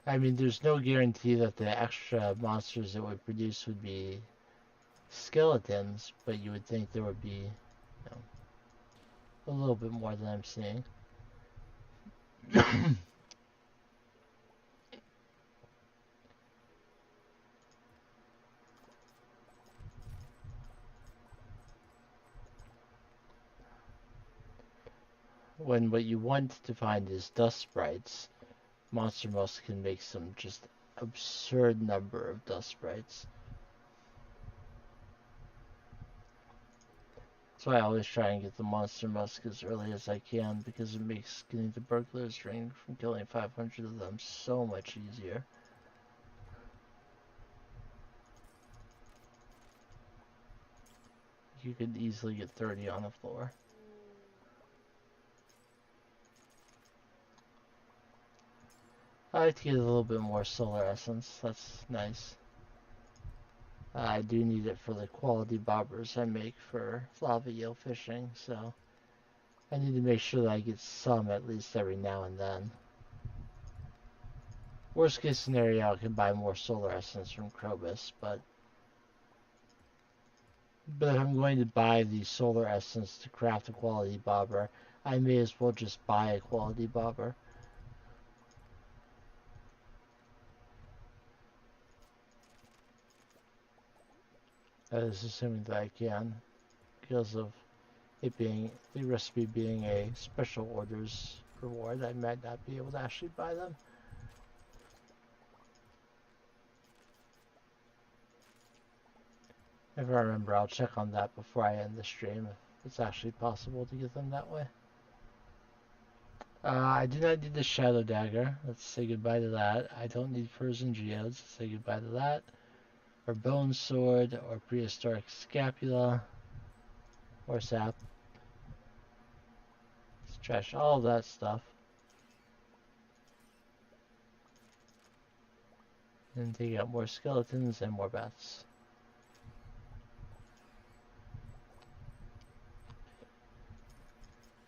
I mean, there's no guarantee that the extra monsters that would produce would be skeletons, but you would think there would be, a little bit more than I'm seeing. When what you want to find is dust sprites, Monster Musk can make some just absurd number of dust sprites. That's why I always try and get the Monster Musk as early as I can, because it makes getting the Burglar's Ring from killing 500 of them so much easier. You could easily get 30 on the floor. I like to get a little bit more solar essence. That's nice. I do need it for the quality bobbers I make for lava eel fishing, so I need to make sure that I get some at least every now and then. Worst case scenario, I can buy more solar essence from Krobus, but if I'm going to buy the solar essence to craft a quality bobber, I may as well just buy a quality bobber. That is assuming that I can, because of it being the recipe being a special orders reward. I might not be able to actually buy them. If I remember, I'll check on that before I end the stream, if it's actually possible to get them that way. I do not need the Shadow Dagger. Let's say goodbye to that. I don't need Frozen Geodes. Let's say goodbye to that. Or Bone Sword, or Prehistoric Scapula, or Sap. Let's trash all that stuff. And take out more skeletons and more bats.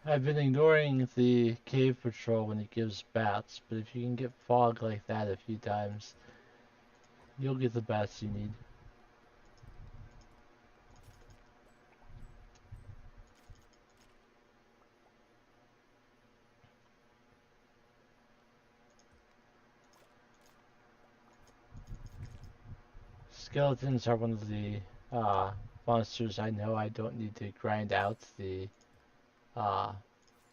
I've been ignoring the cave patrol when it gives bats, but if you can get fog like that a few times, you'll get the bats you need. Skeletons are one of the monsters I know I don't need to grind out the uh,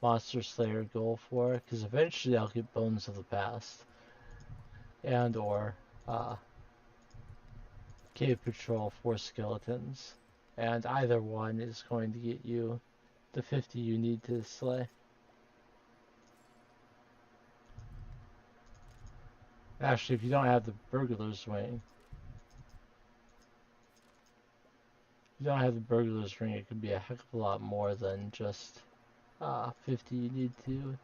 Monster Slayer goal for, because eventually I'll get Bones of the Past and or uh, Cave Patrol for skeletons, and either one is going to get you the 50 you need to slay. Actually, if you don't have the Burglar's Ring, it could be a heck of a lot more than just 50 you need to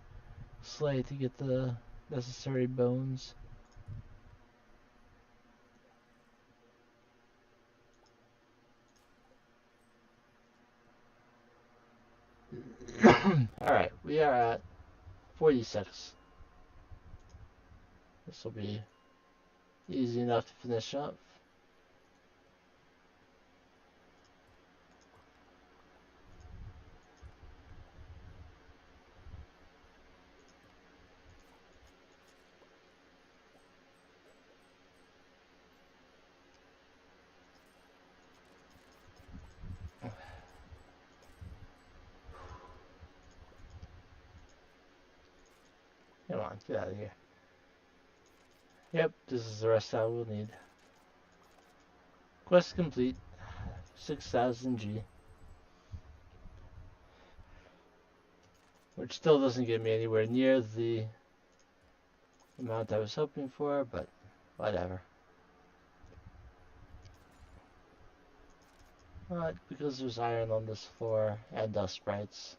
slay to get the necessary bones. Alright, we are at 46. This will be easy enough to finish up. Come on, get out of here. Yep, this is the rest I will need. Quest complete. 6,000 G. Which still doesn't get me anywhere near the amount I was hoping for, but whatever. But because there's iron on this floor and dust sprites.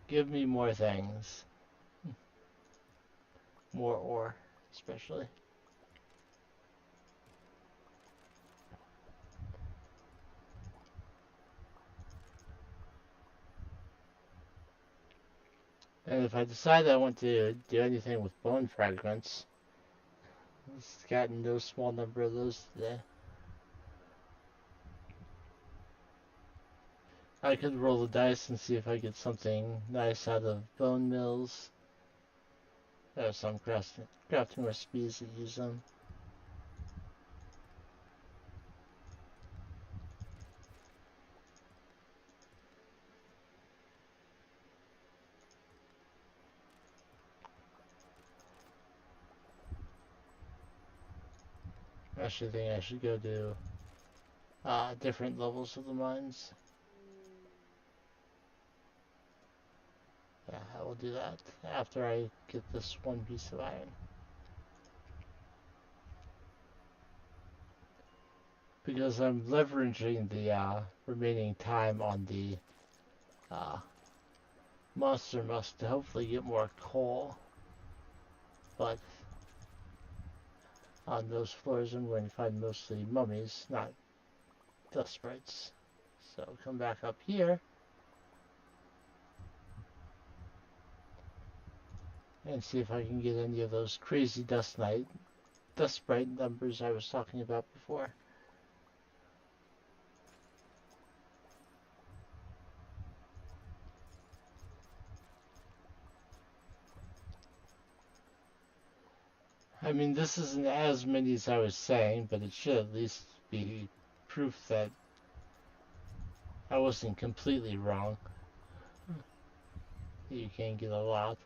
Give me more things. More ore, especially. And if I decide I want to do anything with bone fragments, it's gotten no small number of those today. I could roll the dice and see if I get something nice out of bone mills. There are some crafting recipes that use them. I actually think I should go do different levels of the mines. Yeah, I will do that after I get this one piece of iron. Because I'm leveraging the remaining time on the monster musk to hopefully get more coal. But on those floors I'm going to find mostly mummies, not dust sprites. So come back up here and see if I can get any of those crazy dust sprite numbers I was talking about before. I mean, this isn't as many as I was saying, but it should at least be proof that I wasn't completely wrong. You can get a lot.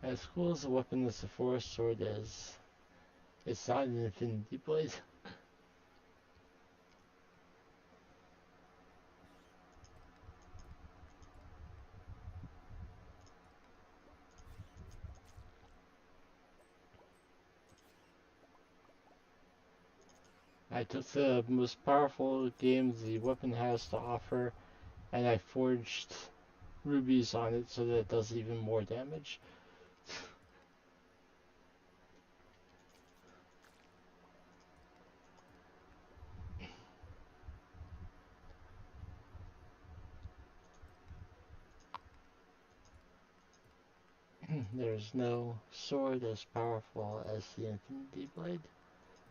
As cool as a weapon as the forest sword is, it's not an infinity blade. I took the most powerful game the weapon has to offer and I forged rubies on it so that it does even more damage. There's no sword as powerful as the Infinity Blade.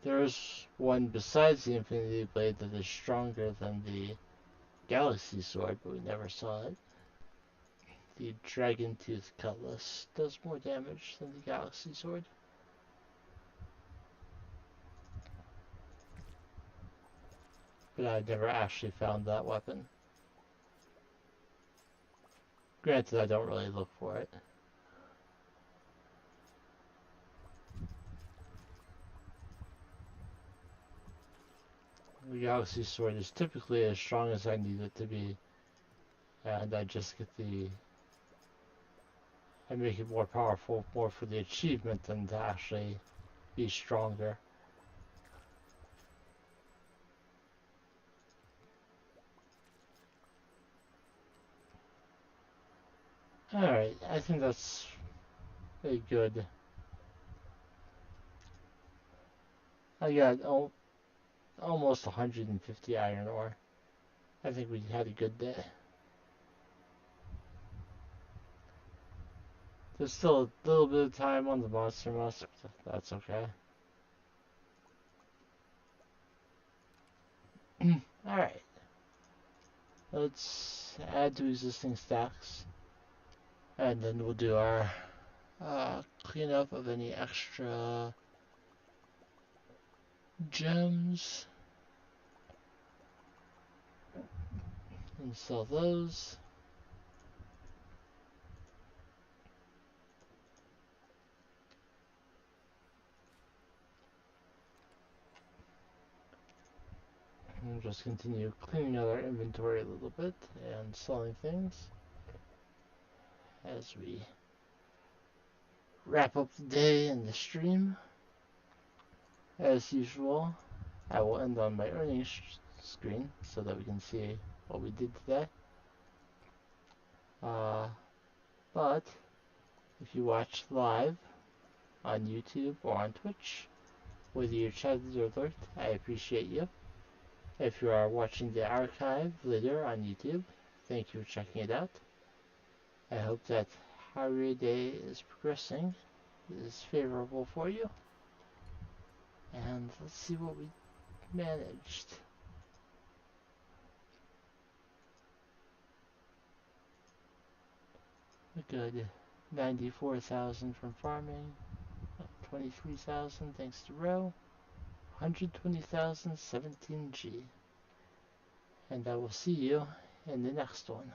There is one besides the Infinity Blade that is stronger than the Galaxy Sword, but we never saw it. The Dragon Tooth Cutlass does more damage than the Galaxy Sword. But I never actually found that weapon. Granted, I don't really look for it. The Galaxy Sword is typically as strong as I need it to be, and I just get I make it more powerful more for the achievement than to actually be stronger. Alright, I think that's a good. I got almost 150 iron ore. I think we had a good day. There's still a little bit of time on the monster muster. That's okay. Alright. Let's add to existing stacks. And then we'll do our cleanup of any extra gems. And sell those. And we'll just continue cleaning out our inventory a little bit and selling things as we wrap up the day and the stream. As usual, I will end on my earnings screen so that we can see what we did today. But if you watch live on YouTube or on Twitch, whether you chatted or lurked, I appreciate you. If you are watching the archive later on YouTube, thank you for checking it out. I hope that how your day is progressing is favorable for you. And let's see what we managed. A good 94,000 from farming, 23,000 thanks to row, 120,017 G. And I will see you in the next one.